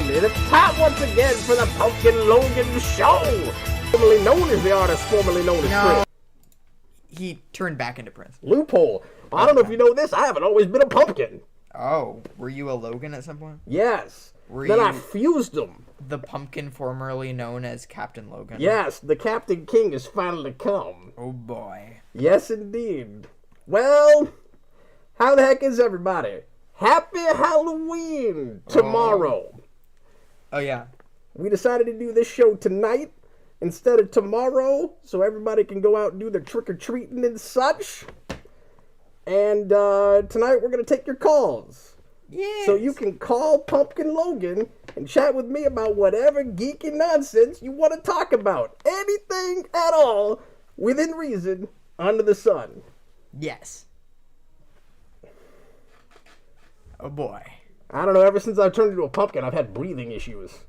And it's time once again for the Pumpkin Logan Show! Formerly known as the artist, formerly known as Prince. He turned back into Prince. Loophole. I don't know if you know this, I haven't always been a pumpkin. Oh, were you a Logan at some point? Yes. Were then you I fused them. the pumpkin formerly known as Captain Logan? Yes, the Captain King has finally come. Oh boy. Yes, indeed. Well, how the heck is everybody? Happy Halloween tomorrow. Oh yeah. We decided to do this show tonight instead of tomorrow, so everybody can go out and do their trick-or-treating and such. And tonight we're going to take your calls. Yes. So you can call Pumpkin Logan and chat with me about whatever geeky nonsense you want to talk about. Anything at all, within reason, under the sun. Yes. Oh boy. I don't know, ever since I've turned into a pumpkin, I've had breathing issues.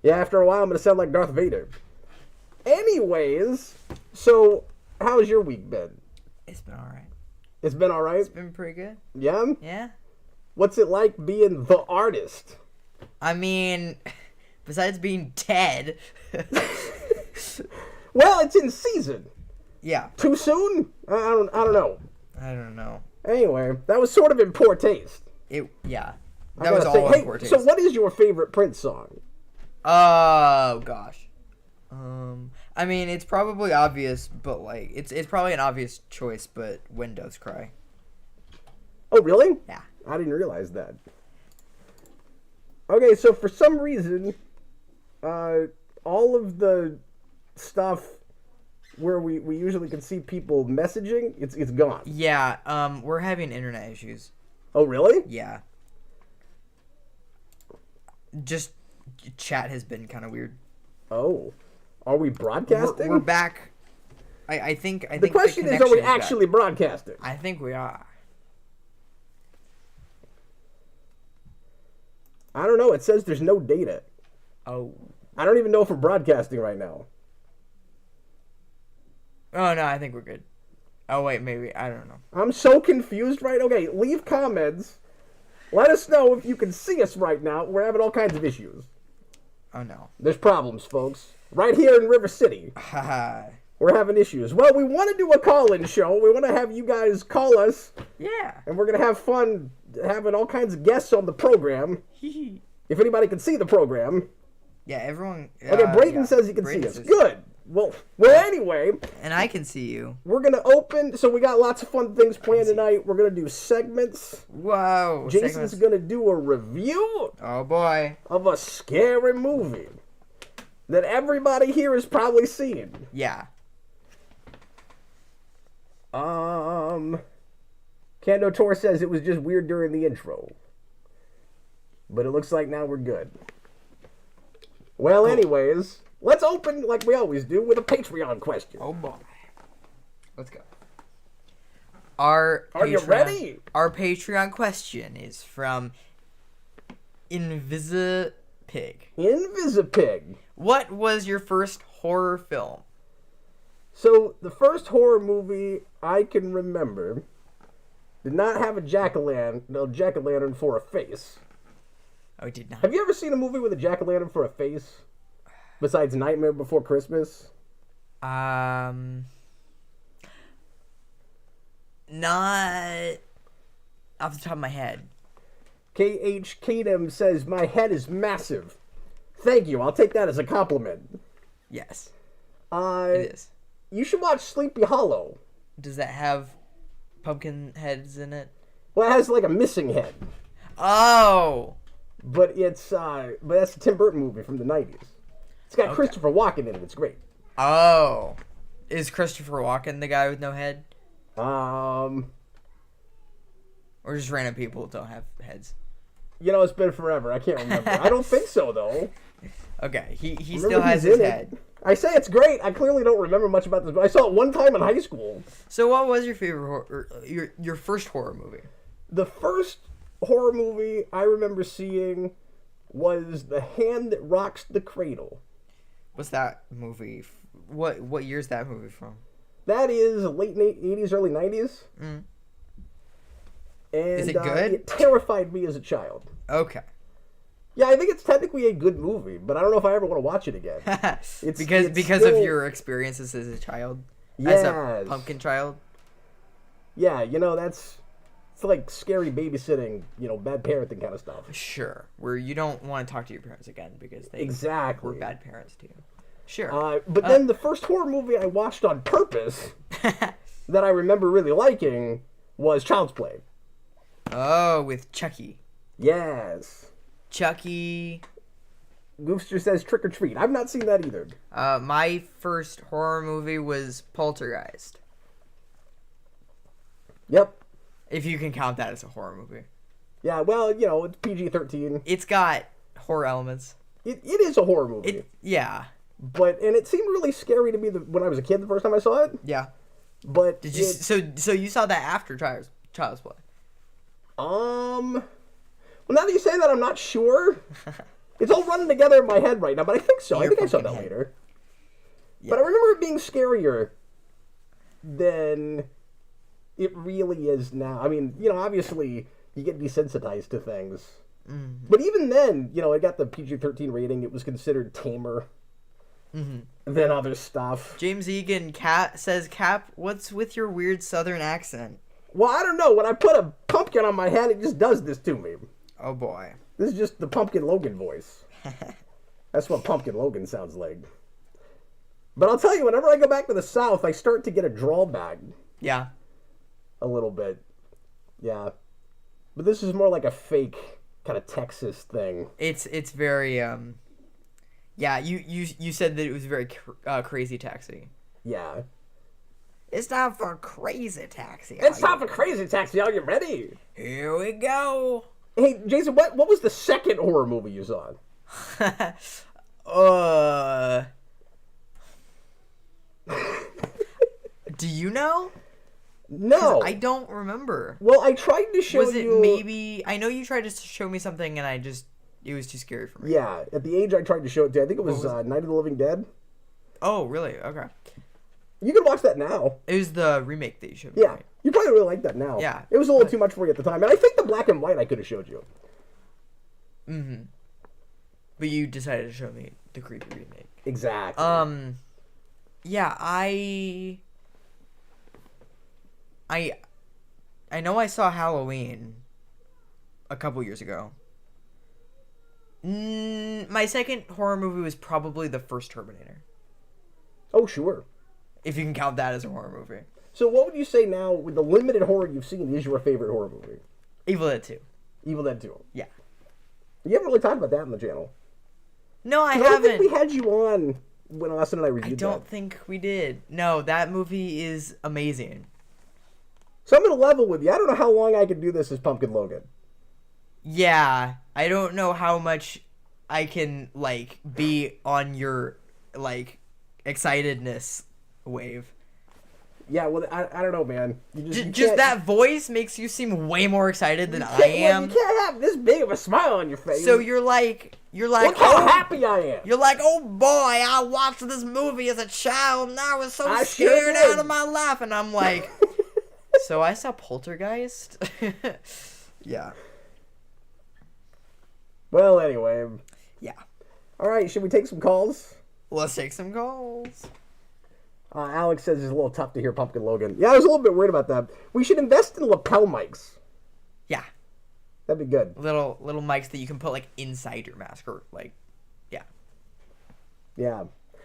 Yeah, after a while I'm going to sound like Darth Vader. Anyways, so how's your week been? It's been alright. It's been alright? It's been pretty good. Yeah? Yeah. What's it like being the artist? I mean, besides being dead. Well, it's in season. Yeah. Too soon? I don't know. I don't know. Anyway, that was sort of in poor taste. Yeah. I That was gotta all say, in poor taste. so what is your favorite Prince song? Oh gosh. I mean, it's probably obvious, but like, it's probably an obvious choice, but Windows Cry. Oh, really? Yeah. I didn't realize that. Okay, so for some reason, all of the stuff where we usually can see people messaging, it's gone. Yeah, we're having internet issues. Oh, really? Yeah. Just chat has been kind of weird. Oh. Are we broadcasting? We're back. I think the question is, are we actually broadcasting? I think we are. I don't know. It says there's no data. Oh. I don't even know if we're broadcasting right now. Oh, no, I think we're good. Oh, wait, maybe. I don't know. I'm so confused right. Okay, leave comments. Let us know if you can see us right now. We're having all kinds of issues. Oh, no. There's problems, folks. Right here in River City. Haha. We're having issues. Well, we want to do a call-in show. We want to have you guys call us. Yeah. And we're going to have fun having all kinds of guests on the program. If anybody can see the program. Yeah, everyone... Okay, Brayden says he can see us. Good. Well, anyway. And I can see you. We're going to open... So we got lots of fun things planned tonight. We're going to do segments. Whoa. Jason's going to do a review. Oh, boy. Of a scary movie that everybody here has probably seen. Yeah. Cando Tor says it was just weird during the intro. But it looks like now we're good. Well, cool. Anyways, let's open, like we always do, with a Patreon question. Oh, boy. Let's go. Are you ready? Our Patreon question is from Invisipig. What was your first horror film? So, the first horror movie I can remember did not have a jack-o'-lantern for a face. Oh, it did not. Have you ever seen a movie with a jack-o'-lantern for a face? Besides Nightmare Before Christmas? Not off the top of my head. KH Kadem says, my head is massive. Thank you. I'll take that as a compliment. Yes. It is. You should watch Sleepy Hollow. Does that have pumpkin heads in it? Well, it has like a missing head. Oh. But that's a Tim Burton movie from the 90s. It's got Christopher Walken in it. It's great. Oh. Is Christopher Walken the guy with no head? Or just random people who don't have heads? You know, it's been forever. I can't remember. I don't think so, though. Okay, he still has his head. I say it's great. I clearly don't remember much about this, but I saw it one time in high school. So what was your favorite your first horror movie? The first horror movie I remember seeing was The Hand That Rocks the Cradle. What's that movie? What year is that movie from? That is late 80s, early 90s. And, Is it good? It terrified me as a child. Okay. Yeah, I think it's technically a good movie, but I don't know if I ever want to watch it again. Because of your experiences as a child? Yes. As a pumpkin child? Yeah, it's like scary babysitting, bad parenting kind of stuff. Sure. Where you don't want to talk to your parents again because they exactly were bad parents to you. Sure. But then the first horror movie I watched on purpose that I remember really liking was Child's Play. Oh, with Chucky. Yes. Chucky. Goofster says Trick or Treat. I've not seen that either. My first horror movie was Poltergeist. Yep. If you can count that as a horror movie. Yeah, well, it's PG-13. It's got horror elements. It is a horror movie. Yeah. And it seemed really scary to me when I was a kid the first time I saw it. Yeah. But did you? So you saw that after Child's Play? Well, now that you say that, I'm not sure. It's all running together in my head right now, but I think so. I think I saw that later. Yeah. But I remember it being scarier than it really is now. I mean, obviously you get desensitized to things. Mm-hmm. But even then, it got the PG-13 rating. It was considered tamer than other stuff. James Egan says, Cap, what's with your weird southern accent? Well, I don't know. When I put a pumpkin on my head, it just does this to me. Oh, boy. This is just the Pumpkin Logan voice. That's what Pumpkin Logan sounds like. But I'll tell you, whenever I go back to the South, I start to get a drawback. Yeah. A little bit. Yeah. But this is more like a fake kind of Texas thing. It's very, yeah, you said that it was very Crazy Taxi. Yeah. It's time for Crazy Taxi. It's time for Crazy Taxi. Are you ready? Here we go. Hey, Jason, what was the second horror movie you saw? Do you know? No. I don't remember. Well, I tried to show you... Was it maybe... I know you tried to show me something and it was too scary for me. Yeah, at the age I tried to show it to, I think it was Night of the Living Dead. Oh, really? Okay. You can watch that now. It was the remake that you showed me. Yeah. Right? You probably really like that now. Yeah. It was a little too much for you at the time. And I think the black and white I could have showed you. Mm-hmm. But you decided to show me the creepy remake. Exactly. Yeah, I know I saw Halloween a couple years ago. My second horror movie was probably the first Terminator. Oh, sure. If you can count that as a horror movie. So what would you say now, with the limited horror you've seen, is your favorite horror movie? Evil Dead 2. Evil Dead 2. Yeah. You haven't really talked about that on the channel. No, I haven't. I don't think we had you on when Austin and I reviewed that. I don't think we did. No, that movie is amazing. So I'm going to level with you. I don't know how long I can do this as Pumpkin Logan. Yeah. I don't know how much I can, be on your, excitedness wave. Yeah, well, I don't know, man. Just that voice makes you seem way more excited than I am. Well, you can't have this big of a smile on your face. So you're like, look how happy I am. You're like, oh boy, I watched this movie as a child and I was so scared out of my life. And I'm like, so I saw Poltergeist? Yeah. Well, anyway. Yeah. All right, should we take some calls? Let's take some calls. Alex says it's a little tough to hear Pumpkin Logan. Yeah, I was a little bit worried about that. We should invest in lapel mics. Yeah. That'd be good. Little mics that you can put, inside your mask or, yeah. Yeah.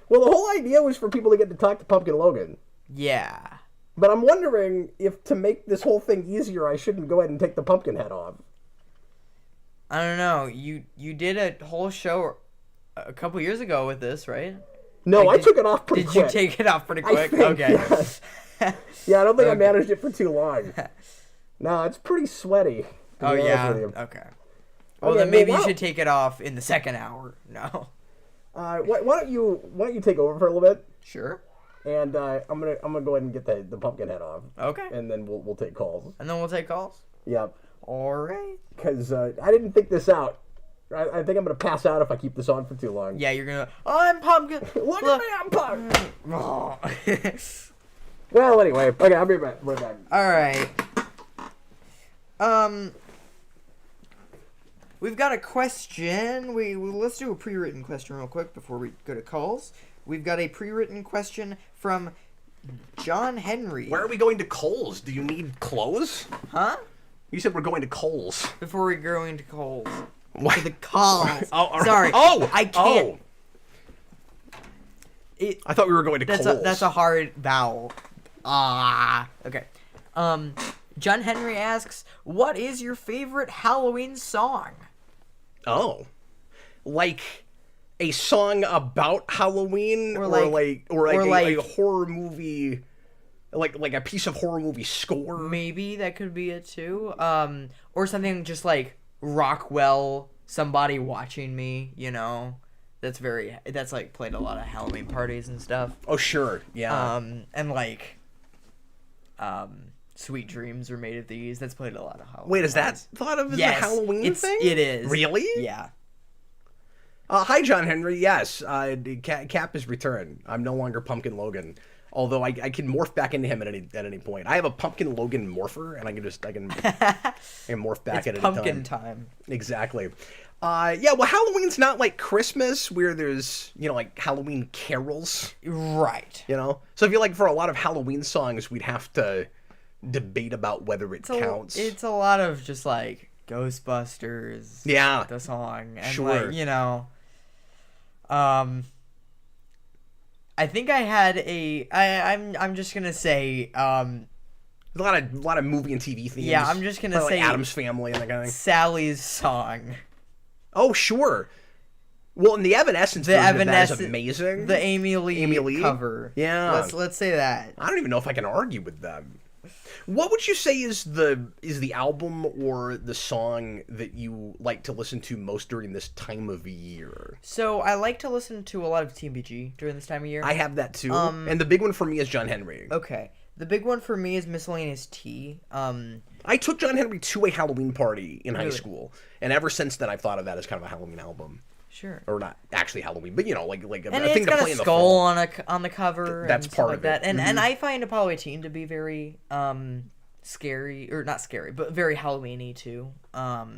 Well, the whole idea was for people to get to talk to Pumpkin Logan. Yeah. But I'm wondering if to make this whole thing easier, I shouldn't go ahead and take the pumpkin head off. I don't know. You did a whole show a couple years ago with this, right? No, I took it off pretty quick. Did you take it off pretty quick? Okay. Yes. Yeah, I don't think I managed it for too long. No, it's pretty sweaty. Oh, yeah. Okay. Well, then maybe you should take it off in the second hour. No. Why don't you take over for a little bit? Sure. And I'm gonna go ahead and get the pumpkin head off. Okay. And then we'll take calls. And then we'll take calls? Yep. All right. Because I didn't think this out. I think I'm going to pass out if I keep this on for too long. Yeah, you're going to... I'm pumpkin. Look at me, I'm pumpkin. Well, anyway. Okay, I'll be right back. All right. We've got a question. Let's do a pre-written question real quick before we go to calls. We've got a pre-written question from John Henry. Where are we going to Kohl's? Do you need clothes? Huh? You said we're going to Kohl's. Before we go into calls. What? To the calls. Oh, sorry. Oh! I can't. Oh. I thought we were going to Kohl's. That's a hard vowel. Okay. John Henry asks, what is your favorite Halloween song? Oh. Like a song about Halloween or like a horror movie, like a piece of horror movie score? Maybe that could be it too. Or something just like Rockwell, Somebody Watching Me, you know. That's like played a lot of Halloween parties and stuff. Oh sure, yeah. And like Sweet Dreams Are Made of These. That's played a lot of Halloween. Wait, is that parties. thought of as a Halloween thing? It is. Really? Yeah. Hi, John Henry. Yes, Cap is returned. I'm no longer Pumpkin Logan, although I can morph back into him at any point. I have a Pumpkin Logan morpher, and I can morph back at any time. Pumpkin time. Exactly. Yeah. Well, Halloween's not like Christmas, where there's like Halloween carols. Right. So I feel like for a lot of Halloween songs, we'd have to debate about whether it counts. It's a lot of just like Ghostbusters. Yeah. The song. And sure. Like, I think I had I'm just gonna say a lot of movie and TV themes. Yeah, I'm just gonna say like Addams Family and that kind of thing. Sally's song. Oh sure. Well, and the Evanescence version of that is amazing. The Amy Lee cover. Yeah. Let's say that. I don't even know if I can argue with them. What would you say is the album or the song that you like to listen to most during this time of year? So I like to listen to a lot of TMBG during this time of year. I have that too. And the big one for me is John Henry. Okay. The big one for me is Miscellaneous Tea. I took John Henry to a Halloween party in high school, and ever since then I've thought of that as kind of a Halloween album. Sure. Or not actually Halloween, but like and a thing to play in the fall. And it's got a skull on the cover. That's and part like of that. it. And I find Apollo 18 to be very scary, or not scary, but very Halloween-y too. But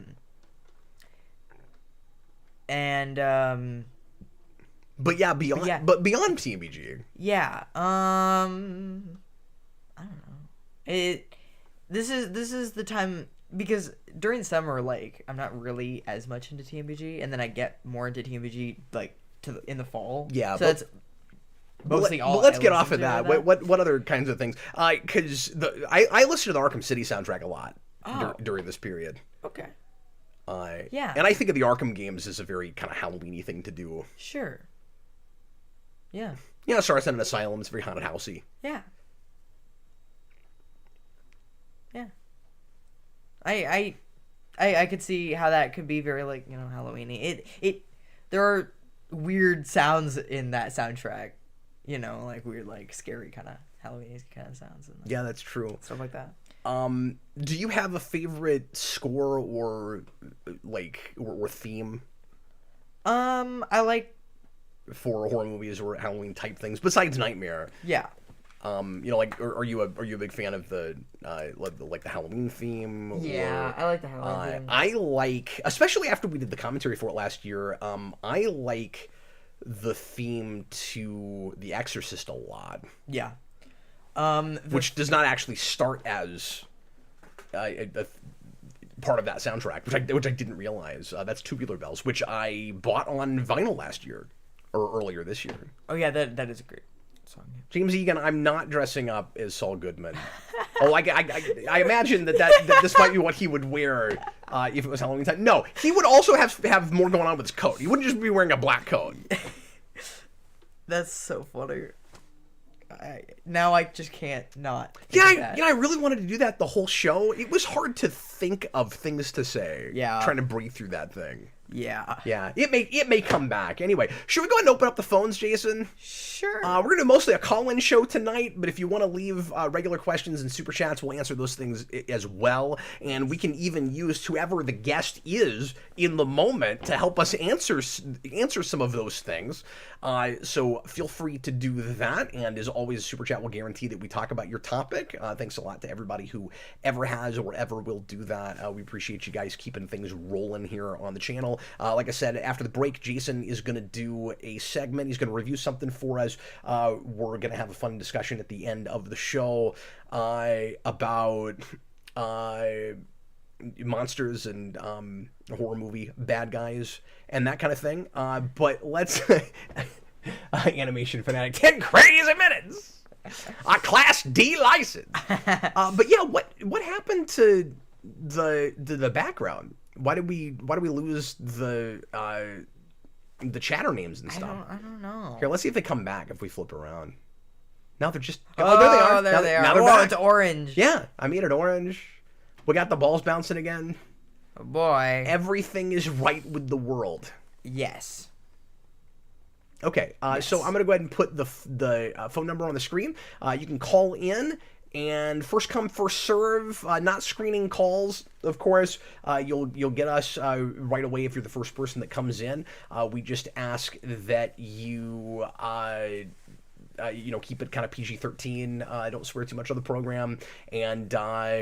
yeah, beyond TMBG. Yeah. I don't know. This is the time, because during summer, like, I'm not really as much into TMBG, and then I get more into TMBG like in the fall. Yeah, so that's mostly all. But let's get off of that. What other kinds of things? Because I listen to the Arkham City soundtrack a lot during this period. Okay. Yeah. And I think of the Arkham games as a very kind of Halloween-y thing to do. Sure. Yeah. Yeah, Starts in an Asylum. It's very haunted housey. Yeah. Yeah. I could see how that could be very, like, Halloween-y. There are weird sounds in that soundtrack, like weird, like scary kind of Halloween kind of sounds. Yeah, that's true. Stuff like that. Do you have a favorite score or theme? I like for horror movies or Halloween type things besides Nightmare. Yeah. Are you a big fan of the the Halloween theme? Yeah, I like the Halloween theme. I like, especially after we did the commentary for it last year. I like the theme to The Exorcist a lot. Yeah. Which does not actually start as a part of that soundtrack, which I didn't realize. That's Tubular Bells, which I bought on vinyl last year or earlier this year. Oh yeah, that is a great song. James Egan, I'm not dressing up as Saul Goodman. I imagine that this might be what he would wear if it was Halloween time. No, he would also have more going on with his coat. He wouldn't just be wearing a black coat. That's so funny. Now I just can't not. I really wanted to do that the whole show. It was hard to think of things to say. Yeah. Trying to breathe through that thing. Yeah. Yeah. It may come back. Anyway, should we go ahead and open up the phones, Jason? Sure. We're going to do mostly a call-in show tonight, but if you want to leave regular questions and super chats, we'll answer those things as well. And we can even use whoever the guest is in the moment to help us answer some of those things. So feel free to do that. And as always, super chat will guarantee that we talk about your topic. Thanks a lot to everybody who ever has or ever will do that. We appreciate you guys keeping things rolling here on the channel. Like I said, after the break, Jason is going to do a segment. He's going to review something for us. We're going to have a fun discussion at the end of the show about monsters and horror movie bad guys and that kind of thing. But let's... Animation Fanatic, 10 crazy minutes! A Class D license. But yeah, what happened to the background? Why did we lose the chatter names and stuff? I don't know. Here, let's see if they come back if we flip around. Now they're just there they are. There they are. Now they're back. It's orange. Yeah, I made it orange. We got the balls bouncing again. Oh boy. Everything is right with the world. Yes. Okay, so I'm going to go ahead and put the phone number on the screen. You can call in, and first come, first serve, not screening calls, of course. You'll get us right away if you're the first person that comes in. We just ask that you... keep it kind of PG-13. Don't swear too much on the program. And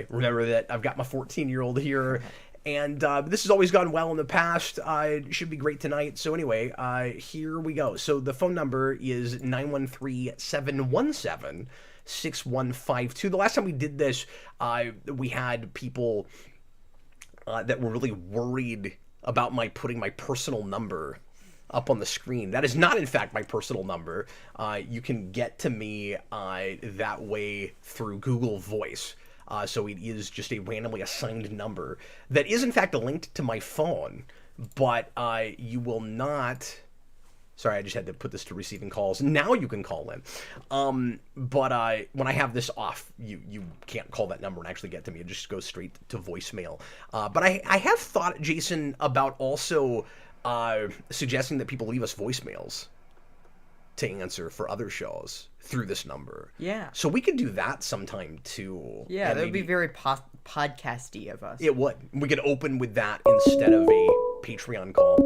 remember that I've got my 14-year-old here. And this has always gone well in the past. It should be great tonight. So anyway, here we go. So the phone number is 913-717-6152. The last time we did this, we had people that were really worried about putting my personal number up on the screen. That is not, in fact, my personal number. You can get to me that way through Google Voice. So it is just a randomly assigned number that is, in fact, linked to my phone, but you will not... Sorry, I just had to put this to receiving calls. Now you can call in. But when I have this off, you can't call that number and actually get to me. It just goes straight to voicemail. But I have thought, Jason, about also suggesting that people leave us voicemails to answer for other shows through this number. Yeah. So we could do that sometime too. Yeah, that would be very podcasty of us. It would. We could open with that instead of a Patreon call.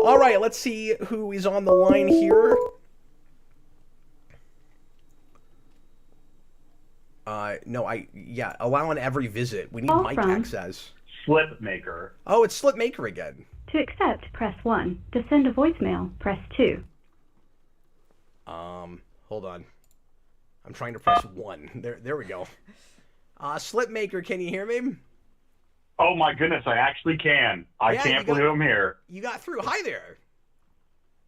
All right, let's see who is on the line here. Allow on every visit. We need mic access. Slipmaker. Oh, it's Slipmaker again. To accept, press 1. To send a voicemail, press 2. Hold on. I'm trying to press 1. There we go. Slipmaker, can you hear me? Oh my goodness, I actually can. I can't believe I'm here. You got through. Hi there.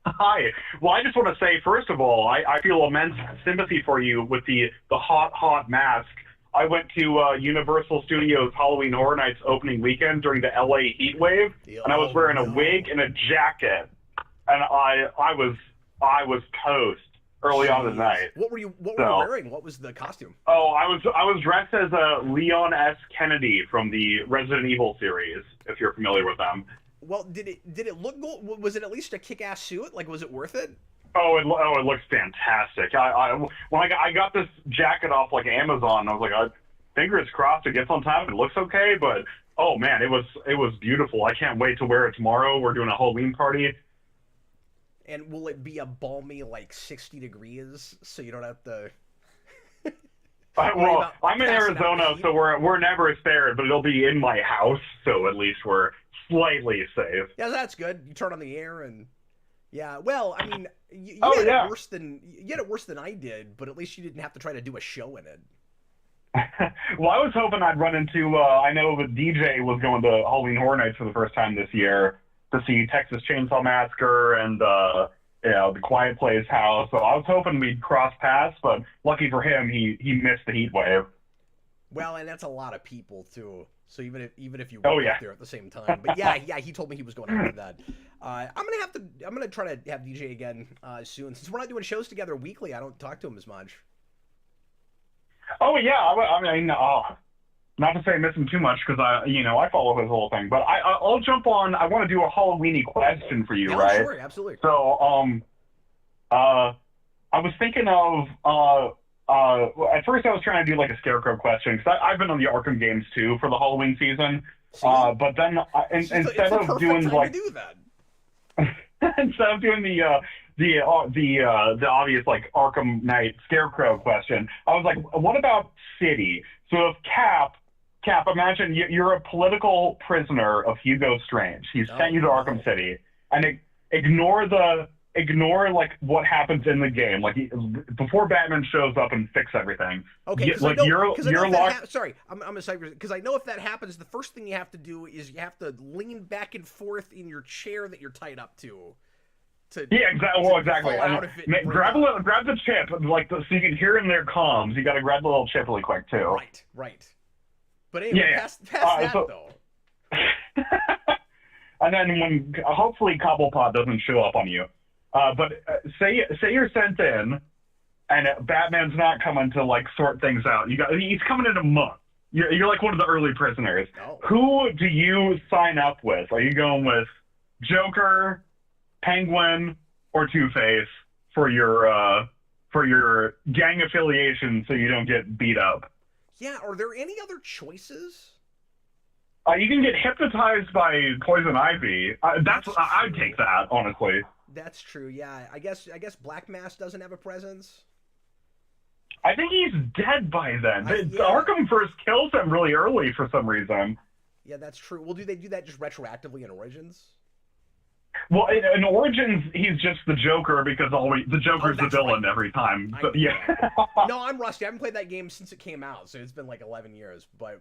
Hi. Well, I just want to say, first of all, I feel immense sympathy for you with the hot mask. I went to Universal Studios Halloween Horror Nights opening weekend during the LA heat wave, and I was wearing a wig and a jacket, and I was toast early on the night. What were you wearing? What was the costume? Oh, I was dressed as Leon S. Kennedy from the Resident Evil series, if you're familiar with them. Well, did it look good? Was it at least a kick-ass suit? Like, was it worth it? Oh, it looks fantastic. When I got this jacket off like Amazon, I was like, fingers crossed it gets on time. It looks okay, but oh man, it was beautiful. I can't wait to wear it tomorrow. We're doing a Halloween party. And will it be a balmy, like, 60 degrees, so you don't have to... well, I'm in Arizona, so we're never spared, but it'll be in my house, so at least we're slightly safe. Yeah, that's good. You turn on the air and... Yeah, well, I mean, you had it worse than I did, but at least you didn't have to try to do a show in it. Well, I was hoping I'd run into... I know the DJ was going to Halloween Horror Nights for the first time this year, to see Texas Chainsaw Massacre and The Quiet Place House. So I was hoping we'd cross paths, but lucky for him, he missed the heat wave. Well, and that's a lot of people too. So even if you were there at the same time, but yeah, he told me he was going after that. I'm gonna try to have DJ again soon. Since we're not doing shows together weekly, I don't talk to him as much. Oh yeah, I mean. Not to say I miss him too much because I follow his whole thing, but I'll jump on. I want to do a Halloweeny question for you, right? Sure, absolutely. So, I was thinking of at first I was trying to do like a scarecrow question because I've been on the Arkham games too for the Halloween season. But then instead of doing like instead of doing the obvious like Arkham Knight scarecrow question, I was like, what about City? So if Cap Cap, imagine you're a political prisoner of Hugo Strange. He's sent you to Arkham City, and ignore like what happens in the game, like before Batman shows up and fix everything. Okay, like you're locked. Sorry, I'm a cyber because I know if that happens, the first thing you have to do is you have to lean back and forth in your chair that you're tied up to. Yeah, exactly. Grab the chip, so you can hear in their comms. You got to grab the little chip really quick too. Right. But anyway, past that though. And then when hopefully Cobblepot doesn't show up on you, but say you're sent in, and Batman's not coming to like sort things out. He's coming in a month. You're like one of the early prisoners. Oh. Who do you sign up with? Are you going with Joker, Penguin, or Two-Face for your gang affiliation so you don't get beat up? Yeah, are there any other choices? You can get hypnotized by Poison Ivy. I'd take that, honestly. That's true. Yeah, I guess Black Mask doesn't have a presence. I think he's dead by then. Arkham first kills him really early for some reason. Yeah, that's true. Well, do they do that just retroactively in Origins? Well, in Origins, he's just the Joker because the Joker's the villain every time. So, yeah. No, I'm rusty. I haven't played that game since it came out, so it's been like 11 years. But,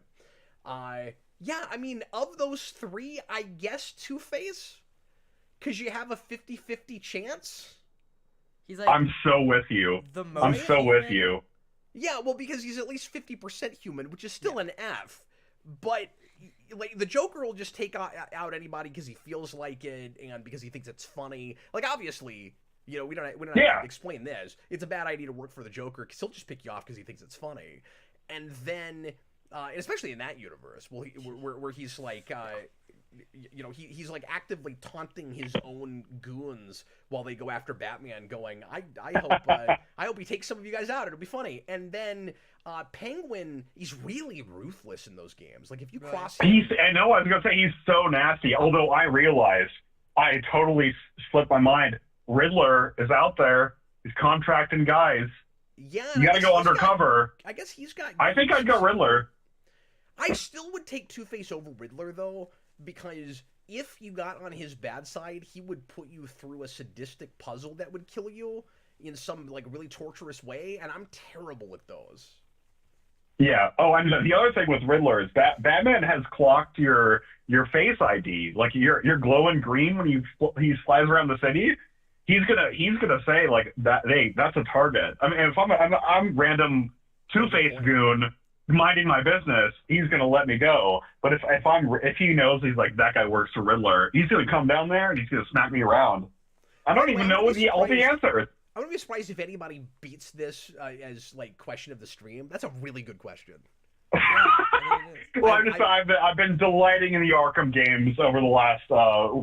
yeah, I mean, of those three, I guess Two-Face, because you have a 50-50 chance. He's like, I'm so with you. I'm so with you. Yeah, well, because he's at least 50% human, which is still an F. But like the Joker will just take out anybody because he feels like it and because he thinks it's funny. Like obviously, we don't have to explain this. It's a bad idea to work for the Joker because he'll just pick you off because he thinks it's funny. And then, and especially in that universe, where he's like, he's like actively taunting his own goons while they go after Batman, going, I hope he takes some of you guys out. It'll be funny. And then Penguin, he's really ruthless in those games. Like if you cross him, I know. I was gonna say he's so nasty. Although I realized I totally slipped my mind. Riddler is out there. He's contracting guys. Yeah, you got to go undercover. I guess he's got. I think I'd go Riddler. I still would take Two-Face over Riddler though, because if you got on his bad side, he would put you through a sadistic puzzle that would kill you in some like really torturous way, and I'm terrible at those. Yeah. Oh, and the other thing with Riddler is Batman has clocked your face ID. Like you're glowing green when he flies around the city. He's gonna say like that. Hey, that's a target. I mean, if I'm random Two-Face goon minding my business, he's gonna let me go. But if he knows he's like that guy works for Riddler, he's gonna come down there and he's gonna smack me around. I don't even know all the answers. I wouldn't be surprised if anybody beats this as like question of the stream. That's a really good question. Well, I've been delighting in the Arkham games over the last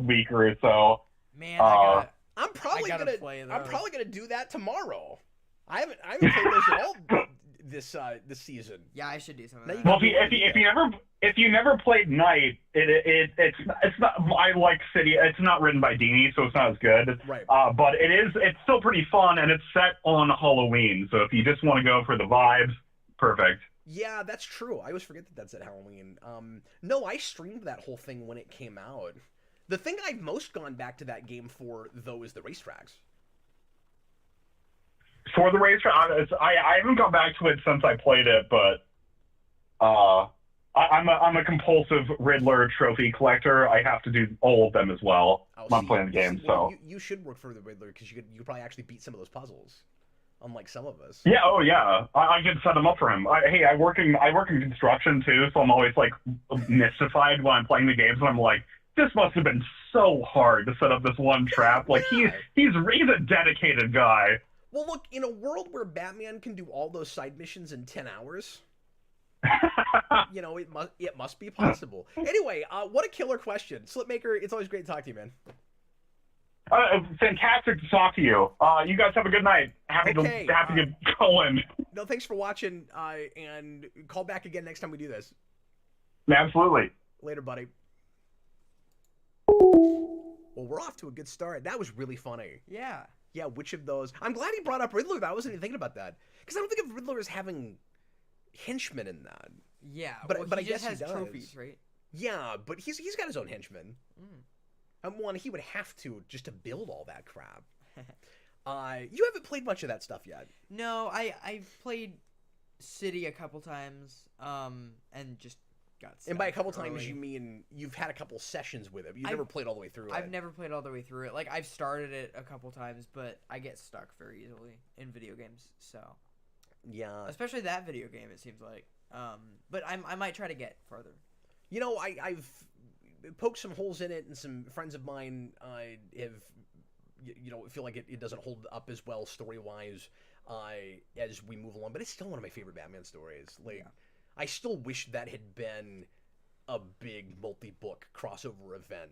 week or so. Man, I'm probably gonna do that tomorrow. I haven't played those at all this season. Yeah, I should do something. Well, if you never played Night, it's not. I like City. It's not written by Dini, so it's not as good. Right. But it's still pretty fun, and it's set on Halloween. So if you just want to go for the vibes, perfect. Yeah, that's true. I always forget that that's at Halloween. No, I streamed that whole thing when it came out. The thing I've most gone back to that game for, though, is the racetracks. For the racetrack, I haven't gone back to it since I played it, but I'm a compulsive Riddler trophy collector. I have to do all of them as well. I'm playing the game, so you should work for the Riddler because you could probably actually beat some of those puzzles, unlike some of us. Yeah, oh yeah, I could set them up for him. I work in construction too, so I'm always like mystified when I'm playing the games, and I'm like, this must have been so hard to set up this one trap. Like he's a dedicated guy. Well, look, in a world where Batman can do all those side missions in 10 hours, it must be possible. Anyway, what a killer question. Slipmaker, it's always great to talk to you, man. Fantastic to talk to you. You guys have a good night. Happy to get going. No, thanks for watching, and call back again next time we do this. Absolutely. Later, buddy. Well, we're off to a good start. That was really funny. Yeah. Yeah, which of those? I'm glad he brought up Riddler. I wasn't even thinking about that. Because I don't think of Riddler as having henchmen in that. Yeah, But- well, but he I just guess he has does. trophies, right? Yeah, but he's got his own henchmen. Mm. One, he would have to just to build all that crap. You haven't played much of that stuff yet. No, I've played City a couple times, and just got stuck And by a couple times, early. you mean you've had a couple sessions with it. You've I've- never played all the way through it. I've never played all the way through it. Like, I've started it a couple times, but I get stuck very easily in video games. So, Yeah. especially that video game, it seems like. But I might try to get further. You know, I've poked some holes in it, and some friends of mine have, feel like it doesn't hold up as well story-wise as we move along. But it's still one of my favorite Batman stories. Like, Yeah. I still wish that had been a big multi-book crossover event.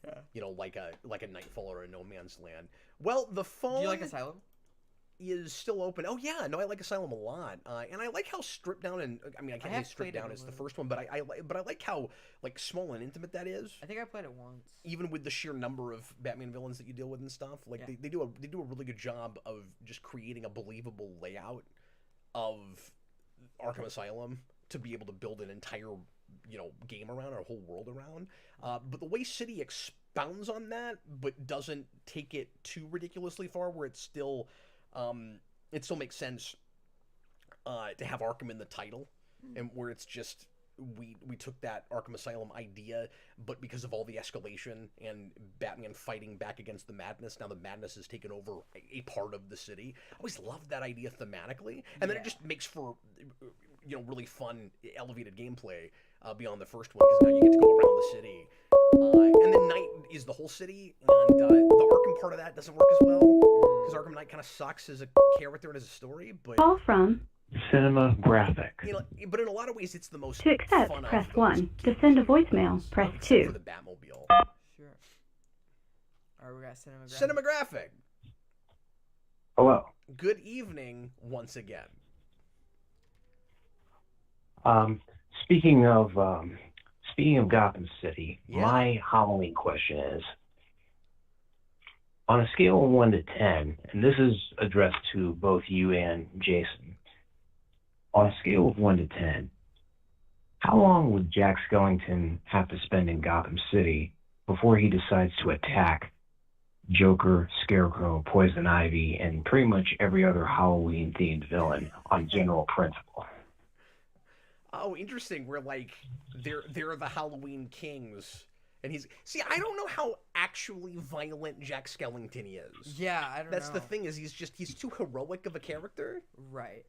Yeah. You know, like a Nightfall or a No Man's Land. Well, the phone Do you like Asylum? is still open. Oh yeah, no, I like Asylum a lot, and I like how stripped down and I mean I can't say have stripped played it down a as the little. first one, but I like how like small and intimate that is. I think I played it once. Even with the sheer number of Batman villains that you deal with and stuff, like Yeah. they do a really good job of just creating a believable layout of Arkham Asylum to be able to build an entire game around or a whole world around. But the way City expounds on that, but doesn't take it too ridiculously far, where it's still it still makes sense to have Arkham in the title, and where it's just we took that Arkham Asylum idea, but because of all the escalation and Batman fighting back against the madness, now the madness has taken over a part of the city. I always loved that idea thematically, and then it just makes for really fun elevated gameplay beyond the first one, because now you get to go around the city. And then Night is the whole city, and the Arkham part of that doesn't work as well, because Arkham Knight kind of sucks as a character and as a story, but Call from. Cinema graphic. but in a lot of ways it's the most To accept, fun press of those 1. To send a voicemail, games, press except 2. for the Batmobile. Sure. Alright, we got Cinematographic. Cinematographic. Hello. Good evening once again. Speaking of Gotham City, Yeah. my Halloween question is, on a scale of 1 to 10, and this is addressed to both you and Jason, on a scale of 1 to 10, how long would Jack Skellington have to spend in Gotham City before he decides to attack Joker, Scarecrow, Poison Ivy, and pretty much every other Halloween-themed villain on general principle? Oh, interesting. We're like they're the Halloween kings, and I don't know how actually violent Jack Skellington is. Yeah, I don't know. That's the thing, is he's too heroic of a character. Right.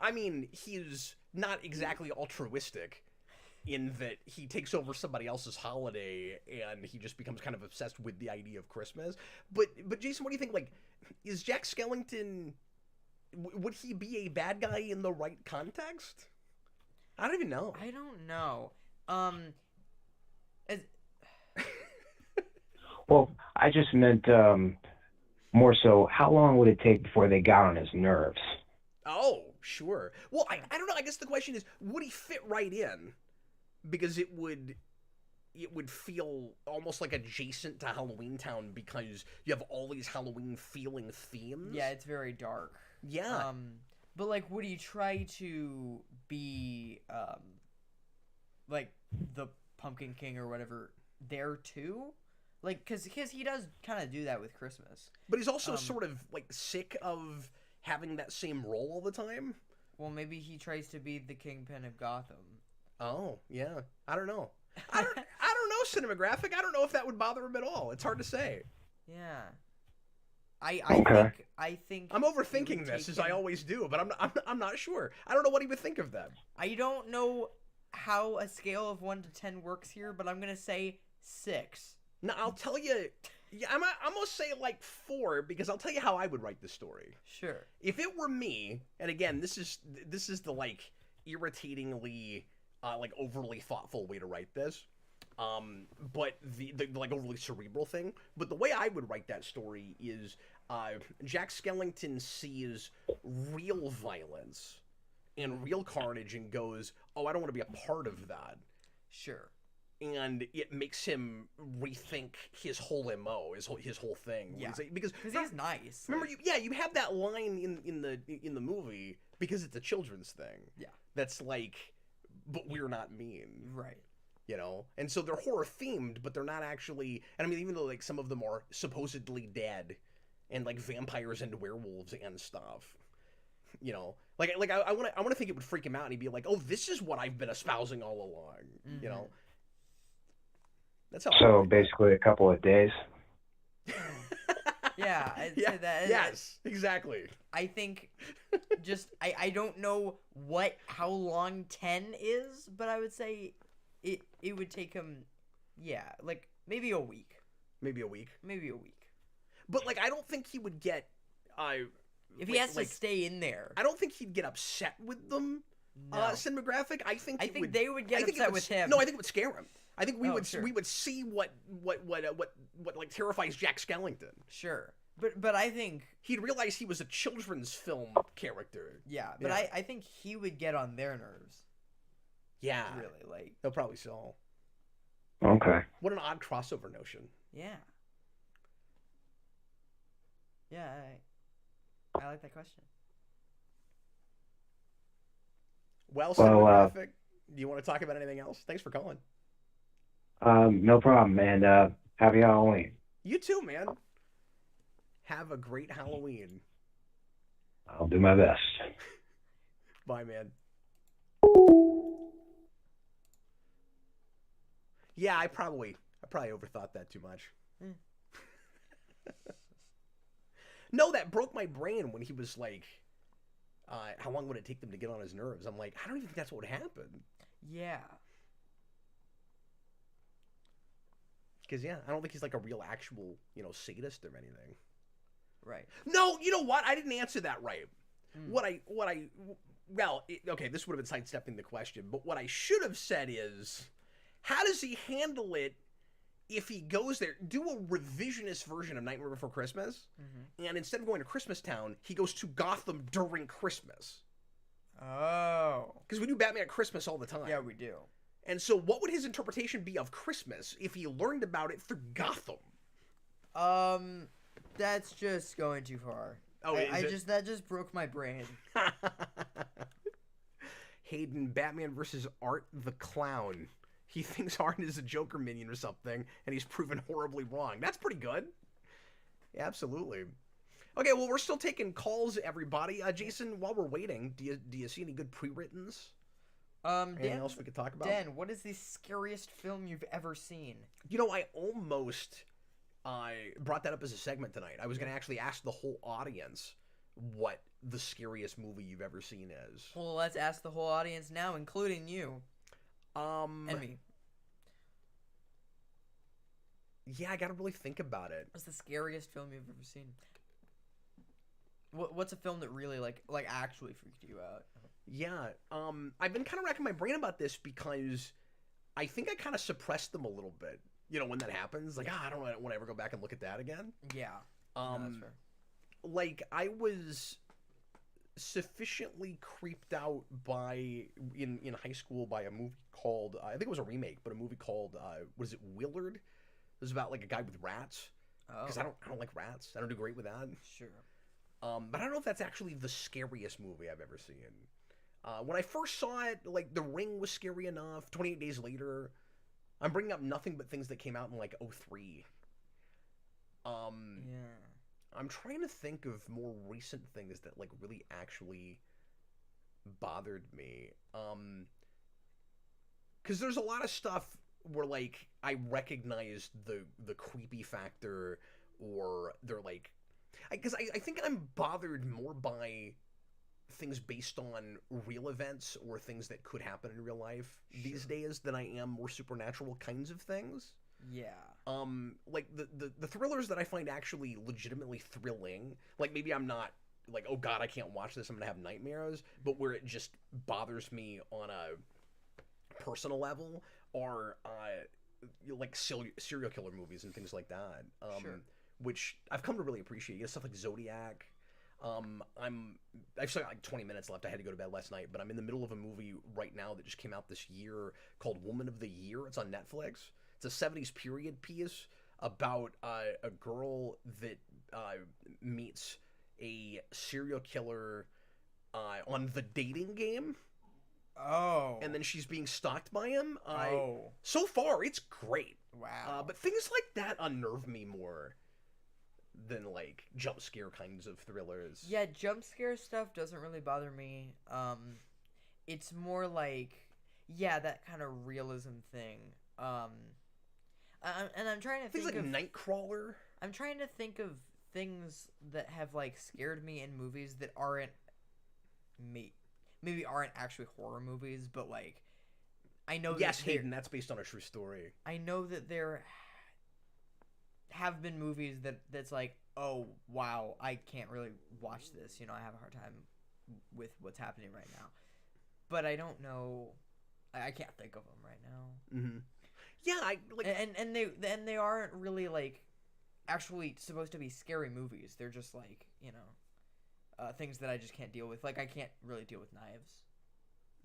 I mean, he's not exactly altruistic in that he takes over somebody else's holiday and he just becomes kind of obsessed with the idea of Christmas. But Jason, what do you think? Like, is Jack Skellington, would he be a bad guy in the right context? I don't even know. I don't know. Well, I just meant more so, how long would it take before they got on his nerves? Oh, sure. Well, I don't know. I guess the question is, would he fit right in? Because it would feel almost like adjacent to Halloween Town, because you have all these Halloween feeling themes. Yeah, it's very dark. Yeah. But like, would he try to be like the Pumpkin King or whatever there too? Like, because he does kind of do that with Christmas. But he's also sort of like sick of having that same role all the time. Well, maybe he tries to be the Kingpin of Gotham. Oh, yeah. I don't know. I don't know, Cinematographic. I don't know if that would bother him at all. It's hard to say. Yeah. I think I'm it overthinking would this, take as I him- always do, but I'm not sure. I don't know what he would think of that. I don't know how a scale of 1 to 10 works here, but I'm gonna say 6. Now, I'll tell you. Yeah, I'm gonna say like 4, because I'll tell you how I would write the story. Sure. If it were me, and again, this is the like irritatingly like overly thoughtful way to write this, but the like overly cerebral thing. But the way I would write that story is Jack Skellington sees real violence and real carnage and goes, "Oh, I don't want to be a part of that." Sure. And it makes him rethink his whole MO, his whole thing. Yeah. Because He's nice. remember, you have that line in the movie, because it's a children's thing. Yeah. that's like, but we're not mean. Right. You know, and so they're horror themed, but they're not actually. And I mean, even though like some of them are supposedly dead, and like vampires and werewolves and stuff, you know, like I want to think it would freak him out, and he'd be like, "Oh, this is what I've been espousing all along," you know. That's how. So basically, a couple of days. Yeah, I'd Yeah, say that. yes, exactly. I think just I don't know how long 10 is, but I would say it would take him, yeah, like maybe a week. Maybe a week. But like, I don't think he would get. If he has to stay in there, I don't think he'd get upset with them. No. Cinematographic. I think they would get upset with him. No, I think it would scare him. I think we Sure. would see what like terrifies Jack Skellington. Sure, but I think He'd realize he was a children's film character. yeah, but Yeah. I think he would get on their nerves. Yeah, Really, like they'll probably so. Okay. What an odd crossover notion. yeah, yeah. I like that question. Well, Well, cinematographic. Do you want to talk about anything else? Thanks for calling. No problem, and happy Halloween. You too, man. Have a great Halloween. I'll do my best. Bye, man. Yeah, I probably overthought that too much. No, that broke my brain when he was like, how long would it take them to get on his nerves? I'm like, I don't even think that's what would happen. Yeah. Because, yeah, I don't think he's like a real actual, sadist or anything. Right. No, you know what? I didn't answer that right. Okay, this would have been sidestepping the question, but what I should have said is, how does he handle it if he goes there? Do a revisionist version of Nightmare Before Christmas, and instead of going to Christmas Town, he goes to Gotham during Christmas. Oh. Because we do Batman at Christmas all the time. Yeah, we do. And so what would his interpretation be of Christmas if he learned about it through Gotham? That's just going too far. Oh, that just broke my brain. Hayden, Batman versus Art the Clown. He thinks Art is a Joker minion or something, and he's proven horribly wrong. That's pretty good. Yeah, absolutely. Okay, well, we're still taking calls, everybody. Jason, while we're waiting, do you see any good pre-writtens? Anything else we could talk about? Dan, what is the scariest film you've ever seen? I almost brought that up as a segment tonight. I was going to actually ask the whole audience what the scariest movie you've ever seen is. Well, let's ask the whole audience now, including you. And me. Yeah, I got to really think about it. What's the scariest film you've ever seen? What's a film that really like actually freaked you out? Yeah, I've been kind of racking my brain about this because I think I kind of suppressed them a little bit. When that happens, like, I don't want to ever go back and look at that again. Yeah, that's fair. Like, I was sufficiently creeped out in high school by a movie called, I think it was a remake, but a movie called, what is it, Willard? It was about, like, a guy with rats. Because I don't like rats. I don't do great with that. Sure. But I don't know if that's actually the scariest movie I've ever seen. When I first saw it, like, The Ring was scary enough. 28 Days Later. I'm bringing up nothing but things that came out in, like, 2003. Yeah. I'm trying to think of more recent things that, like, really actually bothered me. Because there's a lot of stuff where, like, I recognize the creepy factor, or they're, like... Because I think I'm bothered more by things based on real events or things that could happen in real life these days than I am more supernatural kinds of things. Yeah. Like the thrillers that I find actually legitimately thrilling, like maybe I'm not like, oh god, I can't watch this, I'm gonna have nightmares, but where it just bothers me on a personal level are like serial killer movies and things like that. Sure. Which I've come to really appreciate. Stuff like Zodiac. I've still got like 20 minutes left. I had to go to bed last night, but I'm in the middle of a movie right now that just came out this year called Woman of the Year. It's on Netflix. It's a 70s period piece about a girl that meets a serial killer on the dating game. Oh. And then she's being stalked by him. Oh. So far, it's great. Wow. But things like that unnerve me more than, like, jump scare kinds of thrillers. Yeah, jump scare stuff doesn't really bother me. It's more like, yeah, that kind of realism thing. And I'm trying to Things think like of Nightcrawler. I'm trying to think of things that have like scared me in movies that aren't maybe aren't actually horror movies, but like I know Yes, that Hayden, that's based on a true story. I know that there have been movies that's like, oh wow, I can't really watch this. You know, I have a hard time with what's happening right now. But I don't know. I can't think of them right now. Mm-hmm. Yeah, I like, and they aren't really like actually supposed to be scary movies. They're just like, you know, things that I just can't deal with. Like I can't really deal with knives.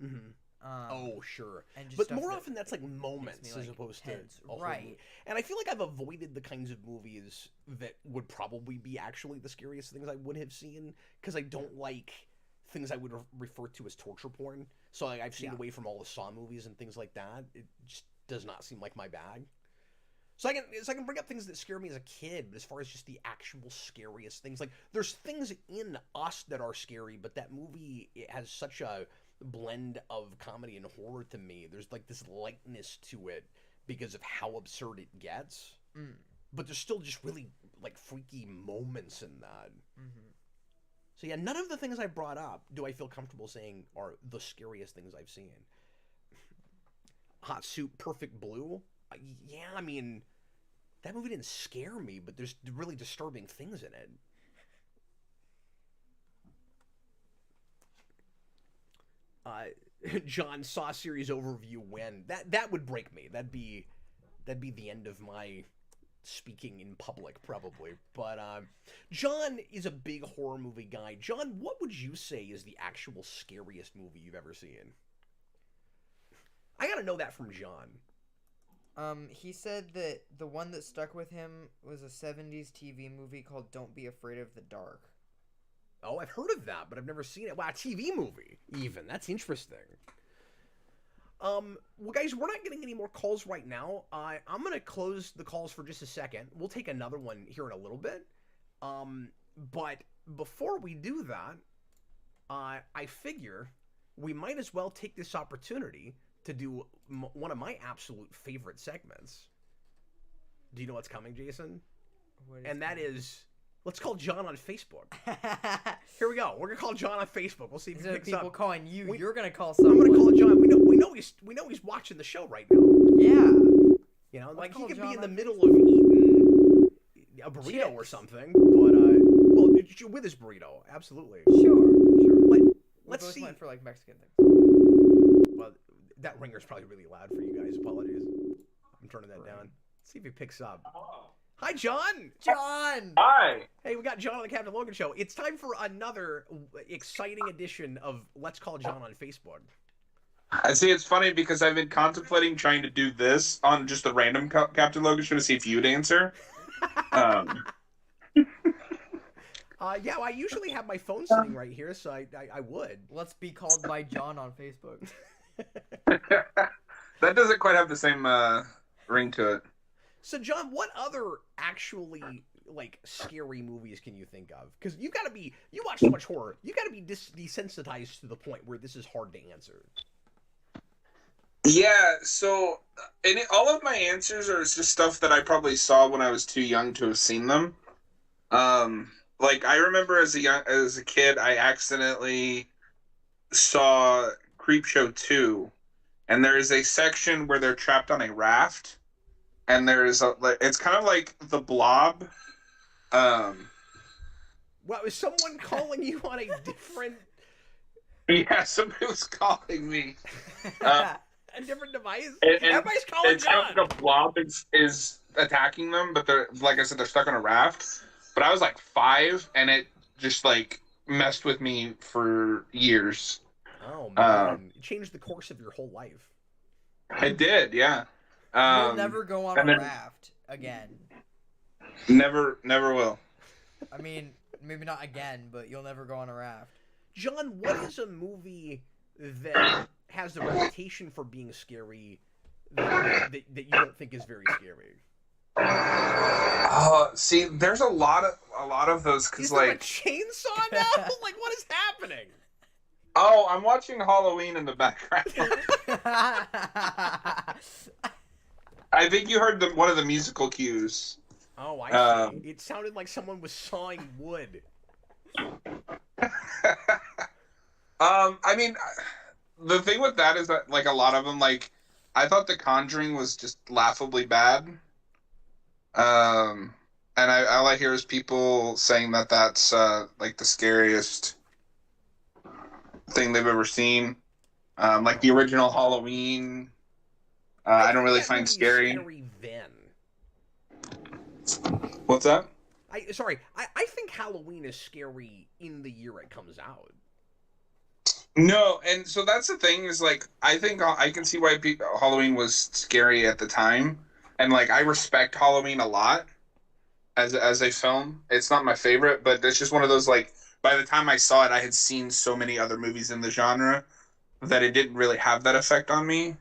Mm-hmm. Oh, sure. And just but stuff more that often that's like moments me, like, as opposed tense. to a whole Right. movie. And I feel like I've avoided the kinds of movies that would probably be actually the scariest things I would have seen because I don't like things I would refer to as torture porn. So like, I've stayed away from all the Saw movies and things like that. It just does not seem like my bag. So I can bring up things that scare me as a kid, but as far as just the actual scariest things, like there's things in Us that are scary, but that movie, it has such a blend of comedy and horror to me. There's like this lightness to it because of how absurd it gets. But there's still just really like freaky moments in that. Mm-hmm. So yeah, none of the things I brought up do I feel comfortable saying are the scariest things I've seen. Hot Soup, Perfect Blue. Yeah, I mean, that movie didn't scare me, but there's really disturbing things in it. John, Saw series overview when? That would break me. That'd be the end of my speaking in public, probably. But John is a big horror movie guy. John, what would you say is the actual scariest movie you've ever seen? I gotta know that from John. He said that the one that stuck with him was a 70s TV movie called Don't Be Afraid of the Dark. Oh, I've heard of that, but I've never seen it. Wow, a TV movie, even. That's interesting. Well, guys, we're not getting any more calls right now. I'm going to close the calls for just a second. We'll take another one here in a little bit. But before we do that, I figure we might as well take this opportunity to do one of my absolute favorite segments. Do you know what's coming, Jason? That is, let's call John on Facebook. Here we go. We're gonna call John on Facebook. We'll see if he picks people up. calling you. You're gonna call someone. I'm gonna call John. We know he's watching the show right now. Yeah. You know, like he call could John be in the on middle of eating a burrito or something. But well, with his burrito, absolutely. Sure. Let's see. Went for like Mexican things. Well, that ringer's probably really loud for you guys. Apologies. I'm turning that down. Let's see if he picks up. Hi, John! John! Hi! Hey, we got John on the Captain Logan Show. It's time for another exciting edition of Let's Call John on Facebook. I see. It's funny because I've been contemplating trying to do this on just a random Captain Logan Show to see if you'd answer. Yeah, well, I usually have my phone sitting right here, so I would. Let's be called by John on Facebook. That doesn't quite have the same ring to it. So, John, what other actually, like, scary movies can you think of? Because you watch so much horror, you gotta be desensitized to the point where this is hard to answer. Yeah, so all of my answers are just stuff that I probably saw when I was too young to have seen them. Like, I remember as a kid, I accidentally saw Creepshow 2, and there is a section where they're trapped on a raft, and it's kind of like The Blob. Well, is someone calling you on a different... Yeah, somebody was calling me. A different device? Everybody's calling John! It's like a blob is attacking them, but they're, like I said, they're stuck on a raft. But I was like 5, and it just like messed with me for years. Oh man, it changed the course of your whole life. It did, yeah. You'll never go on a raft again. Never will. I mean, maybe not again, but you'll never go on a raft. John, what is a movie that has the reputation for being scary that you don't think is very scary? See, there's a lot of those because Is there a like, chainsaw now? Like, what is happening? oh, I'm watching Halloween in the background. I think you heard one of the musical cues. Oh, I see. It sounded like someone was sawing wood. I mean, the thing with that is that like a lot of them, like I thought The Conjuring was just laughably bad. And all I hear is people saying that that's like the scariest thing they've ever seen. Like the original Halloween, I don't really find scary. Then. What's that? I think Halloween is scary in the year it comes out. No, and so that's the thing is like I think I can see why Halloween was scary at the time, and like I respect Halloween a lot as a film. It's not my favorite, but it's just one of those like by the time I saw it, I had seen so many other movies in the genre that it didn't really have that effect on me.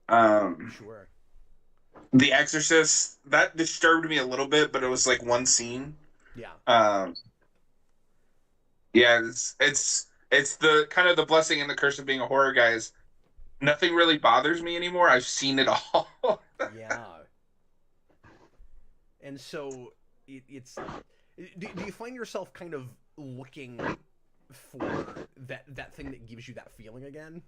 Sure. The Exorcist, that disturbed me a little bit, but it was like one scene. Yeah. Yeah, it's the kind of the blessing and the curse of being a horror guy is nothing really bothers me anymore. I've seen it all. Yeah. And so it's do you find yourself kind of looking for that thing that gives you that feeling again?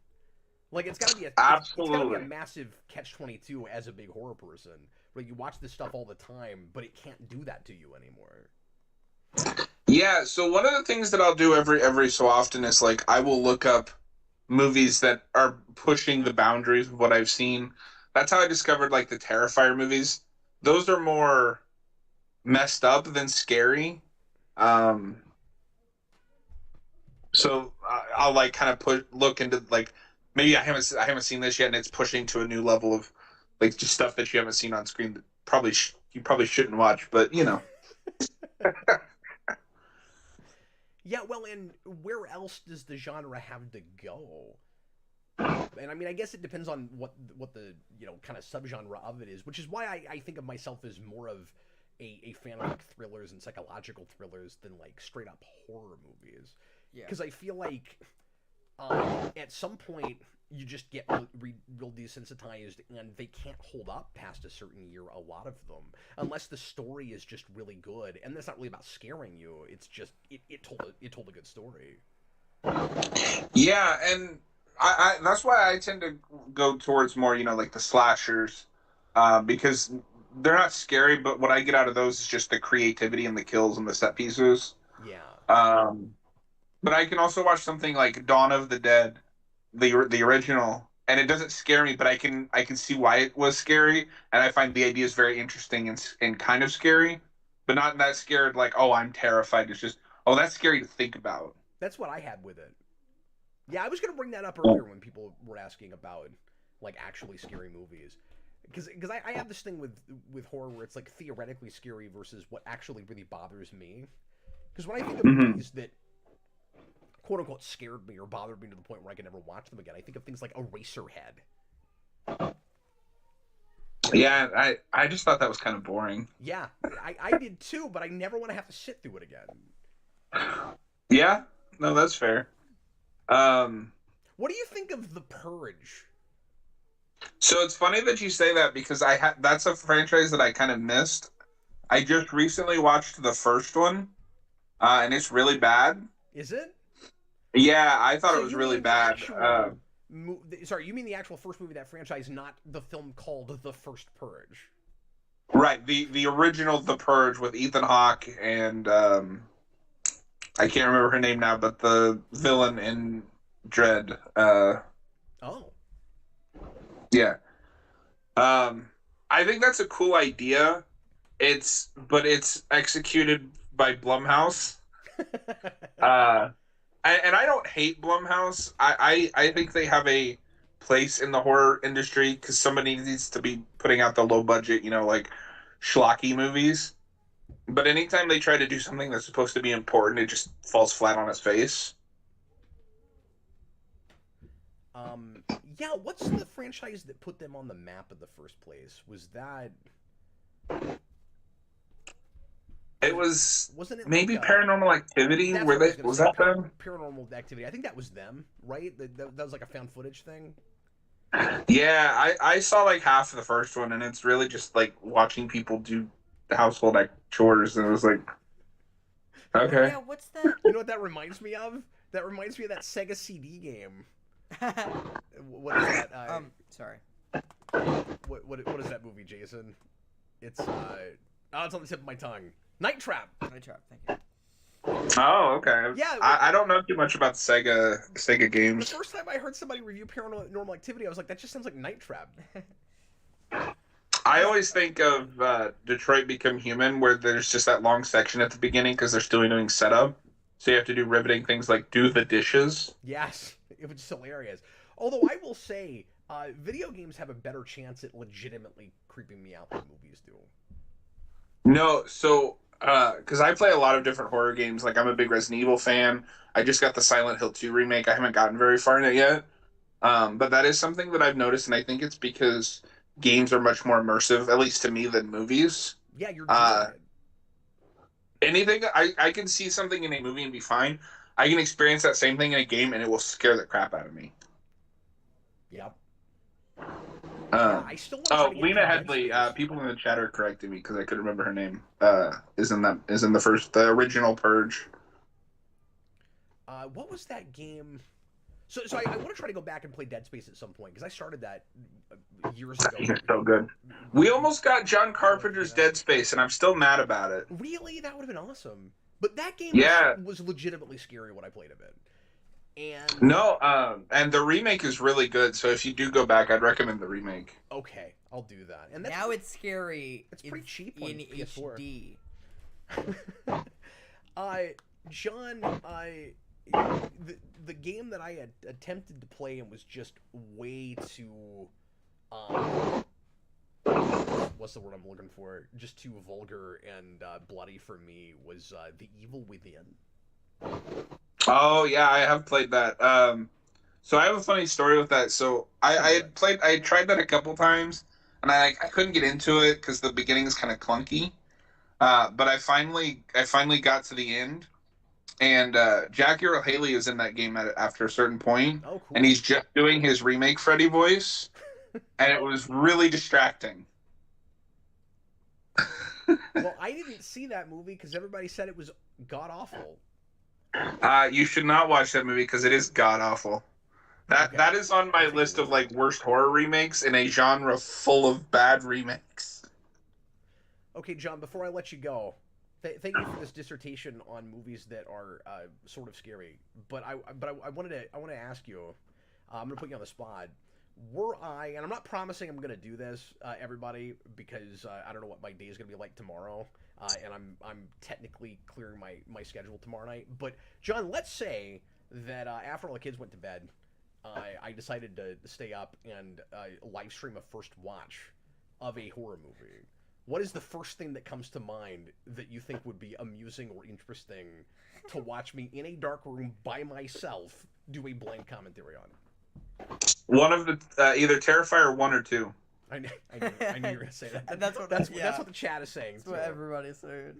Like it's gotta be Absolutely. It's gotta be a massive catch-22 as a big horror person, where you watch this stuff all the time, but it can't do that to you anymore. Yeah, so one of the things that I'll do every so often is like I will look up movies that are pushing the boundaries of what I've seen. That's how I discovered like the Terrifier movies. Those are more messed up than scary. So I'll like kind of look into like maybe I haven't seen this yet, and it's pushing to a new level of like just stuff that you haven't seen on screen that you probably shouldn't watch, but you know. Yeah, well, and where else does the genre have to go? And I mean, I guess it depends on what the kind of subgenre of it is, which is why I think of myself as more of a fan of like thrillers and psychological thrillers than like straight up horror movies. Yeah. Because I feel like at some point you just get real desensitized, and they can't hold up past a certain year, a lot of them, unless the story is just really good. And that's not really about scaring you. It's just it told a good story. Yeah, and I that's why I tend to go towards more, like the slashers, because they're not scary, but what I get out of those is just the creativity and the kills and the set pieces. Yeah. But I can also watch something like Dawn of the Dead, the original, and it doesn't scare me, but I can see why it was scary, and I find the ideas very interesting and kind of scary, but not that scared like, oh, I'm terrified. It's just, oh, that's scary to think about. That's what I had with it. Yeah, I was going to bring that up earlier when people were asking about like actually scary movies, because I have this thing with horror where it's like theoretically scary versus what actually really bothers me. Because when I think of movies that quote unquote scared me or bothered me to the point where I could never watch them again, I think of things like Eraserhead. Yeah, I just thought that was kind of boring. Yeah, I did too, but I never want to have to sit through it again. Yeah, no, that's fair. What do you think of The Purge? So it's funny that you say that because that's a franchise that I kind of missed. I just recently watched the first one, and it's really bad. Is it? Yeah, I thought it was really bad. Sorry, you mean the actual first movie of that franchise, not the film called The First Purge? Right, the original The Purge with Ethan Hawke and I can't remember her name now, but the villain in Dread. Oh. Yeah. I think that's a cool idea. But it's executed by Blumhouse. And I don't hate Blumhouse. I think they have a place in the horror industry because somebody needs to be putting out the low budget, like schlocky movies. But anytime they try to do something that's supposed to be important, it just falls flat on its face. Yeah, what's the franchise that put them on the map in the first place? Was that... It wasn't it maybe like, Paranormal Activity? That's Were what I they? was Was gonna that say, them? Paranormal Activity. I think that was them, right? That was like a found footage thing. Yeah, I saw like half of the first one, and it's really just like watching people do household chores, and it was like, okay. Yeah, what's that? You know what that reminds me of? That reminds me of that Sega CD game. What is that? Sorry. What is that movie, Jason? It's it's on the tip of my tongue. Night Trap. Night Trap. Thank you. Oh, okay. Yeah, I don't know too much about Sega The games. first time I heard somebody review Paranormal Activity, I was like, that just sounds like Night Trap. I always think of Detroit Become Human, where there's just that long section at the beginning because they're still doing setup. So you have to do riveting things like do the dishes. Yes, it was just hilarious. Although I will say, video games have a better chance at legitimately creeping me out than movies do. No, so because I play a lot of different horror games. Like I'm a big Resident Evil fan. I just got the Silent Hill 2 remake. I haven't gotten very far in it yet. But that is something that I've noticed, and I think it's because games are much more immersive, at least to me, than movies. Yeah, you're Anything I can see something in a movie and be fine. I can experience that same thing in a game, and it will scare the crap out of me. Yep. I still want to try to get Lena through Headley. Dead Space. People in the chat are correcting me because I couldn't remember her name. Is in the original Purge. What was that game? So I want to try to go back and play Dead Space at some point because I started that years ago. It's so good. We almost got John Carpenter's Dead Space, and I'm still mad about it. Really, that would have been awesome. But that game was legitimately scary when I played a bit. And no, and the remake is really good. So if you do go back, I'd recommend the remake. Okay, I'll do that. And that's, now it's scary. It's pretty cheap in on PS4. HD. John, the game that I had attempted to play and was just way too what's the word I'm looking for? Just too vulgar and bloody for me was The Evil Within. Oh yeah, I have played that. So I have a funny story with that. So I tried that a couple times, and I couldn't get into it because the beginning is kind of clunky. But I finally got to the end, and Jackie Earle Haley is in that game after a certain point, Oh, cool. and he's just doing his remake Freddy voice, and it was really distracting. Well, I didn't see that movie because everybody said it was god awful. You should not watch that movie because it is god awful. That is on my list of like worst horror remakes in a genre full of bad remakes. Okay, John, before I let you go, thank you for this dissertation on movies that are sort of scary. But I want to ask you. I'm gonna put you on the spot. And I'm not promising I'm gonna do this, everybody, because I don't know what my day is gonna be like tomorrow, and I'm technically clearing my schedule tomorrow night. But John, let's say that after all the kids went to bed, I decided to stay up and live stream a first watch of a horror movie. What is the first thing that comes to mind that you think would be amusing or interesting to watch me in a dark room by myself do a blind commentary on? One of the either Terrifier 1 or 2. I knew you were gonna say that. That's what that's what the chat is saying. That's what everybody's saying.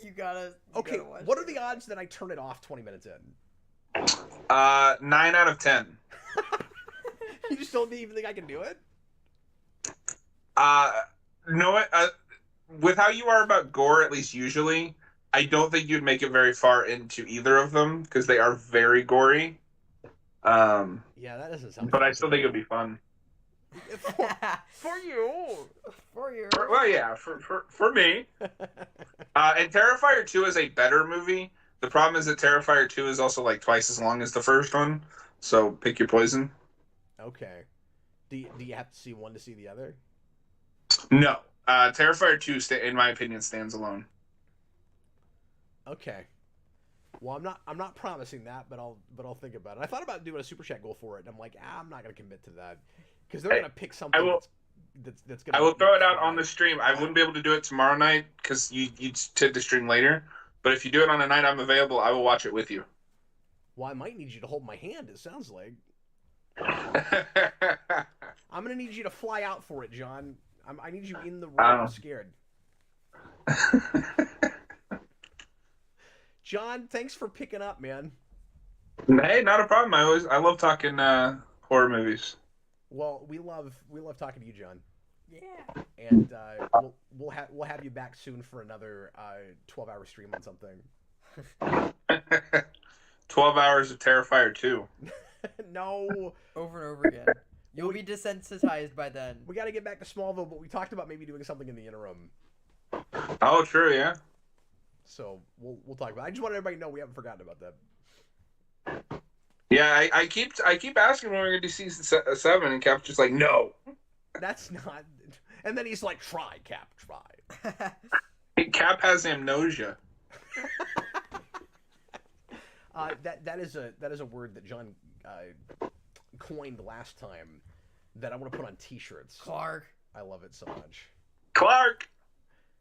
You gotta watch what are the odds that I turn it off 20 minutes in? 9 out of 10. You just don't even think I can do it? No, with how you are about gore, at least usually, I don't think you'd make it very far into either of them because they are very gory. Yeah, that doesn't sound. But I still think it would be fun. For you. Well, yeah, for me. And Terrifier 2 is a better movie. The problem is that Terrifier 2 is also like twice as long as the first one. So pick your poison. Okay. Do you have to see one to see the other? No. Terrifier 2, in my opinion, stands alone. Okay. Well, I'm not promising that, but I'll think about it. I thought about doing a super chat goal for it, and I'm like, I'm not gonna commit to that because they're gonna pick something that's gonna. I will throw it out on the stream. I wouldn't be able to do it tomorrow night because you tend to stream later. But if you do it on a night I'm available, I will watch it with you. Well, I might need you to hold my hand, it sounds like. I'm going to need you to fly out for it, John. I need you in the room. I'm scared. John, thanks for picking up, man. Hey, not a problem. I love talking horror movies. Well, we love talking to you, John. Yeah. And we'll have you back soon for another 12-hour stream on something. 12 hours of Terrifier 2. No. Over and over again. You'll be desensitized by then. We got to get back to Smallville, but we talked about maybe doing something in the interim. Oh, true, yeah. So we'll talk about it. I just want everybody to know we haven't forgotten about that. Yeah, I keep asking when we're going to do season 7, and Cap's just like, no. That's not. And then he's like, try, Cap, try. Cap has amnesia. That is a word that John coined last time that I want to put on T-shirts. Clark. I love it so much. Clark.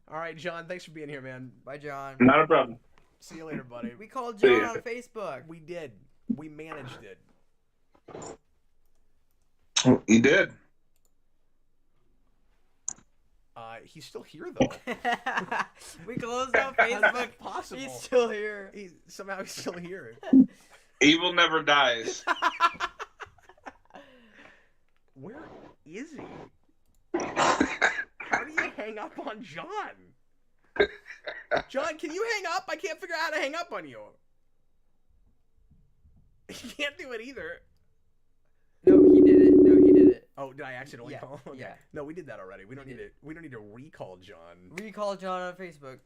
All right, John. Thanks for being here, man. Bye, John. Not a problem. See you later, buddy. We called John on Facebook. We did. We managed it. You did. He's still here though. We closed on Facebook. Possible. He's still here. Somehow he's still here. Evil never dies. Where is he? How do you hang up on John? John, can you hang up? I can't figure out how to hang up on you. You can't do it either. No, he did it. Oh, did I accidentally call? Okay. Yeah. No, we did that already. We don't need to recall John. Recall John on Facebook.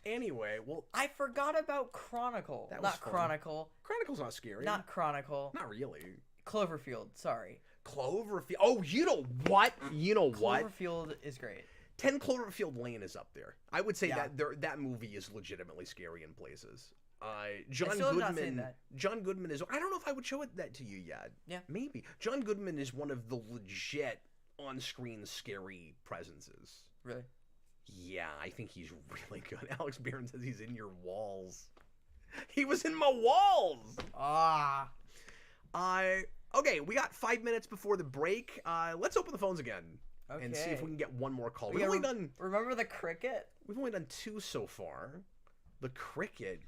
Anyway, well, I forgot about Chronicle. That was not fun. Chronicle. Chronicle's not scary. Not Chronicle. Not really. Cloverfield. Sorry. Cloverfield. Oh, you know what? You know what? Cloverfield is great. 10 Cloverfield Lane is up there. I would say Yeah. that movie is legitimately scary in places. still have not seen that. John Goodman is. I don't know if I would show that to you yet. Yeah. Maybe. John Goodman is one of the legit on-screen scary presences. Really? Yeah, I think he's really good. Alex Barron says he's in your walls. He was in my walls. Okay, we got 5 minutes before the break. Let's open the phones again and see if we can get one more call. We've only done. Remember the cricket? We've only done 2 so far. The cricket.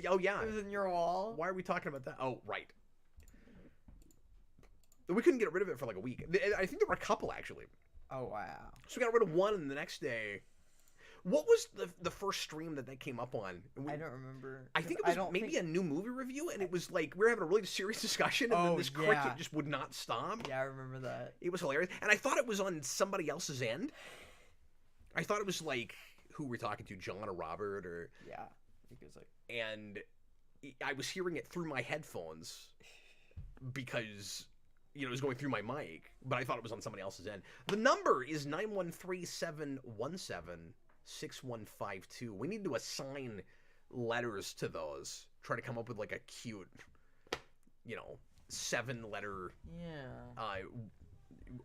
Oh yeah. It was in your wall. Why are we talking about that? Oh right. We couldn't get rid of it for like a week. I think there were a couple actually. Oh wow. So we got rid of one, and the next day. What was the first stream that came up on? I don't remember. I think it was maybe a new movie review, and it was like we were having a really serious discussion, and then this cricket just would not stop. Yeah, I remember that. It was hilarious, and I thought it was on somebody else's end. I thought it was like who we're talking to, John or Robert, or yeah, I think it was like. And I was hearing it through my headphones because it was going through my mic, but I thought it was on somebody else's end. The number is 913-717-6152. We need to assign letters to those. Try to come up with like a cute, 7-letter,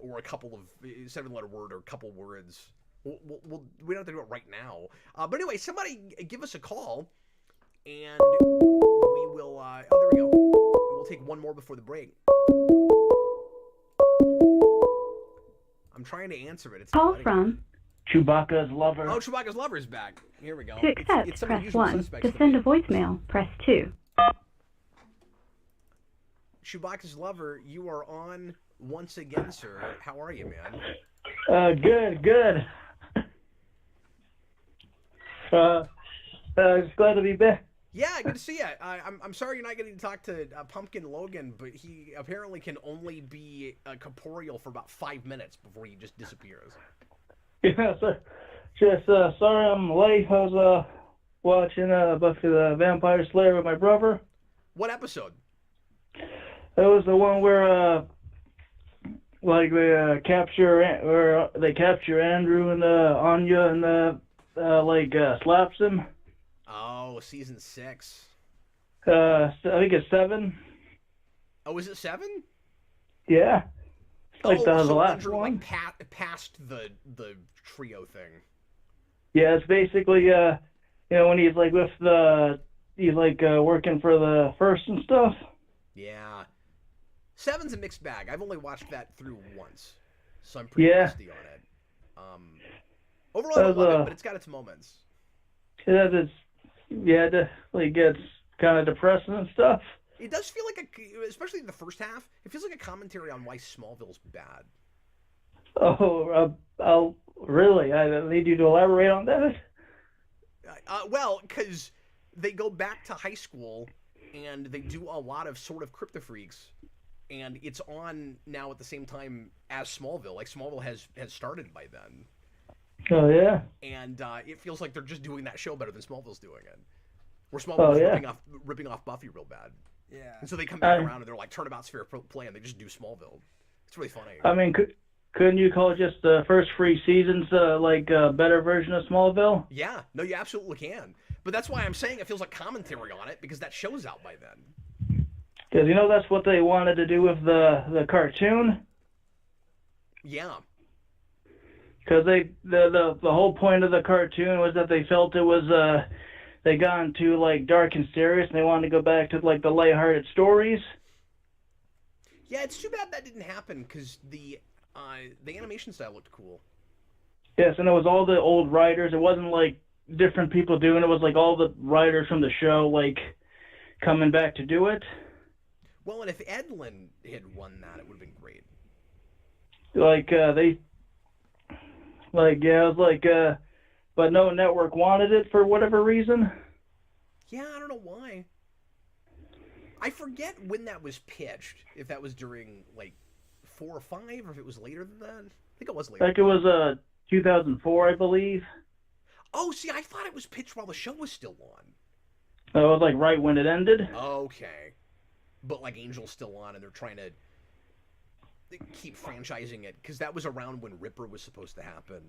or a couple of 7-letter word or a couple words. We don't have to do it right now. But anyway, somebody give us a call, and we will. Oh, there we go. We'll take one more before the break. I'm trying to answer it. It's Call from Chewbacca's lover. Oh, Chewbacca's lover is back. Here we go. To accept, it's some of the press usual 1. suspects To send a voicemail, press 2. Chewbacca's lover, you are on once again, sir. How are you, man? Good. Just glad to be back. Yeah, good to see you. I'm sorry you're not getting to talk to Pumpkin Logan, but he apparently can only be corporeal for about 5 minutes before he just disappears. Yeah, sir. Just sorry I'm late. I was watching Buffy the Vampire Slayer with my brother. What episode? It was the one where they capture Andrew and Anya and slaps him. Oh, season 6. I think it's 7. Oh, is it 7? Yeah. That was the last Andrew, one. Past the trio thing. Yeah, it's basically when he's with the you like working for the first and stuff? Yeah. 7's a mixed bag. I've only watched that through once, so I'm pretty rusty on it. Overall, I don't love it, but it's got its moments. Yeah, like it's kind of depressing and stuff. It does feel like especially in the first half, it feels like a commentary on why Smallville's bad. Oh, I'll really? I need you to elaborate on that. Well, because they go back to high school and they do a lot of sort of Crypto Freaks, and it's on now at the same time as Smallville. Like Smallville has started by then. Oh yeah. And it feels like they're just doing that show better than Smallville's doing it. Where Smallville's ripping off Buffy real bad. Yeah. And so they come back around and they're like Turnabout's fair play, and they just do Smallville. It's really funny. I mean, couldn't you call just the first 3 seasons like a better version of Smallville? Yeah. No, you absolutely can. But that's why I'm saying it feels like commentary on it, because that show's out by then. Because that's what they wanted to do with the cartoon. Yeah. Because the whole point of the cartoon was that they felt it was they got into like dark and serious, and they wanted to go back to like the lighthearted stories. Yeah, it's too bad that didn't happen, because the animation style looked cool. Yes, and it was all the old writers. It wasn't like different people doing it. It was like all the writers from the show like coming back to do it. Well, and if Edlin had won that, it would have been great. Like but no network wanted it for whatever reason. Yeah, I don't know why. I forget when that was pitched. If that was during like 4 or 5, or if it was later than that. I think it was later. Like it was 2004, I believe. Oh, see, I thought it was pitched while the show was still on. It was like right when it ended. Okay, but like Angel's still on, and they're trying to keep franchising it, because that was around when Ripper was supposed to happen.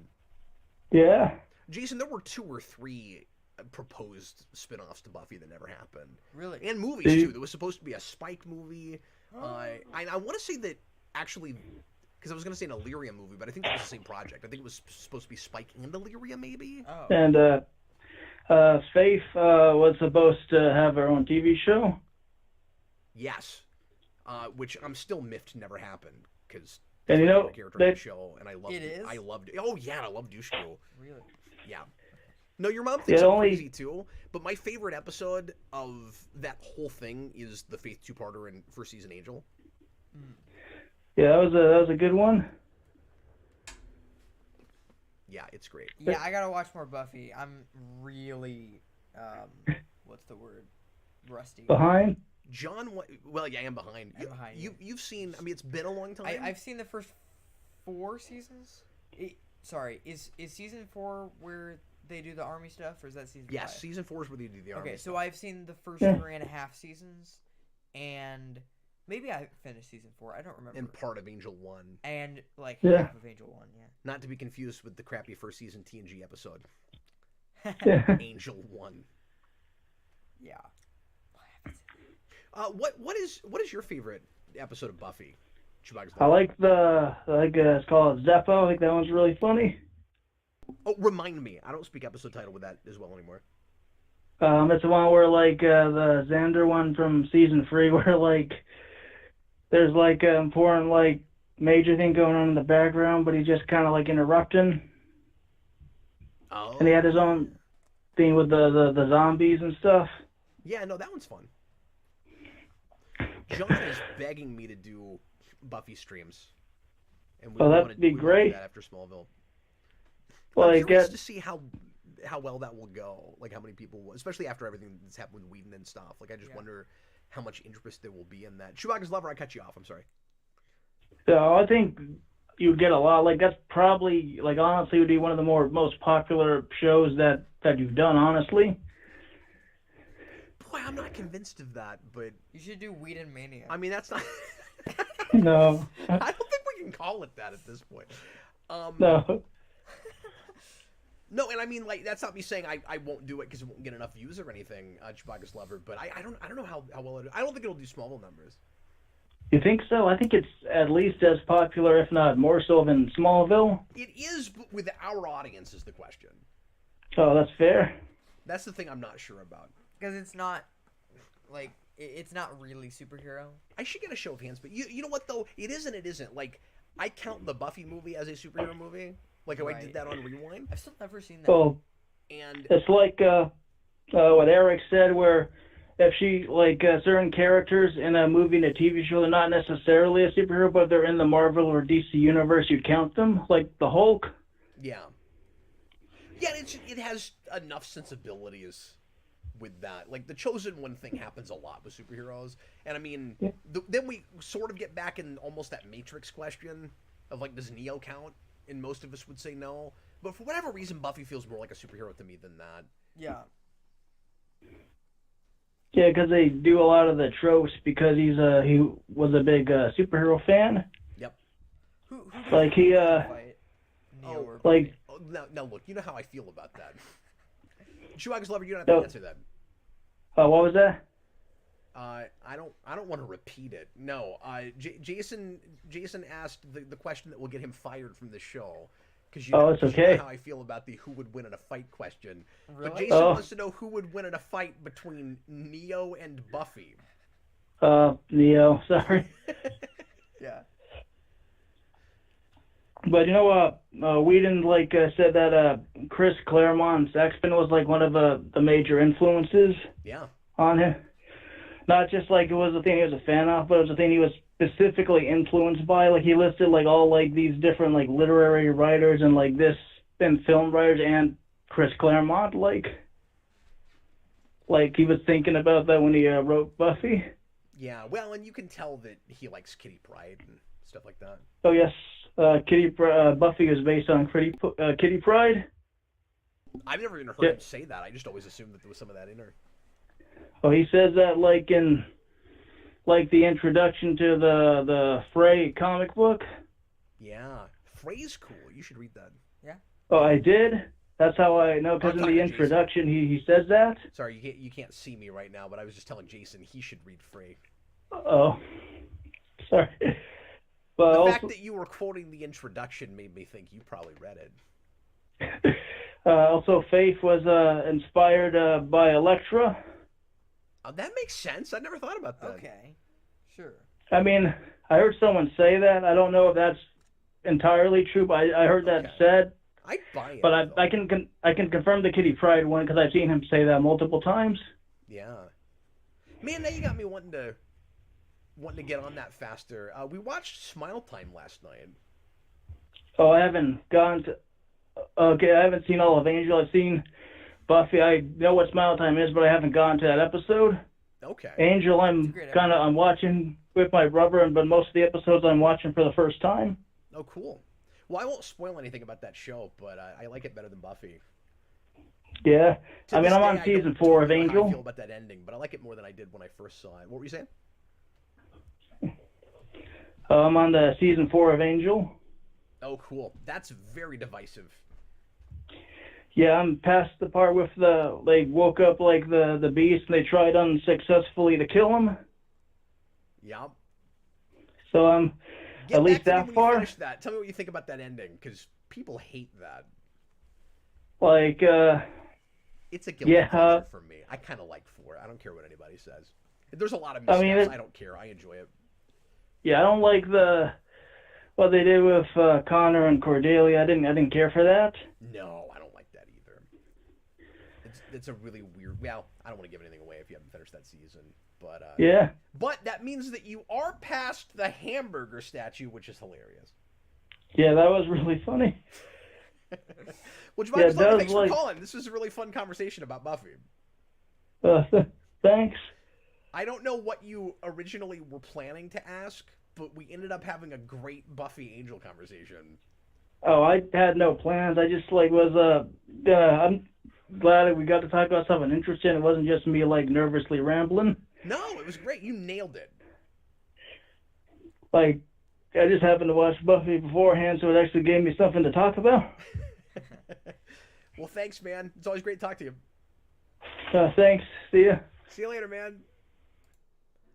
Yeah. Jason, there were 2 or 3 proposed spin-offs to Buffy that never happened. Really? And movies, too. There was supposed to be a Spike movie. I want to say that, actually, because I was going to say an Illyria movie, but I think that was the same project. I think it was supposed to be Spike and Illyria, maybe? Oh. And Faith was supposed to have her own TV show. Yes. Which I'm still miffed never happened, because and the character in the show, and I loved it. Is? I loved it. Oh yeah, I love Dushku. Really? Yeah. No, your mom thinks I'm crazy too, but my favorite episode of that whole thing is the Faith 2-parter in first season Angel. Yeah, that was a good one. Yeah, it's great. Yeah, I gotta watch more Buffy. I'm really, what's the word? Rusty. Behind? John, well, yeah, I am behind. You've seen, I mean, it's been a long time. I've seen the first 4 seasons. Sorry, is season 4 where they do the army stuff, or is that season 5? Yes, season 4 is where they do the army stuff. stuff. So I've seen the first 3.5 seasons, and maybe I finished season 4. I don't remember. And part of Angel 1. And like half of Angel 1, yeah. Not to be confused with the crappy first season TNG episode. Angel 1. Yeah. What is your favorite episode of Buffy? I like it's called Zeppo. I think that one's really funny. Oh, remind me. I don't speak episode title with that as well anymore. It's the one where like the Xander one from season 3, where like there's like an important like major thing going on in the background, but he's just kind of like interrupting. Oh. And he had his own thing with the zombies and stuff. Yeah, no, that one's fun. John is begging me to do Buffy streams, and that'd be great. Do that after Smallville. Well, I'm curious to see how well that will go. Like how many people, especially after everything that's happened with Whedon and stuff. Like I just wonder how much interest there will be in that. Chewbacca's Lover, I cut you off. I'm sorry. So I think you get a lot. Like that's probably like honestly would be one of the most popular shows that you've done. Honestly. Boy, I'm not convinced of that, but you should do Whedon Mania. I mean, that's not. No. I don't think we can call it that at this point. No. No, and I mean, like, that's not me saying I won't do it because it won't get enough views or anything, Chewbacca's Lover, but I don't know how well it. I don't think it'll do Smallville numbers. You think so? I think it's at least as popular, if not more so, than Smallville. It is, but with our audience is the question. Oh, that's fair. That's the thing I'm not sure about. because it's not like it's not really superhero. I should get a show of hands, but you know what though? It is and it isn't. Like I count the Buffy movie as a superhero movie. Like how I did that on Rewind. I've still never seen that. Well, And it's like what Eric said, where if she like certain characters in a movie and a TV show, they're not necessarily a superhero, but they're in the Marvel or DC universe, you'd count them, like the Hulk. yeah, it has enough sensibilities with that. Like the Chosen One thing happens a lot with superheroes, and I mean, then we sort of get back in almost that Matrix question of like, does Neo count? And most of us would say no, but for whatever reason, Buffy feels more like a superhero to me than that. Yeah. Yeah, because they do a lot of the tropes because he was a big superhero fan. Yep. Who Like he fight? Neo or like Now look, you know how I feel about that. Chewbacca's lover, you don't have to answer that. what was that? I don't want to repeat it. No, Jason asked the question that will get him fired from the show. Because you know how I feel about the who would win in a fight question. Really? But Jason wants to know who would win in a fight between Neo and Buffy. Neo, sorry. Yeah. But you know what? Whedon said that Chris Claremont's X-Men was like one of the major influences. Yeah. On him. Not just like it was the thing he was a fan of, but it was the thing he was specifically influenced by. Like he listed like all like these different like literary writers and like this and film writers and Chris Claremont. Like he was thinking about that when he wrote Buffy. Yeah, well, and you can tell that he likes Kitty Pryde and stuff like that. Oh yes, Buffy is based on Kitty Pryde. I've never even heard him say that. I just always assumed that there was some of that in her. Oh, he says that like in like the introduction to the Frey comic book. Yeah, Frey's cool. You should read that. Yeah. Oh, I did. That's how I know, because in the introduction he says that. Sorry, you can't see me right now, but I was just telling Jason he should read Frey. Oh, sorry. But the fact that you were quoting the introduction made me think you probably read it. Also, Faith was inspired by Elektra. Oh, that makes sense. I never thought about that. Okay, sure. I mean, I heard someone say that. I don't know if that's entirely true, but I heard that said. I'd buy it. But I can confirm the Kitty Pryde one because I've seen him say that multiple times. Yeah, man, now you got me wanting to get on that faster. We watched Smile Time last night. Oh, I haven't gone to. Okay, I haven't seen all of Angel. I've seen Buffy. I know what Smile Time is, but I haven't gone to that episode. Okay. Angel, I'm watching with my brother, but most of the episodes I'm watching for the first time. Oh, cool. Well, I won't spoil anything about that show, but I like it better than Buffy. Yeah, I mean, I'm on season 4 of Angel. I feel about that ending, but I like it more than I did when I first saw it. What were you saying? I'm on the season 4 of Angel. Oh, cool. That's very divisive. Yeah, I'm past the part with they woke up like the beast and they tried unsuccessfully to kill him. Yeah. So I'm at least that far. Finish that. Tell me what you think about that ending, because people hate that. Like, it's a guilty pleasure for me. I kind of like 4. I don't care what anybody says. There's a lot of missteps. I don't care. I enjoy it. Yeah, I don't like what they did with Connor and Cordelia. I didn't care for that. No, I don't like that either. It's a really weird. Well, I don't want to give anything away if you haven't finished that season, but yeah. But that means that you are past the hamburger statue, which is hilarious. Yeah, that was really funny. Which, thanks for calling. This was a really fun conversation about Buffy. Thanks. I don't know what you originally were planning to ask, but we ended up having a great Buffy Angel conversation. Oh, I had no plans. I just was I'm glad we got to talk about something interesting. It wasn't just me nervously rambling. No, it was great. You nailed it. I just happened to watch Buffy beforehand, so it actually gave me something to talk about. Well, thanks, man. It's always great to talk to you. Thanks. See ya. See you later, man.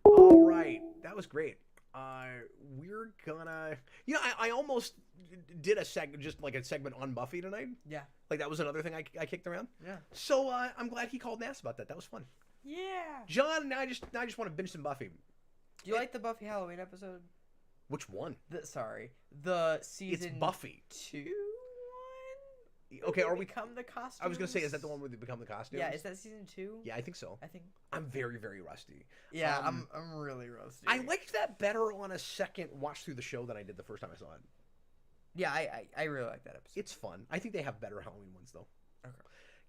All right. That was great. We're gonna... I almost did a segment on Buffy tonight. Yeah. That was another thing I kicked around. Yeah. So I'm glad he called and asked about that. That was fun. Yeah. John, now I just want to binge some Buffy. Do you like the Buffy Halloween episode? Which one? The season. It's Buffy. 2 one. Okay, are we become the costumes? I was gonna say, is that the one where they become the costumes? Yeah, is that season 2? Yeah, I think so. I think. I'm very, very rusty. Yeah, I'm really rusty. I liked that better on a second watch through the show than I did the first time I saw it. Yeah, I really like that episode. It's fun. I think they have better Halloween ones though. Okay.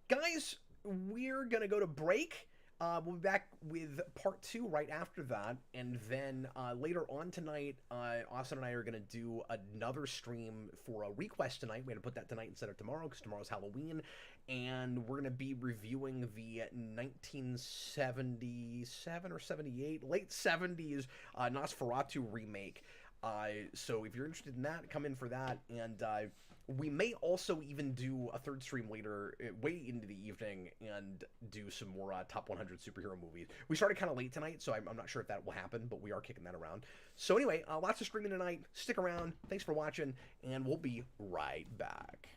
Guys, we're gonna go to break. We'll be back with part 2 right after that, and then later on tonight, Austin and I are gonna do another stream for a request tonight. We're gonna put that tonight instead of tomorrow because tomorrow's Halloween, and we're gonna be reviewing the 1977 or 78, late 70s Nosferatu remake. So if you're interested in that, come in for that, and we may also even do a third stream later, way into the evening, and do some more top 100 superhero movies. We started kind of late tonight, so I'm not sure if that will happen, but we are kicking that around. So anyway, lots of streaming tonight. Stick around. Thanks for watching, and we'll be right back.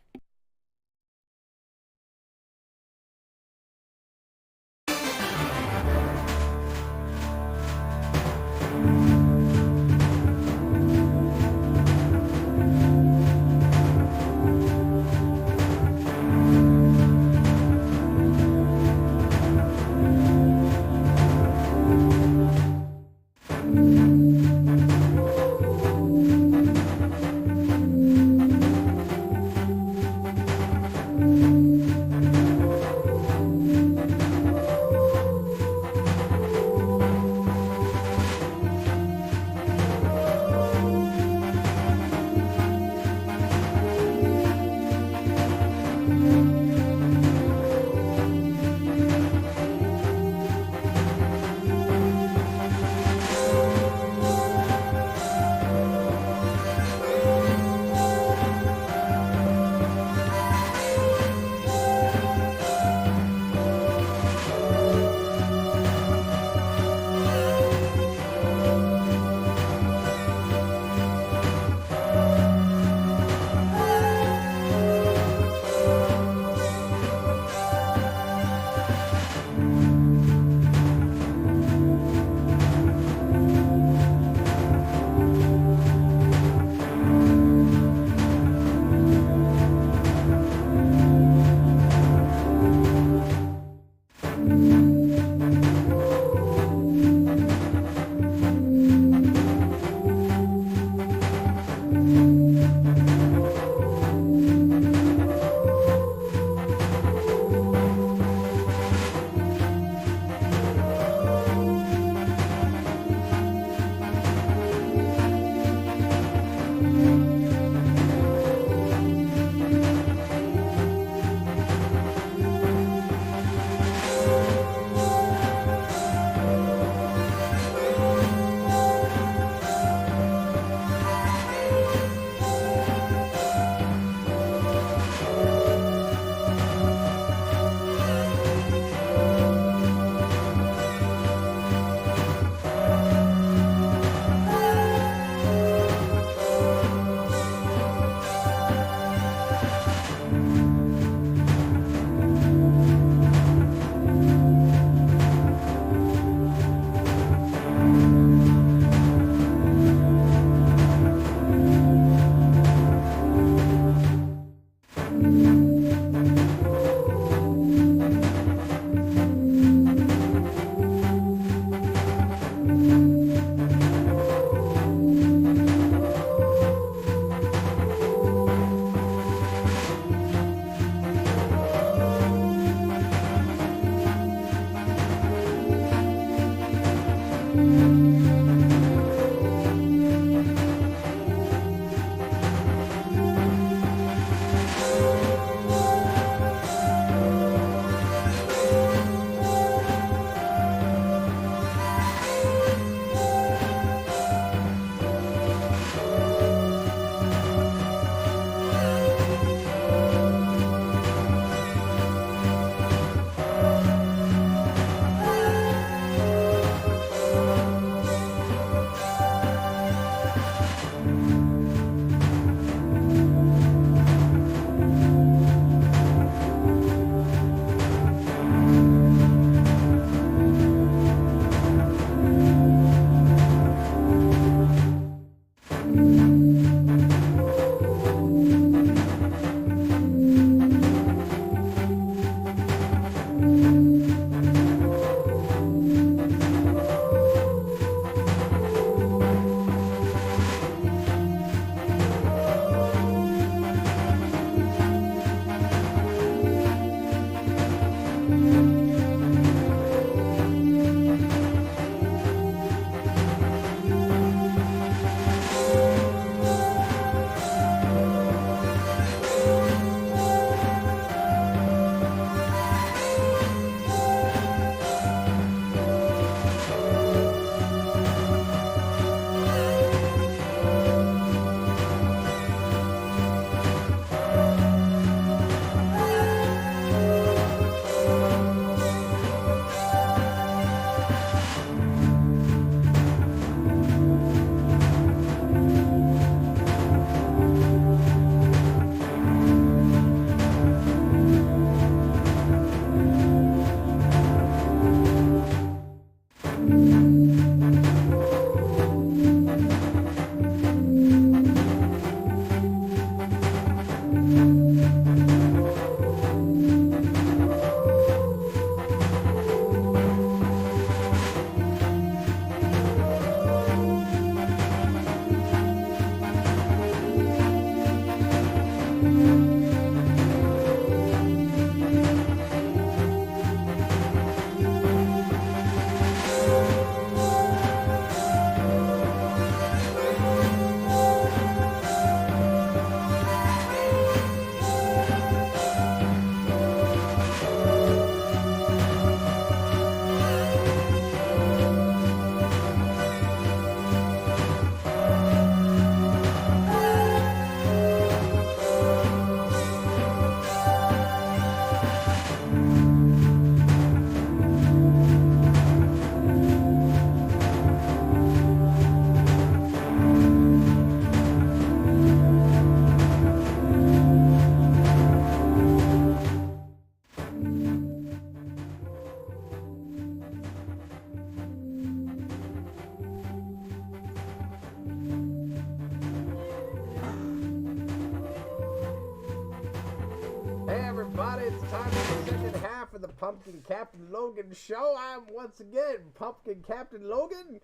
time for the second half of the Pumpkin Captain Logan show. I'm once again Pumpkin Captain Logan,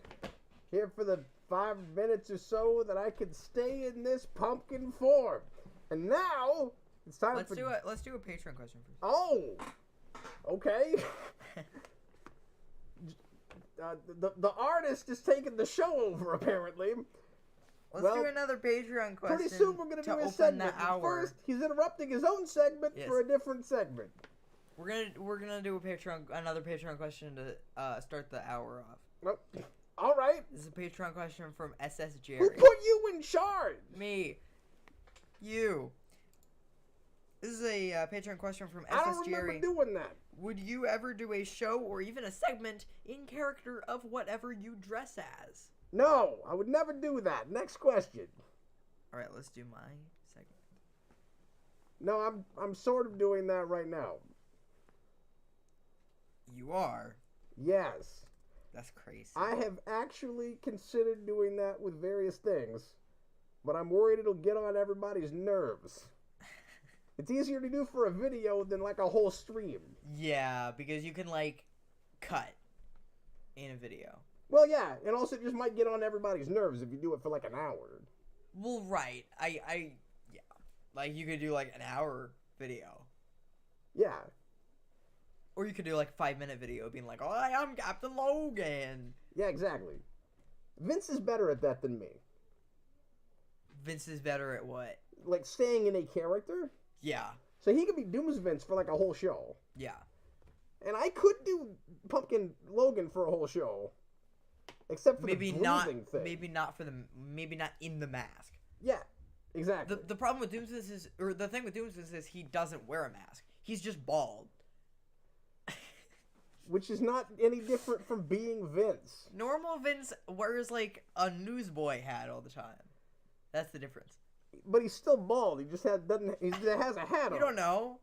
here for the 5 minutes or so that I can stay in this pumpkin form. And now it's time Let's do a Patreon question first. Oh, okay. The artist is taking the show over, apparently. Let's do another Patreon question. Pretty soon we're going to do his segment. First, he's interrupting his own segment for a different segment. We're gonna do another Patreon question to start the hour off. Well, all right. This is a Patreon question from SS Jerry. Who put you in charge? Me. You. This is a Patreon question from SS Jerry. I don't remember doing that. Would you ever do a show or even a segment in character of whatever you dress as? No, I would never do that. Next question. All right, let's do my segment. No, I'm sort of doing that right now. You are? Yes. That's crazy. I have actually considered doing that with various things, but I'm worried it'll get on everybody's nerves. It's easier to do for a video than like a whole stream. Yeah, because you can like cut in a video. Well, yeah, and also it just might get on everybody's nerves if you do it for like an hour. Well, right. Yeah. Like you could do like an hour video. Yeah. Or you could do like a 5-minute video being like, "Hi, I'm Captain Logan." Yeah, exactly. Vince is better at that than me. Vince is better at what? Like staying in a character? Yeah. So he could be Dooms Vince for like a whole show. Yeah. And I could do Pumpkin Logan for a whole show. Except for maybe the not breathing thing. maybe not in the mask. Yeah, exactly. The problem with Doomsday is, or the thing with Doomsday is he doesn't wear a mask. He's just bald. Which is not any different from being Vince. Normal Vince wears like a newsboy hat all the time. That's the difference. But he's still bald. He just has a hat on. You don't know.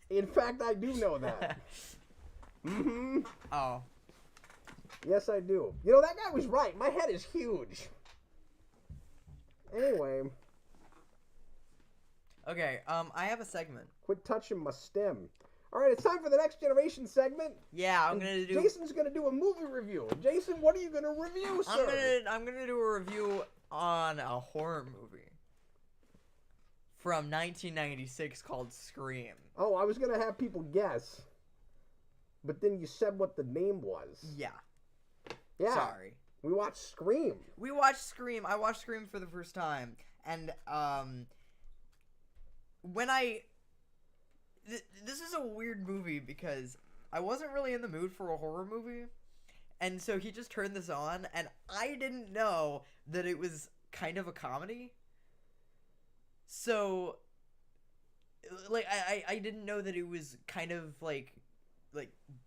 In fact, I do know that. Mm-hmm. Oh. Yes, I do. You know, that guy was right. My head is huge. Anyway. Okay, I have a segment. Quit touching my stem. Alright, it's time for the Next Generation segment. Yeah, I'm gonna do... Jason's gonna do a movie review. Jason, what are you gonna review, sir? I'm gonna do a review on a horror movie from 1996 called Scream. Oh, I was gonna have people guess. But then you said what the name was. Yeah. Yeah. Sorry. We watched Scream. We watched Scream. I watched Scream for the first time. And, when this is a weird movie because I wasn't really in the mood for a horror movie. And so he just turned this on, and I didn't know that it was kind of a comedy. So, like, I didn't know that it was kind of, like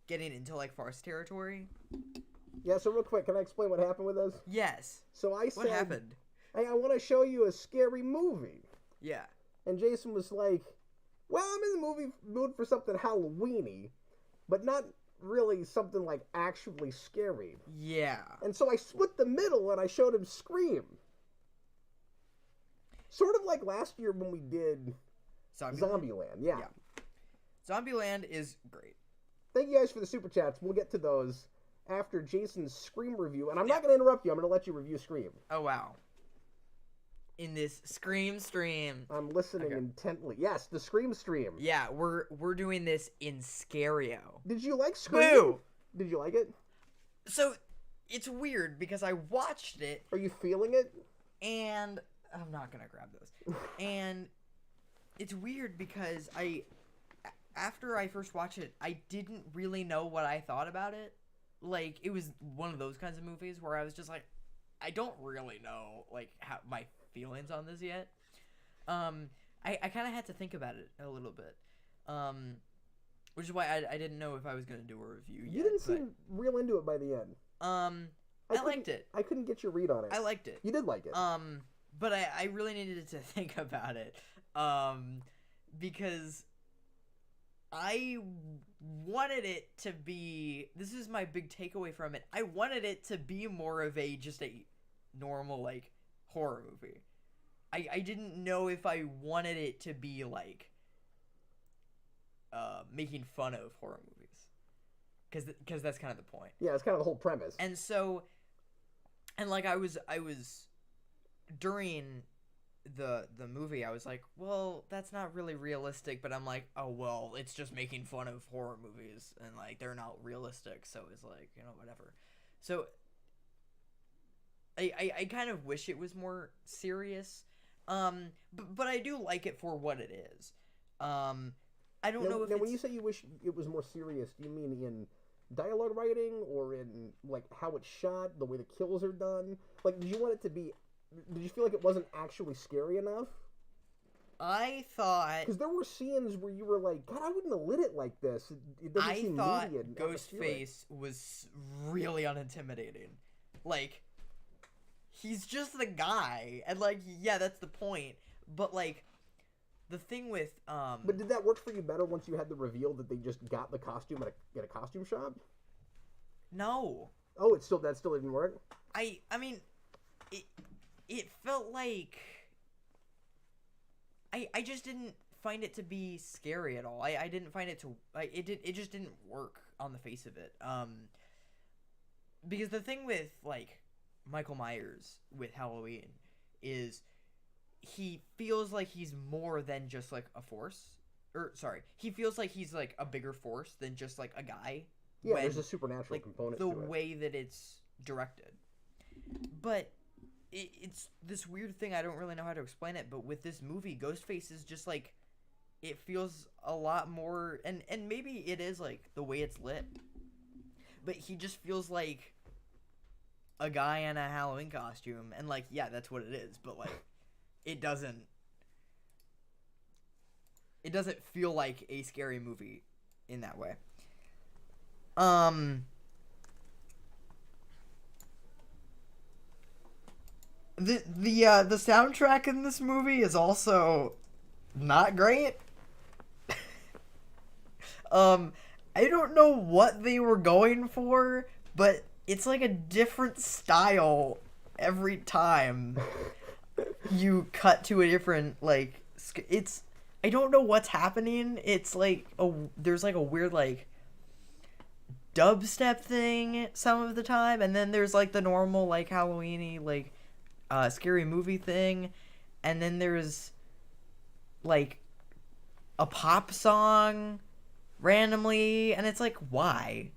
getting into, like, farce territory. Yeah, so real quick, can I explain what happened with us? Yes. So I said... What happened? Hey, I want to show you a scary movie. Yeah. And Jason was like, well, I'm in the mood for something Halloween-y, but not really something, like, actually scary. Yeah. And so I split the middle and I showed him Scream. Sort of like last year when we did Zombieland. Yeah. Zombieland is great. Thank you guys for the super chats. We'll get to those after Jason's Scream review. And I'm not going to interrupt you. I'm going to let you review Scream. Oh, wow. In this Scream stream. I'm listening intently. Yes, the Scream stream. Yeah, we're doing this in Scario. Did you like Scream? Boo! Did you like it? So, it's weird because I watched it. Are you feeling it? And I'm not going to grab those. And it's weird because after I first watched it, I didn't really know what I thought about it. Like, it was one of those kinds of movies where I was just like, I don't really know, like, how my feelings on this yet. I kind of had to think about it a little bit. Which is why I didn't know if I was going to do a review yet. You didn't seem real into it by the end. I liked it. I couldn't get your read on it. I liked it. You did like it. But I really needed to think about it. Because I wanted it to be... This is my big takeaway from it. I wanted it to be more of just a normal, like, horror movie. I didn't know if I wanted it to be, like, making fun of horror movies, because that's kind of the point. Yeah, it's kind of the whole premise. And so, and like I was during the movie, I was like, well, that's not really realistic, but I'm like, oh well, it's just making fun of horror movies, and like they're not realistic, so it's like, whatever. So I kind of wish it was more serious, but I do like it for what it is. I don't know if now when you say you wish it was more serious, do you mean in dialogue writing or in like how it's shot, the way the kills are done? Like, did you want it to be? Did you feel like it wasn't actually scary enough? I thought, because there were scenes where you were like, God, I wouldn't have lit it like this. It doesn't seem thought moody and Ghostface was really unintimidating. Like, he's just the guy, and like, yeah, that's the point. But like, the thing with But did that work for you better once you had the reveal that they just got the costume at a costume shop? No. Oh, that still didn't work? I mean, it felt like I just didn't find it to be scary at all. I didn't find it to it just didn't work on the face of it. Because the thing with like Michael Myers with Halloween is he feels like he's more than just like a force. Or sorry, he feels like he's like a bigger force than just like a guy. Yeah, there's a supernatural component to it. The way that it's directed. But it's this weird thing, I don't really know how to explain it, but with this movie, Ghostface is just like, it feels a lot more, and maybe it is like the way it's lit, but he just feels like a guy in a Halloween costume, and like, yeah, that's what it is, but like, it doesn't feel like a scary movie in that way. The soundtrack in this movie is also not great. I don't know what they were going for, but it's like a different style every time you cut to a different, like, I don't know what's happening. It's like there's like a weird like dubstep thing some of the time, and then there's like the normal like Halloween-y like scary movie thing, and then there's like a pop song randomly, and it's like, why?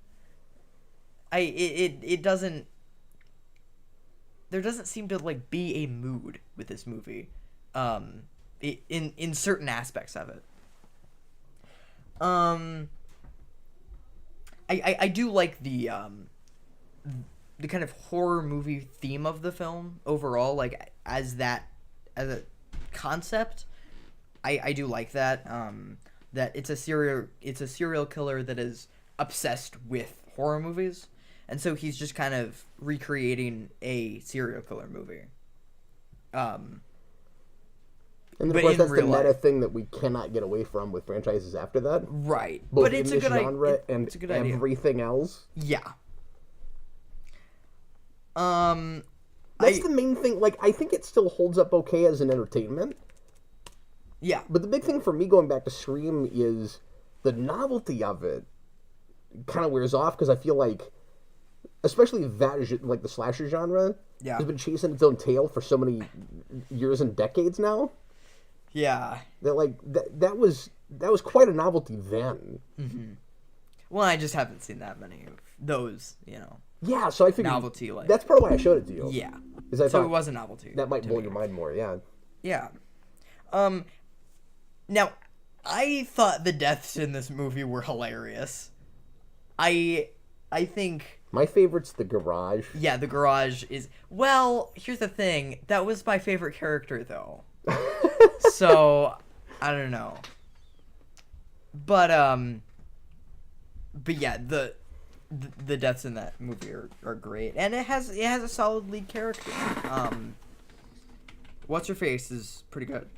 It doesn't, there doesn't seem to like be a mood with this movie in certain aspects of it. I do like the kind of horror movie theme of the film overall, like as a concept. I do like that. That it's a serial killer that is obsessed with horror movies, and so he's just kind of recreating a serial killer movie. And of course, that's the meta thing that we cannot get away from with franchises after that. Right. Both but it's in a good genre and it's a good idea. Everything else. Yeah. That's the main thing. Like, I think it still holds up okay as an entertainment. Yeah. But the big thing for me going back to Scream is the novelty of it kind of wears off, because I feel like, especially that, like the slasher genre, has been chasing its own tail for so many years and decades now. Yeah. That like that was quite a novelty then. Mm-hmm. Well, I just haven't seen that many of those, Yeah, so I figured novelty, like, that's part of why I showed it to you. Yeah. Because I thought it was a novelty. That might blow your mind more. Yeah. Yeah. Now, I thought the deaths in this movie were hilarious. I think my favorite's the garage. Yeah, the garage is... Well, here's the thing. That was my favorite character, though. So, I don't know. But yeah, the deaths in that movie are great. And it has a solid lead character. What's Her Face is pretty good.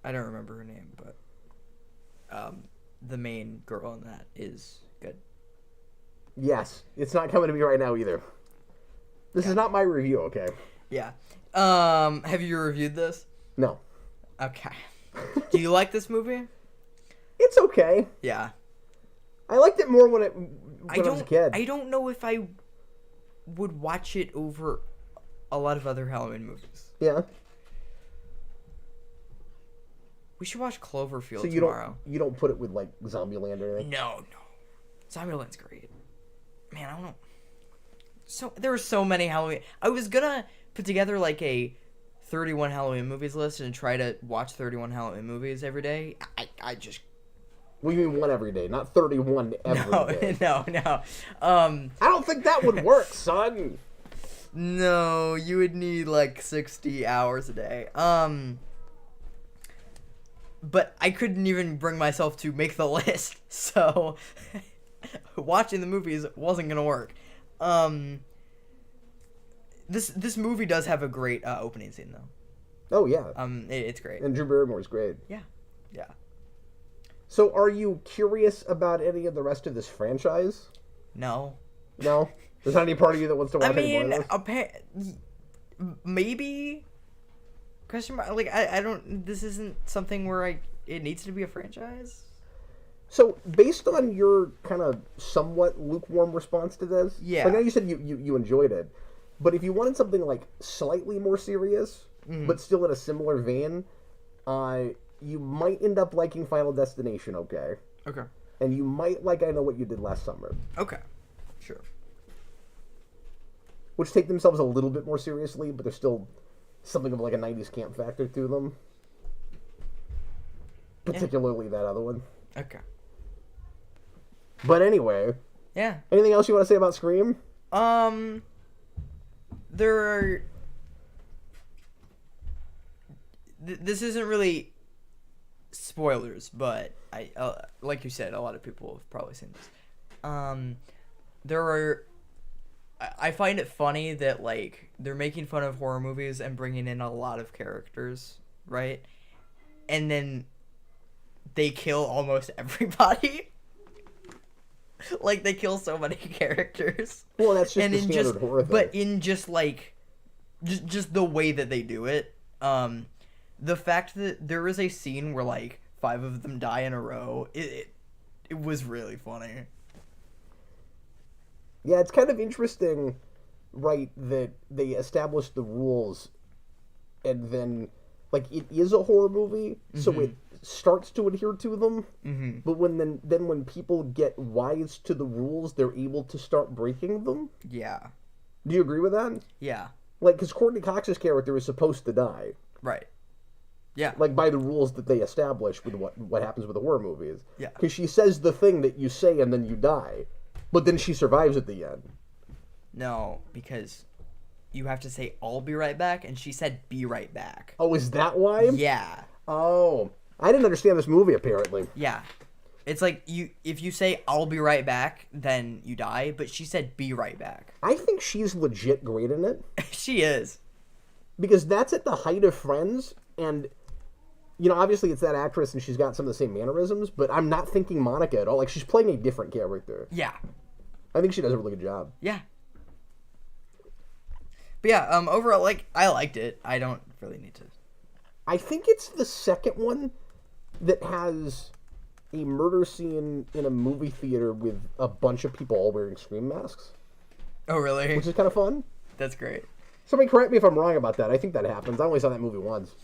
I don't remember her name, but the main girl in that is good. Yes, it's not coming to me right now either. This is not my review, okay? Yeah. Have you reviewed this? No. Okay. Do you like this movie? It's okay. Yeah. I liked it more when I was a kid. I don't know if I would watch it over a lot of other Halloween movies. Yeah. We should watch Cloverfield So you tomorrow. you don't put it with like Zombieland or anything? No. Zombieland's great. Man, I don't know. So there were so many Halloween. I was gonna put together like a 31 Halloween movies list and try to watch 31 Halloween movies every day. I just Well, you mean one every day, not 31 every day. no. I don't think that would work, son. No, you would need like 60 hours a day. But I couldn't even bring myself to make the list, so watching the movies wasn't gonna work. This movie does have a great opening scene though. Oh yeah. It's great. And Drew Barrymore's great. Yeah. So, are you curious about any of the rest of this franchise? No. No. There's not any part of you that wants to watch any more of this? Maybe. Question mark. Like I don't. This isn't something where it needs to be a franchise. So, based on your kind of somewhat lukewarm response to this, Yeah. I know you said you enjoyed it, but if you wanted something like slightly more serious, but still in a similar vein, you might end up liking Final Destination, okay? Okay. And you might like I Know What You Did Last Summer, Okay. Sure. which take themselves a little bit more seriously, but there's still something of like a 90s camp factor to them. Particularly that other one. Okay. But anyway, Yeah. anything else you want to say about Scream? There are. This isn't really spoilers, but I like you said, a lot of people have probably seen this. There are. I find it funny that like they're making fun of horror movies and bringing in a lot of characters, right? And then they kill almost everybody. Like they kill so many characters. Well, that's just And the in standard just, horror thing. but in just like, just the way that they do it, the fact that there is a scene where like 5 of them die in a row, it was really funny. Yeah, it's kind of interesting, right, that they established the rules, and then, like, it is a horror movie, so it starts to adhere to them, but when people get wise to the rules, they're able to start breaking them? Yeah. Do you agree with that? Yeah. Like, because Courtney Cox's character is supposed to die. Right. Yeah. Like, by the rules that they establish with what happens with the horror movies. Yeah. Because she says the thing that you say and then you die. But then she survives at the end. No, because you have to say, "I'll be right back," and she said, "Be right back." Oh, is that why? Yeah. Oh. I didn't understand this movie, apparently. Yeah. It's like, if you say, "I'll be right back," then you die, but she said, "Be right back." I think she's legit great in it. She is. Because that's at the height of Friends, and, you know, obviously it's that actress and she's got some of the same mannerisms, but I'm not thinking Monica at all. Like, she's playing a different character. Yeah. I think she does a really good job. Yeah. But yeah, overall, like, I liked it. I don't really need to. I think it's the second one that has a murder scene in a movie theater with a bunch of people all wearing Scream masks. Oh, really? Which is kind of fun. That's great. Somebody correct me if I'm wrong about that. I think that happens. I only saw that movie once.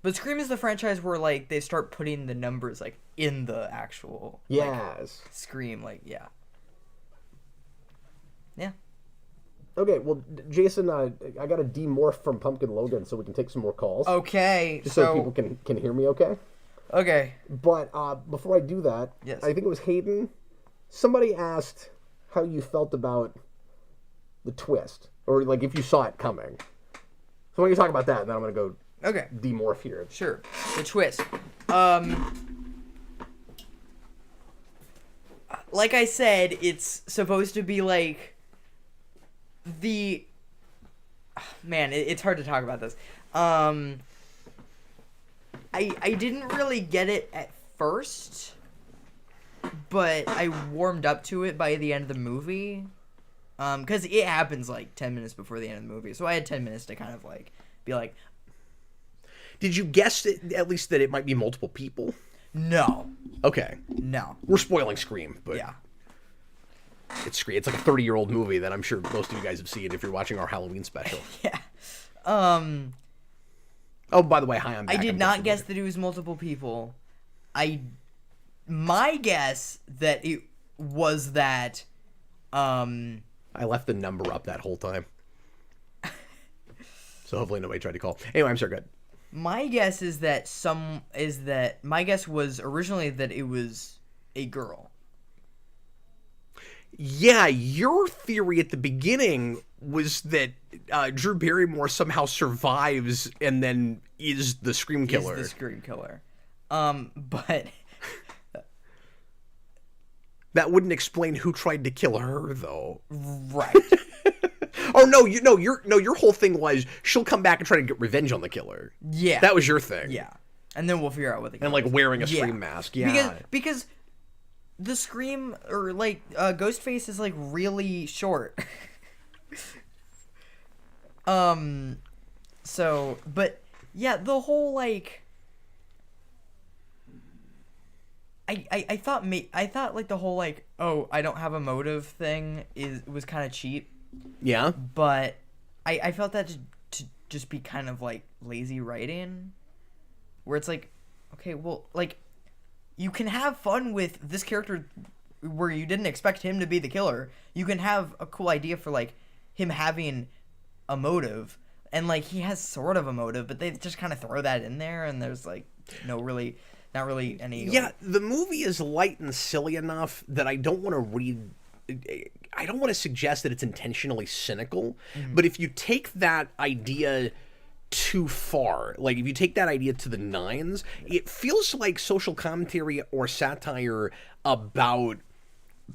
But Scream is the franchise where, like, they start putting the numbers, like, in the actual... Yes. Like, Scream, like, yeah. Yeah. Okay, well, Jason, I got a demorph from Pumpkin Logan so we can take some more calls. Okay, Just so people can hear me okay. Okay. But before I do that, Yes. I think it was Hayden. Somebody asked how you felt about the twist, or like if you saw it coming. So why don't you talk about that, and then I'm gonna go Okay. demorph here. Sure. The twist. Like I said, it's supposed to be like the... Man, it's hard to talk about this. I didn't really get it at first, but I warmed up to it by the end of the movie. Because it happens like 10 minutes before the end of the movie, so I had 10 minutes to kind of like be like... Did you guess at least that it might be multiple people? No. Okay. No. We're spoiling Scream, but Yeah. it's Scream. It's like a 30-year-old movie that I'm sure most of you guys have seen if you're watching our Halloween special. Yeah. Oh, by the way, hi, I'm back. I did I'm not Justin. guess that it was multiple people. My guess that it was that I left the number up that whole time. So hopefully nobody tried to call. Anyway, I'm sorry, go ahead. my guess is that my guess was originally that it was a girl. Yeah, your theory at the beginning was that Drew Barrymore somehow survives and then is the Scream Killer. Is the Scream Killer. But that wouldn't explain who tried to kill her, though. right. Oh no, your whole thing was she'll come back and try to get revenge on the killer. Yeah. That was your thing. Yeah. And then we'll figure out what the And like wearing a Scream mask. Yeah. Because the Scream or like Ghostface is like really short. So, but yeah, the whole like I thought like the whole like, oh, I don't have a motive thing was kind of cheap. Yeah. But I felt that to just be kind of like lazy writing, where it's like, okay, well, like you can have fun with this character where you didn't expect him to be the killer. You can have a cool idea for like him having a motive, and like he has sort of a motive, but they just kind of throw that in there, and there's like not really any. Yeah, like, the movie is light and silly enough that I don't want to read. I don't want to suggest that it's intentionally cynical, but if you take that idea too far, like if you take that idea to the nines, it feels like social commentary or satire about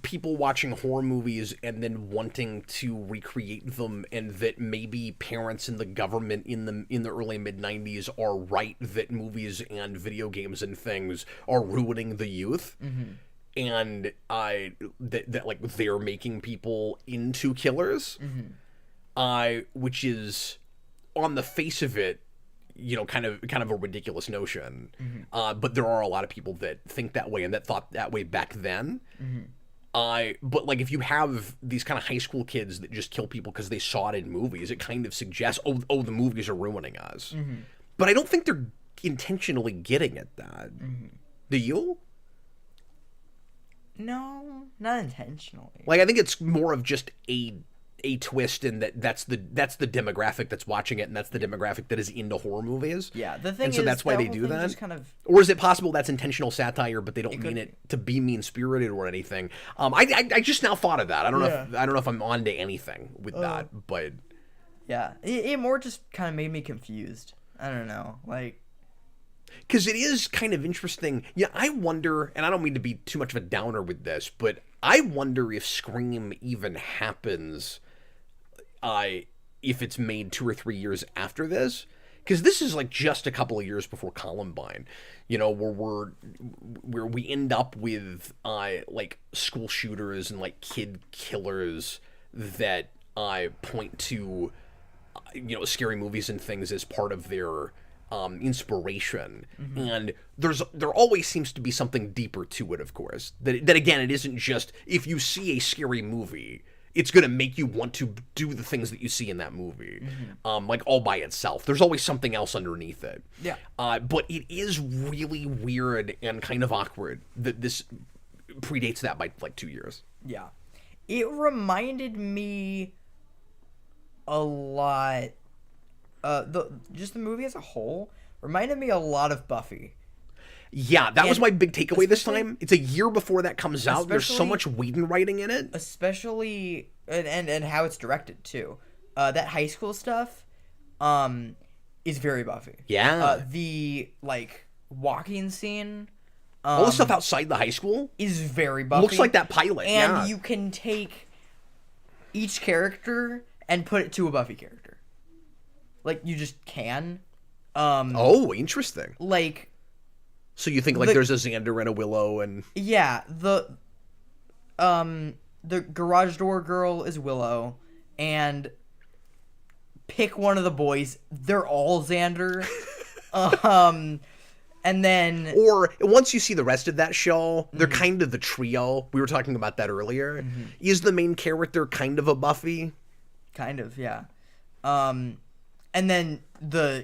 people watching horror movies and then wanting to recreate them, and that maybe parents and the government in the early mid-90s are right that movies and video games and things are ruining the youth. And that like they're making people into killers, which is on the face of it, you know, kind of a ridiculous notion. But there are a lot of people that think that way and that thought that way back then. But like if you have these kind of high school kids that just kill people because they saw it in movies, it kind of suggests, oh, the movies are ruining us. But I don't think they're intentionally getting at that. Do you? no, not intentionally. Like I think it's more of just a twist in that's the demographic that's watching it, and that's the demographic that is into horror movies. Yeah, the thing and so is, that's why that they whole do thing that. just kind of... Or is it possible that's intentional satire, but they don't mean could it to be mean spirited or anything? I just now thought of that. I don't know if I'm onto anything with that, but Yeah, it more just kind of made me confused. I don't know, like... because it is kind of interesting. Yeah, I wonder, and I don't mean to be too much of a downer with this, but I wonder if Scream even happens if it's made 2 or 3 years after this. Because this is like just a couple of years before Columbine, you know, where we end up with like school shooters and like kid killers that point to you know, scary movies and things as part of their inspiration. And there always seems to be something deeper to it, of course. That again, it isn't just if you see a scary movie, it's going to make you want to do the things that you see in that movie, like all by itself. There's always something else underneath it. Yeah. But it is really weird and kind of awkward that this predates that by like 2 years. Yeah. It reminded me a lot... the movie as a whole reminded me a lot of Buffy. Yeah, that was And my big takeaway this especially- time. It's a year before that comes out. There's so especially- much Whedon writing in it. Especially... And how it's directed, too. That high school stuff is very Buffy. Yeah. The, like, walking scene... All the stuff outside the high school is very Buffy. looks like that pilot. And yeah. you can take each character and put it to a Buffy character. Like, you just can. Oh, interesting. Like... So you think like there's a Xander and a Willow and... Yeah, the garage door girl is Willow, and pick one of the boys. They're all Xander. And then Or once you see the rest of that show, they're kind of the trio. We were talking about that earlier. Is the main character kind of a Buffy? kind of, yeah. And then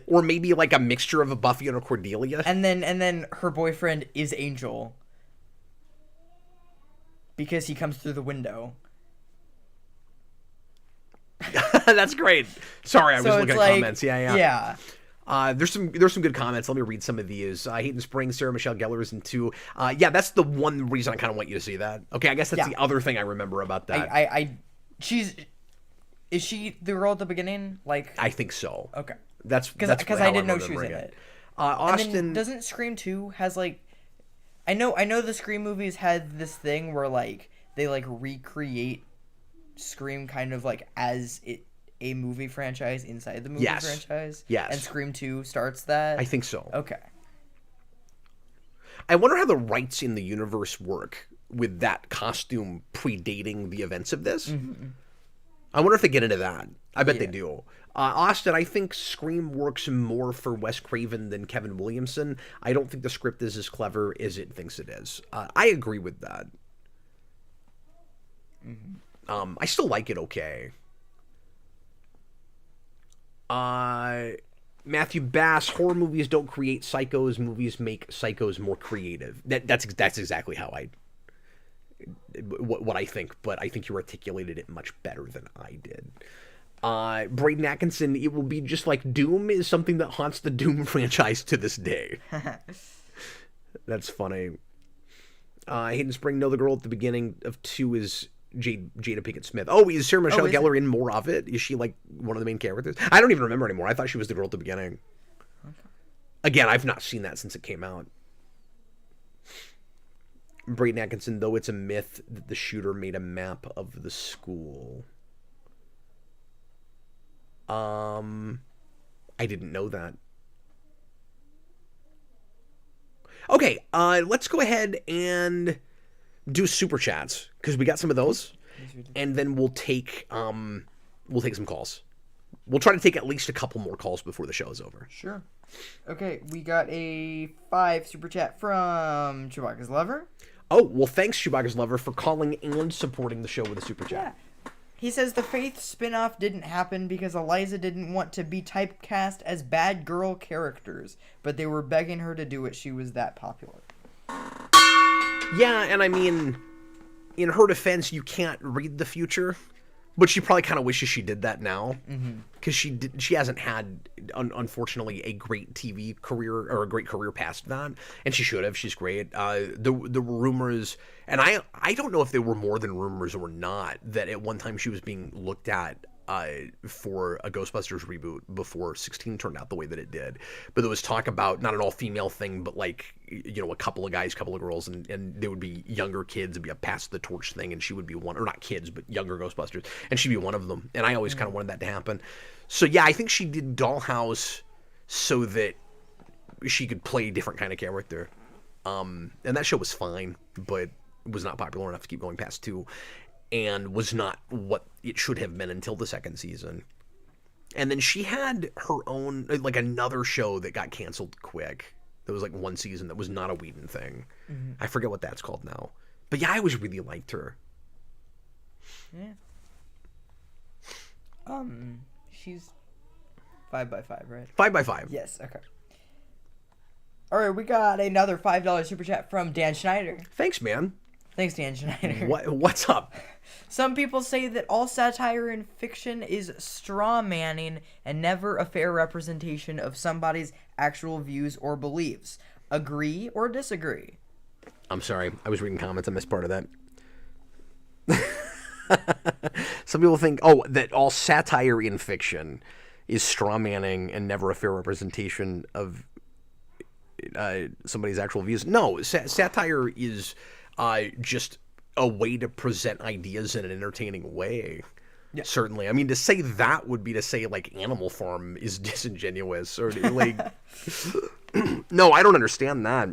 Or maybe like a mixture of a Buffy and a Cordelia? and then her boyfriend is Angel. Because he comes through the window. That's great. Sorry, I was So looking it's at like, comments. Yeah. Yeah. There's some good comments. Let me read some of these. Hayden Spring, Sarah Michelle Gellar is in 2. Yeah, that's the one reason I kind of want you to see that. Okay, I guess that's the other thing I remember about that. Is she the girl at the beginning? Like, I think so. okay. That's Because how I didn't know she was remembering in it. Austin, And then doesn't Scream 2 has like, I know the Scream movies had this thing where like they like recreate Scream kind of like as a movie franchise inside the movie franchise. Yes. And Scream 2 starts that. I think so. Okay. I wonder how the rights in the universe work with that costume predating the events of this. I wonder if they get into that. I bet they do. Austin, I think Scream works more for Wes Craven than Kevin Williamson. I don't think the script is as clever as it thinks it is. I agree with that. I still like it okay. Matthew Bass, horror movies don't create psychos. Movies make psychos more creative. That's exactly how what I think, but I think you articulated it much better than I did. Braden Atkinson, it will be just like Doom is something that haunts the Doom franchise to this day. That's funny. Hayden Spring, no, the girl at the beginning of 2 is Jada Pinkett Smith. Oh, is Sarah Michelle Gellar in more of it? Is she like one of the main characters? I don't even remember anymore. I thought she was the girl at the beginning. Okay. Again, I've not seen that since it came out. Braden Atkinson, though it's a myth that the shooter made a map of the school. I didn't know that. Okay, let's go ahead and do super chats because we got some of those, and then we'll take some calls. We'll try to take at least a couple more calls before the show is over. Sure. Okay, we got a 5 super chat from Chewbacca's Lover. Oh, well, thanks, Chewbacca's Lover, for calling and supporting the show with a super chat. Yeah. He says the Faith spinoff didn't happen because Eliza didn't want to be typecast as bad girl characters, but they were begging her to do it. She was that popular. Yeah, and I mean, in her defense, you can't read the future, but she probably kind of wishes she did that now, because she hasn't had, unfortunately, a great TV career or a great career past that, and she should have. She's great. The rumors, and I don't know if they were more than rumors or not, that at one time she was being looked at for a Ghostbusters reboot before 16 turned out the way that it did. But there was talk about not an all-female thing, but like, you know, a couple of guys, couple of girls, and they would be younger kids. It'd be a pass the torch thing, and she would be one, or not kids, but younger Ghostbusters, and she'd be one of them. And I always kind of wanted that to happen. So yeah, I think she did Dollhouse so that she could play a different kind of character. And that show was fine, but was not popular enough to keep going past 2. And was not what it should have been until the 2nd season. And then she had her own, like another show that got canceled quick. There was like one season that was not a Whedon thing. I forget what that's called now. But yeah, I always really liked her. Yeah. She's 5x5, right? 5x5. Yes, okay. Alright, we got another $5 super chat from Dan Schneider. Thanks, man. Thanks, Dan Schneider. What's up? Some people say that all satire in fiction is straw manning and never a fair representation of somebody's actual views or beliefs. Agree or disagree? I'm sorry. I was reading comments. I missed part of that. Some people think, that all satire in fiction is straw manning and never a fair representation of somebody's actual views. No, satire is just a way to present ideas in an entertaining way. Yeah. Certainly. I mean, to say that would be to say, like, Animal Farm is disingenuous. Or, like... No, I don't understand that.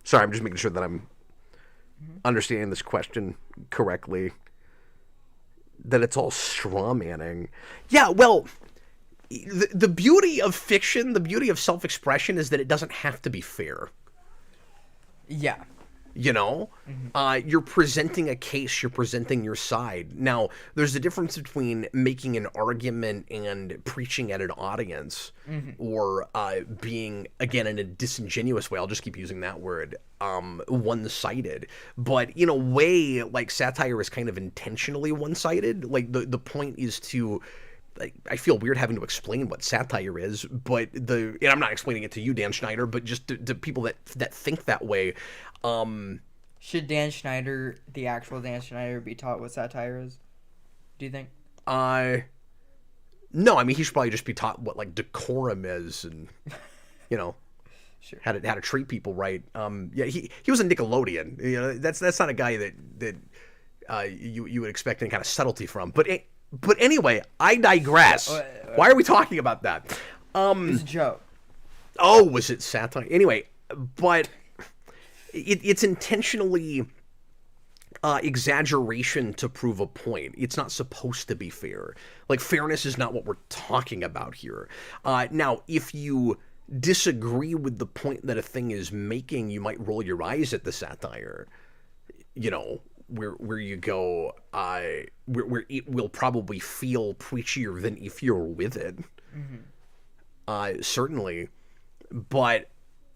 Sorry, I'm just making sure that I'm understanding this question correctly. That it's all straw manning. Yeah, well, the beauty of fiction, the beauty of self-expression is that it doesn't have to be fair. Yeah. You know, you're presenting a case, you're presenting your side. Now, there's a difference between making an argument and preaching at an audience, or being, again, in a disingenuous way, I'll just keep using that word, one-sided. But in a way, like, satire is kind of intentionally one-sided. Like, the point is to... I feel weird having to explain what satire is, but and I'm not explaining it to you, Dan Schneider, but just to people that think that way. Should Dan Schneider, the actual Dan Schneider, be taught what satire is? Do you think? No, I mean, he should probably just be taught what, like, decorum is, and, you know, Sure. how to treat people right. Yeah, he was a Nickelodeon. You know, that's not a guy that you would expect any kind of subtlety from. But anyway, I digress. Why are we talking about that? It's a joke. Oh, was it satire? Anyway, but it's intentionally exaggeration to prove a point. It's not supposed to be fair. Like, fairness is not what we're talking about here. Now, if you disagree with the point that a thing is making, you might roll your eyes at the satire. You know, where you go, where it will probably feel preachier than if you're with it. Certainly. But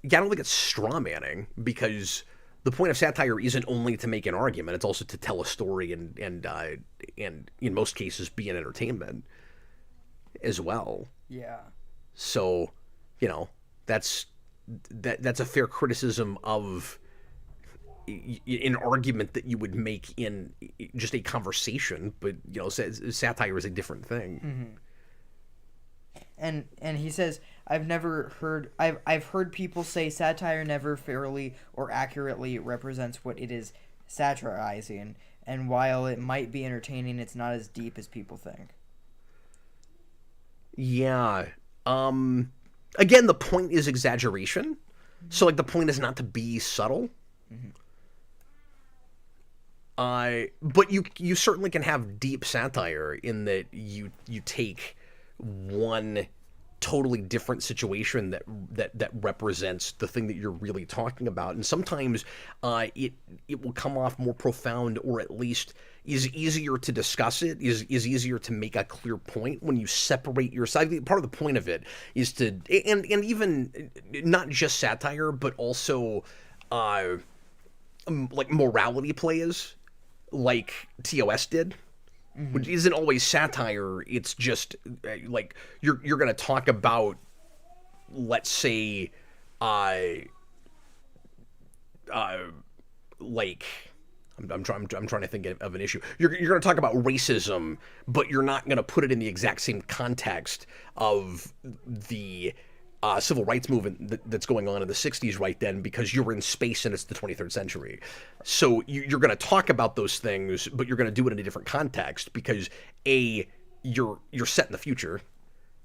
I don't think it's straw manning, because the point of satire isn't only to make an argument, it's also to tell a story and in most cases be an entertainment as well. Yeah. So, you know, that's a fair criticism of an argument that you would make in just a conversation, but, you know, satire is a different thing. And he says, I've heard people say satire never fairly or accurately represents what it is satirizing, and while it might be entertaining, it's not as deep as people think. Yeah. Again, the point is exaggeration. So, like, the point is not to be subtle. But you certainly can have deep satire in that you take one totally different situation that represents the thing that you're really talking about, and sometimes it will come off more profound, or at least is easier to discuss it, is easier to make a clear point when you separate your side. Part of the point of it is to, and even not just satire, but also like morality plays, like TOS did, which isn't always satire. It's just like you're going to talk about, let's say, like I'm trying to think of an issue. You're going to talk about racism, but you're not going to put it in the exact same context of the civil rights movement that's going on in the 60s right then, because you're in space and it's the 23rd century. So you're going to talk about those things, but you're going to do it in a different context, because A, you're set in the future,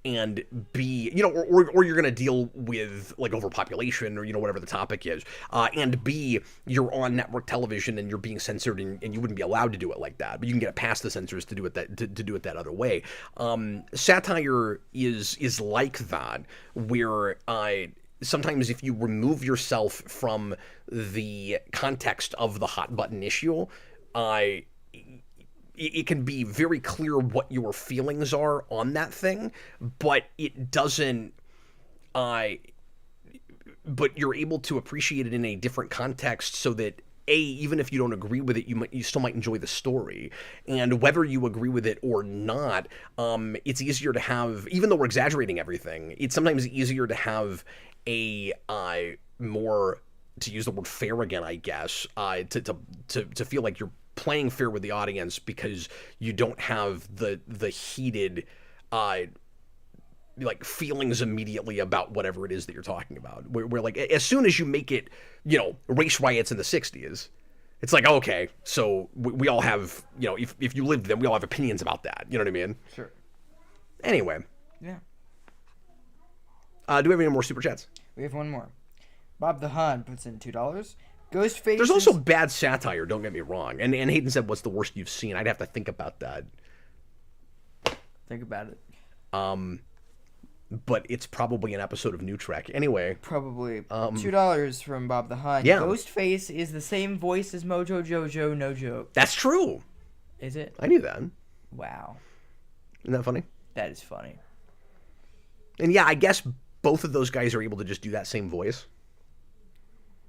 and B, you know, or you're going to deal with like overpopulation, or, you know, whatever the topic is, and B, you're on network television and you're being censored, and you wouldn't be allowed to do it like that, but you can get past the censors to do it that other way. Satire is like that, where sometimes if you remove yourself from the context of the hot button issue, it can be very clear what your feelings are on that thing, but it doesn't, but you're able to appreciate it in a different context, so that A, even if you don't agree with it, you still might enjoy the story. And whether you agree with it or not, it's easier to have, even though we're exaggerating everything, it's sometimes easier to have a more, to use the word fair again, I guess, to feel like you're playing fair with the audience, because you don't have the heated like feelings immediately about whatever it is that you're talking about, where like as soon as you make it, you know, race riots in the 60s, it's like, okay, so we all have, you know, if you lived them, we all have opinions about that, you know what I mean? Sure. Anyway, Yeah. do we have any more super chats? We have one more. Bob the Hun puts in $2. Ghostface. There's also bad satire, don't get me wrong. And Hayden said, what's the worst you've seen? I'd have to think about that. Think about it. but it's probably an episode of New Trek. Anyway. Probably. $2 from Bob the Hunt. Yeah. Ghostface is the same voice as Mojo Jojo, no joke. That's true. Is it? I knew that. Wow. Isn't that funny? That is funny. And yeah, I guess both of those guys are able to just do that same voice.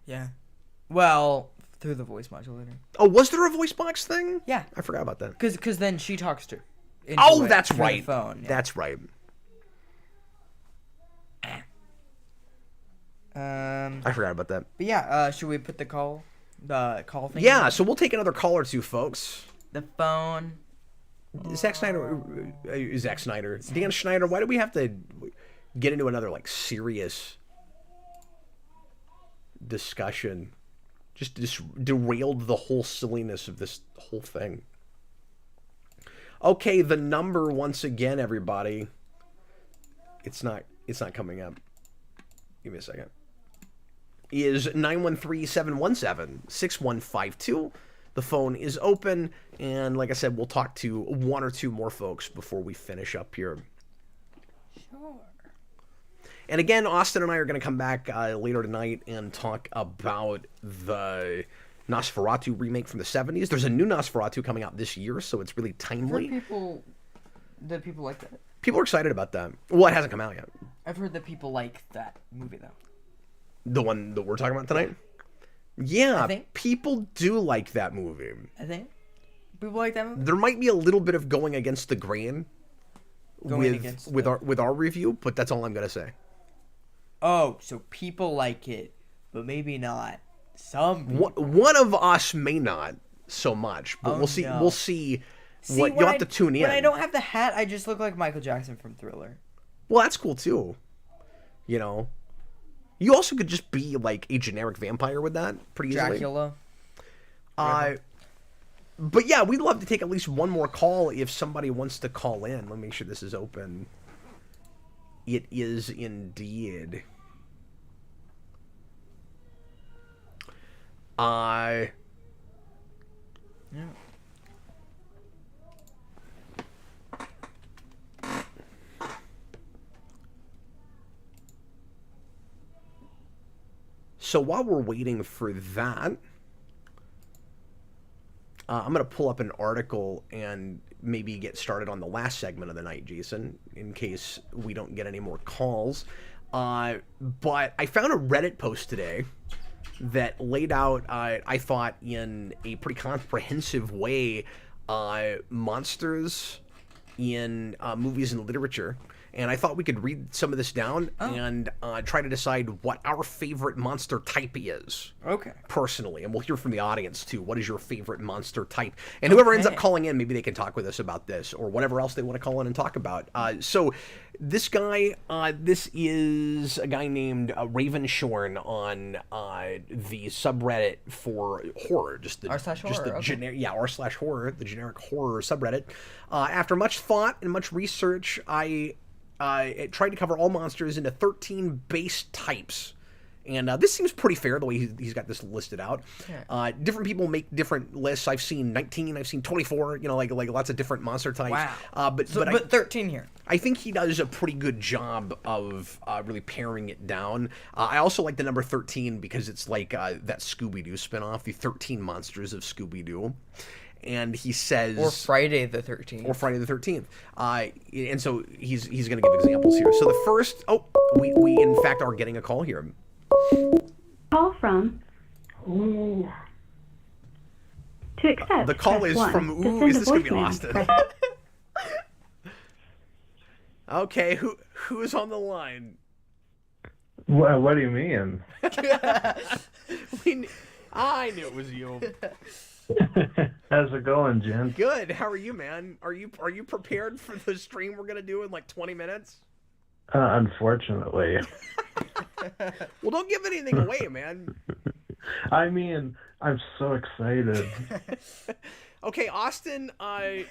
Yeah. Well, through the voice modulator. Oh, was there a voice box thing? Yeah. I forgot about that. Because then she talks to. Oh, that's through the right. phone. Yeah. That's right. I forgot about that. But yeah, should we put the call thing? Yeah, so we'll take another call or two, folks. The phone. Zack Snyder, Dan Schneider. Why do we have to get into another like serious discussion? Just derailed the whole silliness of this whole thing. Okay, the number once again, everybody. It's not coming up. Give me a second. Is 913-717-6152. The phone is open, and like I said, we'll talk to one or two more folks before we finish up here. Sure. And again, Austin and I are going to come back later tonight and talk about the Nosferatu remake from the 70s. There's a new Nosferatu coming out this year, so it's really timely. I've heard people like that. People are excited about that. Well, it hasn't come out yet. I've heard that people like that movie, though. The one that we're talking about tonight? Yeah, I think. People do like that movie. I think. People like that movie? There might be a little bit of going against the grain with our review, but that's all I'm going to say. Oh, so people like it, but maybe not some people. One of us may not so much, but we'll see. No. We'll see what you'll have to tune in. When I don't have the hat, I just look like Michael Jackson from Thriller. Well, that's cool too. You know, you also could just be like a generic vampire with that pretty easily. Dracula. But yeah, we'd love to take at least one more call if somebody wants to call in. Let me make sure this is open. It is indeed. Yeah. So while we're waiting for that, I'm going to pull up an article and maybe get started on the last segment of the night, Jason, in case we don't get any more calls. But I found a Reddit post today that laid out, I thought, in a pretty comprehensive way, monsters in movies and literature. And I thought we could read some of this down and try to decide what our favorite monster type is. Okay. Personally. And we'll hear from the audience, too. What is your favorite monster type? And whoever ends up calling in, maybe they can talk with us about this or whatever else they want to call in and talk about. So this guy, this is a guy named Ravenshorn on the subreddit for horror. Just the r/horror. Generic, r/horror, the generic horror subreddit. After much thought and much research, I tried to cover all monsters into 13 base types. And this seems pretty fair, the way he's got this listed out. Yeah. Different people make different lists. I've seen 19, I've seen 24, like lots of different monster types. Wow. But 13 here. I think he does a pretty good job of really paring it down. I also like the number 13 because it's like that Scooby-Doo spinoff, the 13 Monsters of Scooby-Doo. And he says... Or Friday the 13th. Or Friday the 13th. And so he's going to give examples here. So the first... Oh, we in fact are getting a call here. Call from... Ooh. To accept, the call is one. from... Ooh, is this going to be Austin? Okay, who is on the line? What do you mean? I knew it was you. How's it going, Jen? Good. How are you, man? Are you prepared for the stream we're gonna do in like 20 minutes? Unfortunately. Well, don't give anything away, man. I mean, I'm so excited. Okay, Austin. I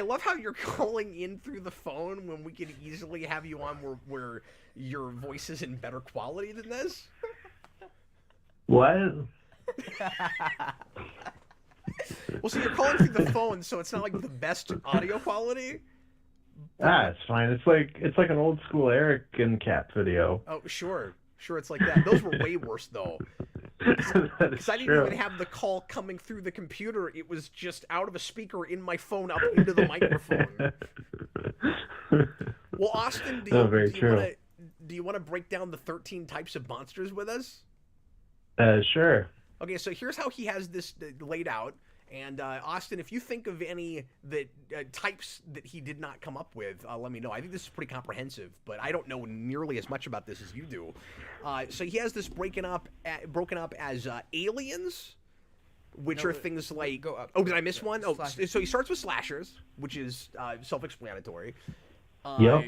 love how you're calling in through the phone when we could easily have you on where your voice is in better quality than this. What? Well, so you're calling through the phone, so it's not like the best audio quality, It's fine. It's like an old school Eric and Cat video. Oh, sure, it's like that. Those were way worse though. Because I didn't even have the call coming through the computer. It was just out of a speaker in my phone up into the microphone. Well, Austin, do you want to break down the 13 types of monsters with us? Sure. Okay, so here's how he has this laid out. And Austin, if you think of any types that he did not come up with, let me know. I think this is pretty comprehensive, but I don't know nearly as much about this as you do. So he has this broken up as aliens, which are things like... Go up. Oh, did I miss one? Oh, Slashers. so he starts with slashers, which is self-explanatory. Yep.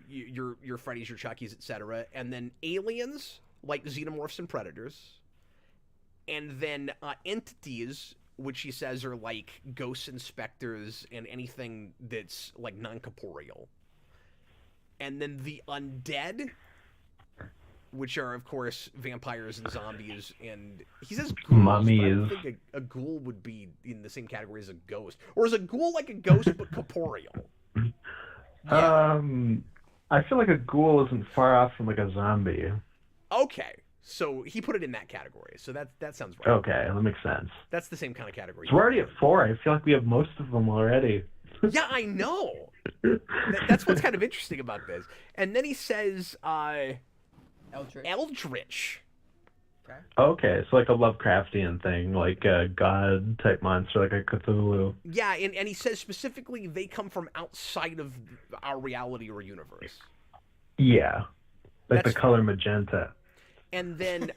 Your Freddy's, your Chucky's, etc. And then aliens, like xenomorphs and predators. And then entities, which he says are like ghosts and specters and anything that's like non-corporeal. And then the undead, which are, of course, vampires and zombies. And he says ghouls, Mummies. but I don't think a ghoul would be in the same category as a ghost. Or is a ghoul like a ghost but corporeal? Yeah. I feel like a ghoul isn't far off from like a zombie. Okay. So he put it in that category. So that sounds right. Okay, that makes sense. That's the same kind of category. So we're already at 4. I feel like we have most of them already. Yeah, I know. That's what's kind of interesting about this. And then he says, Eldritch. Okay. Okay, so like a Lovecraftian thing, like a god type monster, like a Cthulhu. Yeah, and he says specifically they come from outside of our reality or universe. Yeah, like That's the color magenta. And then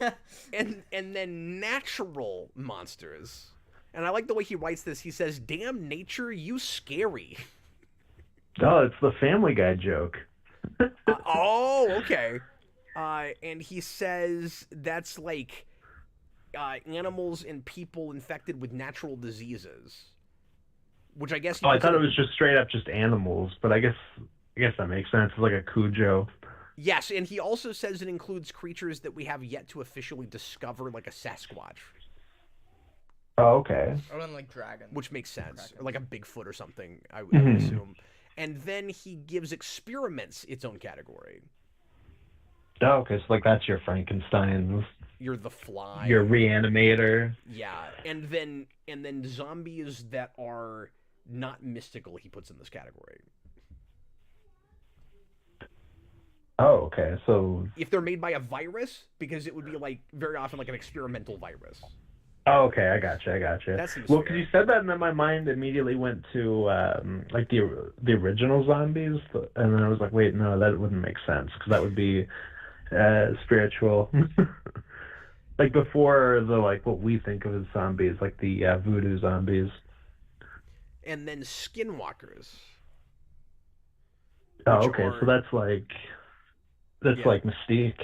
and then natural monsters. And I like the way he writes this. He says, "Damn nature, you scary." Oh, it's the Family Guy joke. Okay. And he says that's like animals and people infected with natural diseases, which I guess. I thought it was just straight up just animals, but I guess that makes sense. It's like a Cujo. Yes, and he also says it includes creatures that we have yet to officially discover, like a Sasquatch. Oh, okay. Or then like dragons. Which makes sense. Or like a Bigfoot or something, I would Mhm. assume. And then he gives experiments its own category. Oh, okay, so like that's your Frankensteins. You're the Fly. Your Reanimator. Yeah, and then zombies that are not mystical he puts in this category. Oh, okay, so... If they're made by a virus, because it would be like very often like an experimental virus. Oh, okay, I gotcha. That seems Well, fair. because you said that, and then my mind immediately went to like the original zombies, and then I was like, wait, no, that wouldn't make sense because that would be spiritual. Like before the like what we think of as zombies, like the voodoo zombies. And then skinwalkers. Oh, Which okay, are- so that's like Yeah. like Mystique.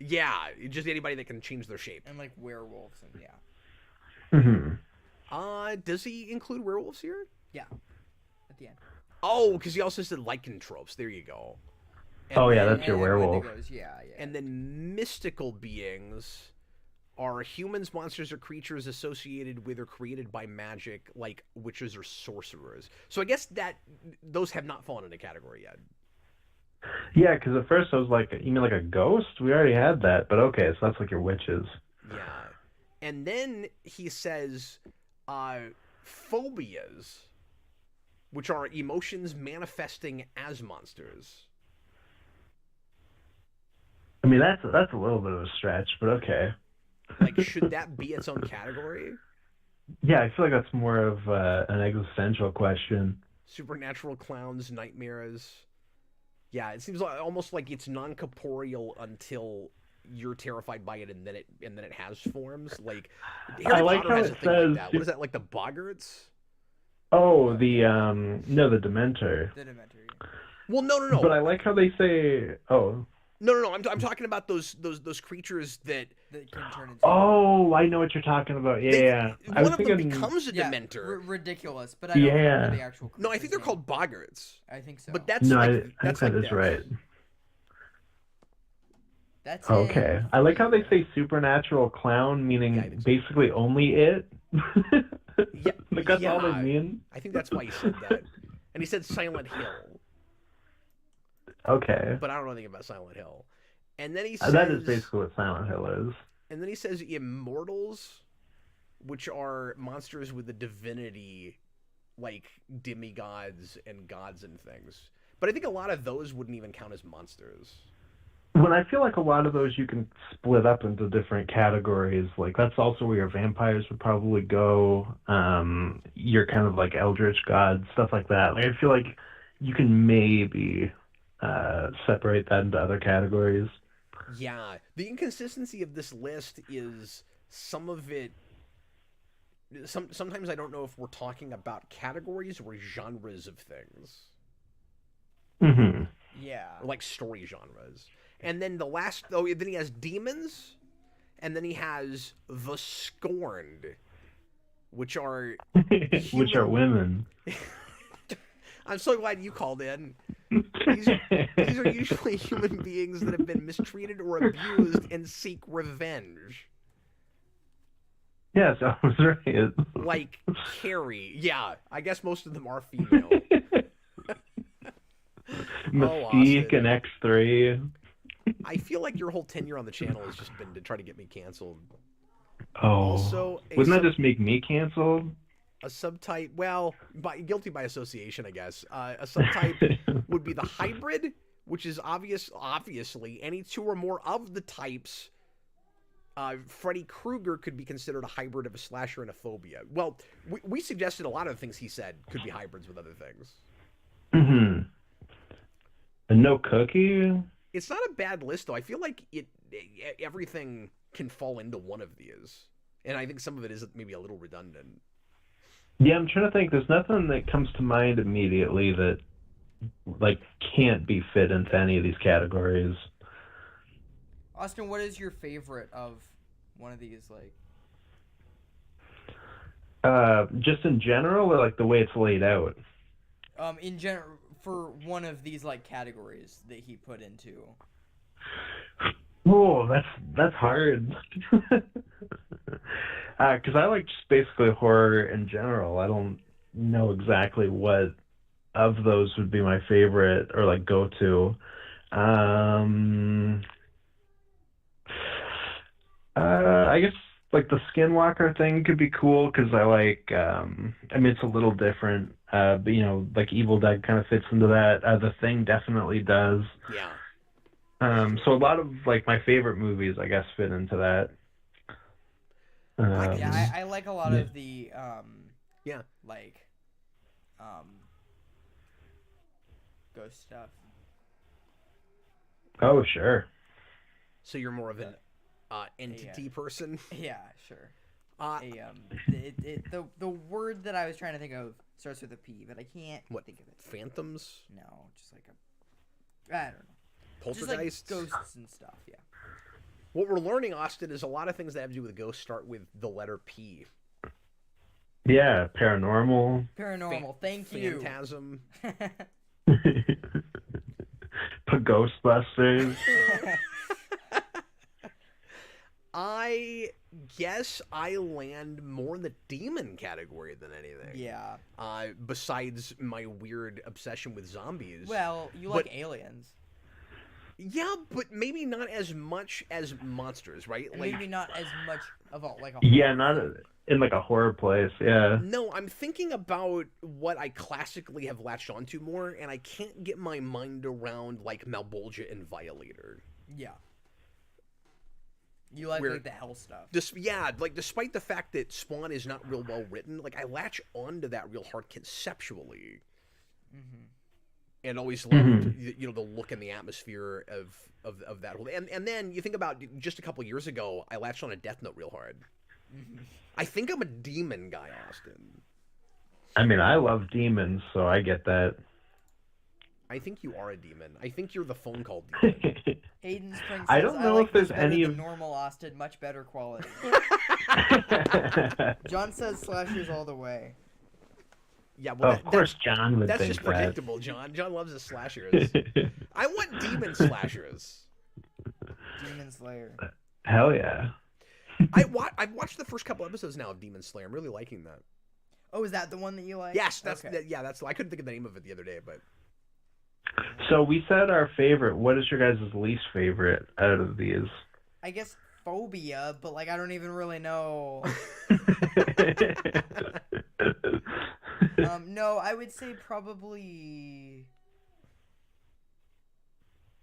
Yeah, just anybody that can change their shape. And like werewolves and yeah. Mm-hmm. Does he include werewolves here? Yeah. At the end. Oh, because he also said lycanthropes. There you go. And Oh, yeah, then- that's your And werewolf. Wendigos, yeah. And then mystical beings are humans, monsters, or creatures associated with or created by magic, like witches or sorcerers. So I guess that those have not fallen into category yet. Yeah, because at first I was like, you mean like a ghost? We already had that, but okay, so that's like your witches. Yeah. And then he says phobias, which are emotions manifesting as monsters. I mean, that's a little bit of a stretch, but okay. Like, should that be its own category? Yeah, I feel like that's more of an existential question. Supernatural clowns, nightmares. Yeah, it seems almost like it's non-corporeal until you're terrified by it, and then it has forms. Like Harry I like Potter how has a it thing like says- that. What is that? Like the boggarts? Oh, the the Dementor. The Dementor. Well, no. But I like how they say, oh. No. I'm talking about those creatures that. That can turn into. Oh, I know what you're talking about. Yeah. I One was of them thinking, becomes a Yeah, Dementor. ridiculous, but I don't remember the actual. No, I think they're creature's called boggarts. name. I think so. But that's no, like I think that's that like is that. right. That's Okay. I like how they say supernatural clown, meaning Yeah, I think so. basically only it. Yeah, Like that's all yeah. they mean. I think that's why he said that. And he said Silent Hill. Okay. but I don't know anything about Silent Hill. And then he says That is basically what Silent Hill is. And then he says immortals, which are monsters with a divinity, like demigods and gods and things. But I think a lot of those wouldn't even count as monsters. When I feel like a lot of those you can split up into different categories. Like, that's also where your vampires would probably go. Your kind of like eldritch gods, stuff like that. Like, I feel like you can maybe separate that into other categories. Yeah. The inconsistency of this list is some of it... Sometimes I don't know if we're talking about categories or genres of things. Mm-hmm. Yeah. Or like story genres. And then the last... Oh, then he has demons. And then he has the Scorned, which are... Which are women. I'm so glad you called in. These are usually human beings that have been mistreated or abused and seek revenge. Yes, I was right. Like Carrie. Yeah, I guess most of them are female. Mystique and X3. I feel like your whole tenure on the channel has just been to try to get me canceled. Oh. Also, wouldn't that just make me canceled? A subtype, well, guilty by association, I guess. A subtype would be the hybrid, which is obviously any two or more of the types. Freddy Krueger could be considered a hybrid of a slasher and a phobia. Well, we suggested a lot of the things he said could be hybrids with other things. Mm-hmm. And no cookie? It's not a bad list, though. I feel like everything can fall into one of these. And I think some of it is maybe a little redundant. Yeah, I'm trying to think. There's nothing that comes to mind immediately that, like, can't be fit into any of these categories. Austin, what is your favorite of one of these, like? Just in general, or like the way it's laid out? In general, for one of these, like, categories that he put into. Oh, that's hard. Because I like just basically horror in general. I don't know exactly what of those would be my favorite or like go to. I guess like the Skinwalker thing could be cool because I like. I mean, it's a little different. But you know, like Evil Dead kind of fits into that. The Thing definitely does. Yeah. So a lot of like my favorite movies, I guess, fit into that. I like a lot of the like ghost stuff. Oh, sure. So you're more of an entity person? Yeah, sure. The word that I was trying to think of starts with a P, but I can't think of it. Phantoms? No, just like I don't know. Poltergeists? Just like ghosts and stuff, yeah. What we're learning, Austin, is a lot of things that have to do with ghosts start with the letter P. Yeah, paranormal. Thank you. Phantasm. Ghostbusters. I guess I land more in the demon category than anything. Yeah. Besides my weird obsession with zombies. Well, you like aliens. Yeah, but maybe not as much as monsters, right? And maybe not as much of a yeah, not in like a horror place. Yeah. No, I'm thinking about what I classically have latched onto more, and I can't get my mind around like Malbolgia and Violator. Yeah. You like the hell stuff. Despite the fact that Spawn is not real well written, like I latch onto that real hard conceptually. Mm-hmm. And always loved, you know, the look and the atmosphere of that whole. And then you think about just a couple years ago, I latched on a Death Note real hard. Mm-hmm. I think I'm a demon guy, Austin. I mean, I love demons, so I get that. I think you are a demon. I think you're the phone call demon. Hayden Spring says, I don't know if there's any of normal Austin, much better quality. John says slashers all the way. Yeah, well, of course John would think that. That's just predictable, John. John loves his slashers. I want demon slashers. Demon Slayer. Hell yeah. I've watched the first couple episodes now of Demon Slayer. I'm really liking that. Oh, is that the one that you like? Yes, that's okay. That's. I couldn't think of the name of it the other day, but So we said our favorite. What is your guys' least favorite out of these? I guess phobia, but like I don't even really know. No, I would say probably.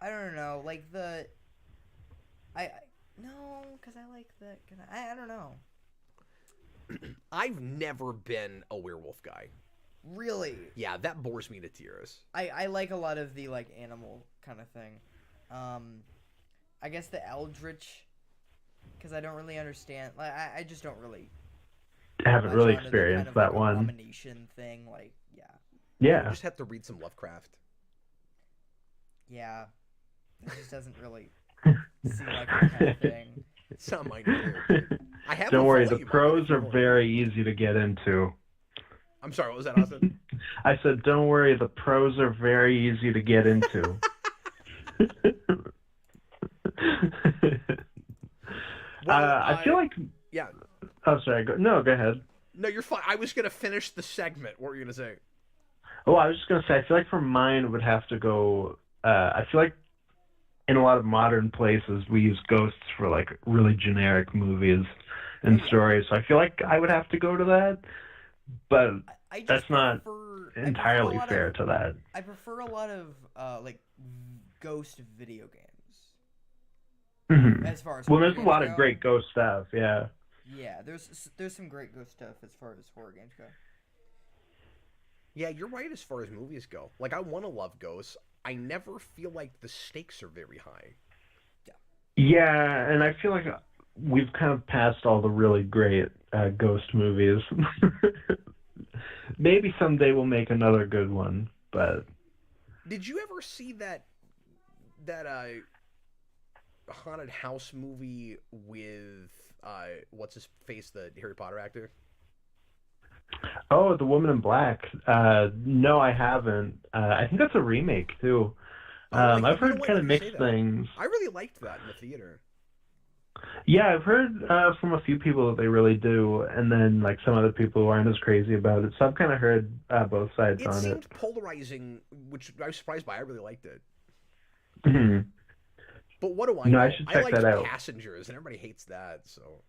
I don't know, like the. No, because I like the. I don't know. I've never been a werewolf guy. Really? Yeah, that bores me to tears. I like a lot of the like animal kind of thing. I guess the eldritch, because I don't really understand. Like I just don't really. I haven't latch really onto the experienced kind of, that like, one. abomination thing, like yeah. Yeah. You just have to read some Lovecraft. Yeah, it just doesn't really seem like that kind of thing. It's not mine either. I have. Don't worry, the pros are very easy to get into. I'm sorry, what was that, Austin? I said, don't worry, the pros are very easy to get into. I feel like. Yeah. Oh, sorry. Go ahead. No, you're fine. I was gonna finish the segment. What were you gonna say? Oh, I was just gonna say, I feel like for mine it would have to go. I feel like in a lot of modern places we use ghosts for like really generic movies and stories. So I feel like I would have to go to that, but that's not entirely fair to that. I prefer a lot of like ghost video games. Mm-hmm. As far as well, there's a games lot go. of great ghost stuff. Yeah. Yeah, there's some great ghost stuff as far as horror games go. Yeah, you're right as far as movies go. Like, I want to love ghosts. I never feel like the stakes are very high. Yeah, and I feel like we've kind of passed all the really great ghost movies. Maybe someday we'll make another good one, but... Did you ever see that haunted house movie with, what's his face, the Harry Potter actor? Oh, The Woman in Black. No, I haven't. I think that's a remake, too. I've heard kind of mixed things. I really liked that in the theater. Yeah, I've heard from a few people that they really do, and then like some other people who aren't as crazy about it. So I've kind of heard both sides on it. It seemed polarizing, which I was surprised by. I really liked it. Mm-hmm. But what do I know? I should check that out. Passengers, and everybody hates that, so...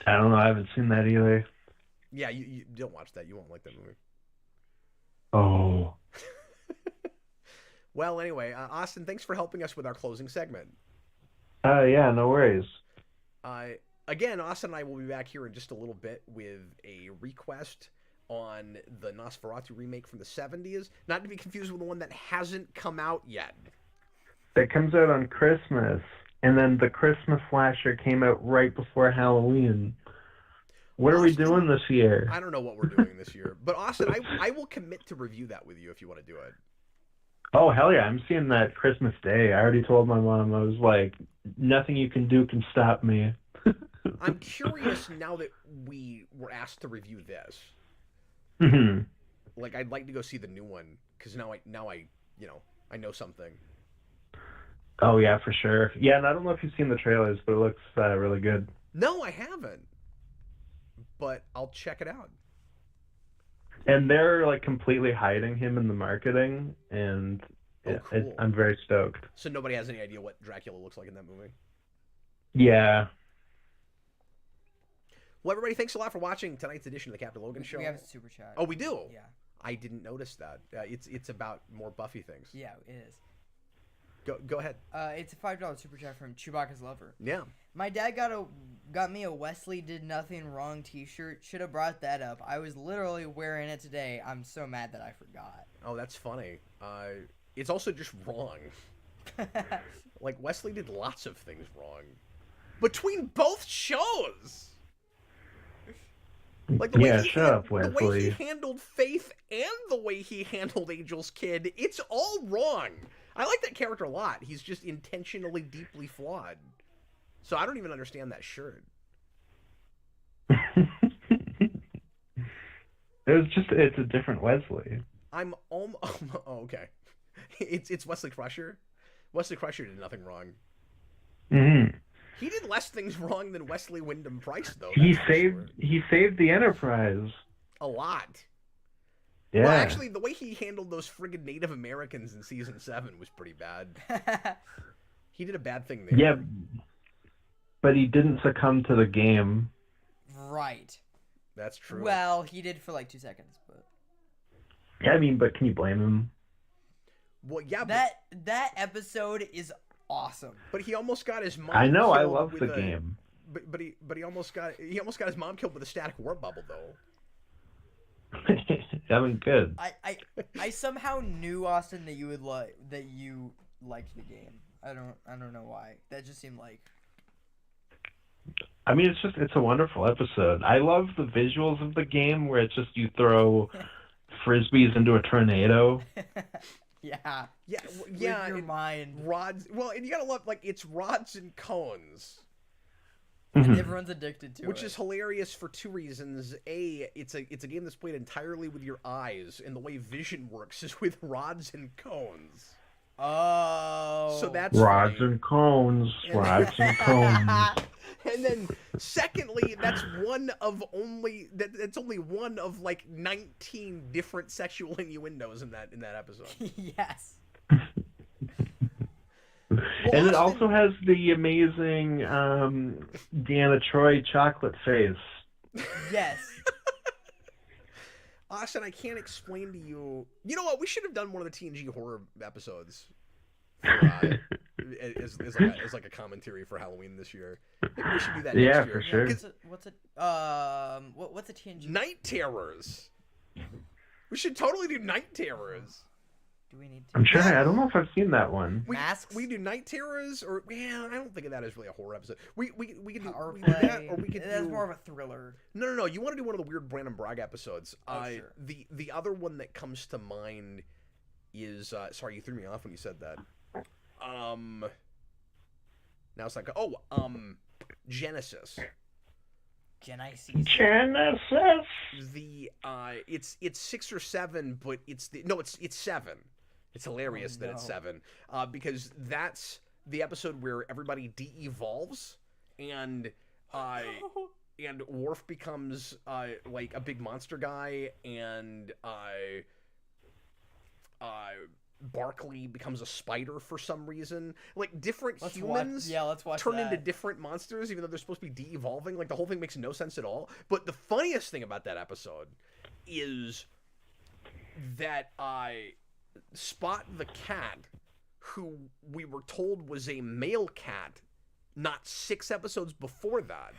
I don't know. I haven't seen that either. Yeah, you don't watch that. You won't like that movie. Oh. Well, anyway, Austin, thanks for helping us with our closing segment. Yeah, no worries. Again, Austin and I will be back here in just a little bit with a request on the Nosferatu remake from the 70s. Not to be confused with the one that hasn't come out yet. That comes out on Christmas. And then the Christmas slasher came out right before Halloween. What are we doing this year? I don't know what we're doing this year. But Austin, I will commit to review that with you if you want to do it. Oh, hell yeah. I'm seeing that Christmas Day. I already told my mom. I was like, nothing you can do can stop me. I'm curious now that we were asked to review this. Mm-hmm. Like, I'd like to go see the new one because now I know something. Oh, yeah, for sure. Yeah, and I don't know if you've seen the trailers, but it looks really good. No, I haven't. But I'll check it out. And they're, like, completely hiding him in the marketing, and cool. I'm very stoked. So nobody has any idea what Dracula looks like in that movie? Yeah. Well, everybody, thanks a lot for watching tonight's edition of the Captain Logan Show. We have a super chat. Oh, we do? Yeah. I didn't notice that. It's about more Buffy things. Yeah, it is. Go ahead. It's a $5 super chat from Chewbacca's Lover. Yeah. My dad got me a Wesley Did Nothing Wrong t-shirt. Should have brought that up. I was literally wearing it today. I'm so mad that I forgot. Oh, that's funny. It's also just wrong. Like, Wesley did lots of things wrong. Between both shows! Like the way he handled Faith and the way he handled Angel's kid, it's all wrong. I like that character a lot. He's just intentionally deeply flawed. So I don't even understand that shirt. It's a different Wesley. Okay. It's Wesley Crusher. Wesley Crusher did nothing wrong. Mm-hmm. He did less things wrong than Wesley Wyndham Price, though. He saved the Enterprise. A lot. Yeah. Well, actually, the way he handled those friggin' Native Americans in season 7 was pretty bad. He did a bad thing there. Yeah, but he didn't succumb to the game. Right. That's true. Well, he did for like 2 seconds, but Yeah, I mean, but can you blame him? Well, yeah, that episode is awesome. but he almost got his mom. I know, I killed love with the game. But he almost got his mom killed with a static warp bubble though. That was good. I somehow knew, Austin, that you would that you liked the game. I don't know why. That just seemed like. I mean, it's a wonderful episode. I love the visuals of the game where it's just you throw frisbees into a tornado. Yeah. Yeah, With your mind. Rods. Well, and you gotta love it's rods and cones. And everyone's addicted to Which it. is hilarious for 2 reasons. A, it's a game that's played entirely with your eyes, and the way vision works is with rods and cones. Oh. So that's Rods funny. and cones. Rods and cones. And then, secondly, that's only one of like 19 different sexual innuendos in that episode. Yes. And it also has the amazing Deanna Troy chocolate face. Yes. Austin, I can't explain to you. You know what? We should have done one of the TNG horror episodes for, as like a commentary for Halloween this year. Maybe we should do that next year. For sure. What's a TNG? Night Terrors. We should totally do Night Terrors. Do we need to? I'm trying. I don't know if I've seen that one. We do Night Terrors, or I don't think of that as really a horror episode. We could do, we do Powerplay. that, or we could That's do more of a thriller. No. You want to do one of the weird Brandon Bragg episodes? Sure. The other one that comes to mind is sorry, you threw me off when you said that. Now it's like Genesis. Genesis. The it's 6 or 7, but it's 7. It's hilarious that it's 7, because that's the episode where everybody de-evolves and Worf becomes like a big monster guy, and Barkley becomes a spider for some reason. Like different humans let's watch turn that. into different monsters, even though they're supposed to be de-evolving. Like the whole thing makes no sense at all. But the funniest thing about that episode is that Spot the cat, who we were told was a male cat not 6 episodes before that,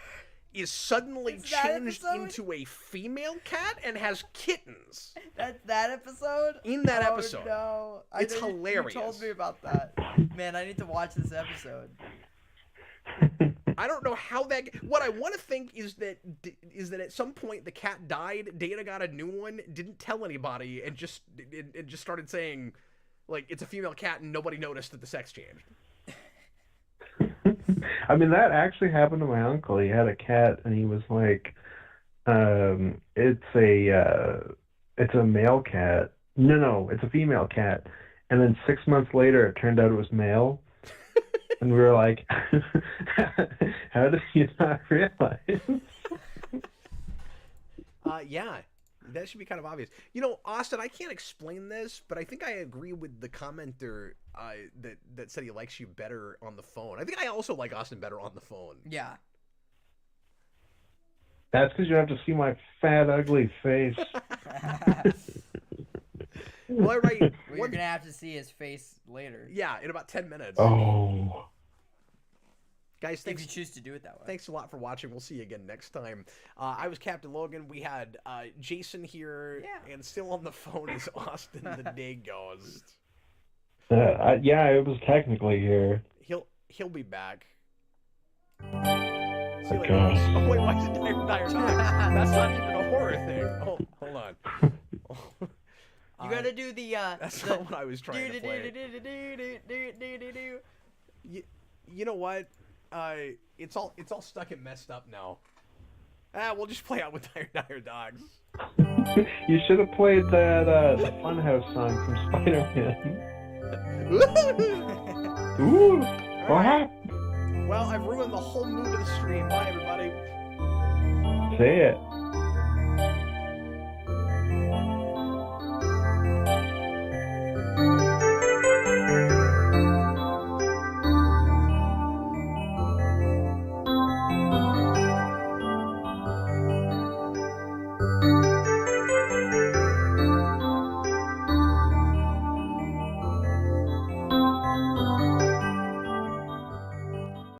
is suddenly changed into a female cat and has kittens. That's that episode? In that episode. No. It's hilarious. You told me about that. Man, I need to watch this episode. I don't know how that. What I want to think is that at some point the cat died. Data got a new one, didn't tell anybody, and just started saying, like, it's a female cat, and nobody noticed that the sex changed. I mean, that actually happened to my uncle. He had a cat, and he was like, it's a male cat. No, it's a female cat. And then 6 months later, it turned out it was male. And we were like, how did you not realize? Yeah, that should be kind of obvious. You know, Austin, I can't explain this, but I think I agree with the commenter that said he likes you better on the phone. I think I also like Austin better on the phone. Yeah. That's because you have to see my fat, ugly face. Well, all right. Well, you're gonna have to see his face later. Yeah, in about 10 minutes. Oh. Guys, thanks. If you choose to do it that way. Thanks a lot for watching. We'll see you again next time. I was Captain Logan. We had Jason here, and still on the phone is Austin the Day Ghost. Yeah, it was technically here. He'll be back. See you Oh, later. gosh. Oh, wait, why is it Dire Dog? That's not even a horror thing. Oh, hold on. You gotta do the That's not what I was trying to play. You know what? It's all stuck and messed up now. We'll just play out with Dire Dogs. You should have played that the Funhouse song from Spider-Man. Ooh, what? Well, I've ruined the whole mood of the stream. Bye, everybody. Say it.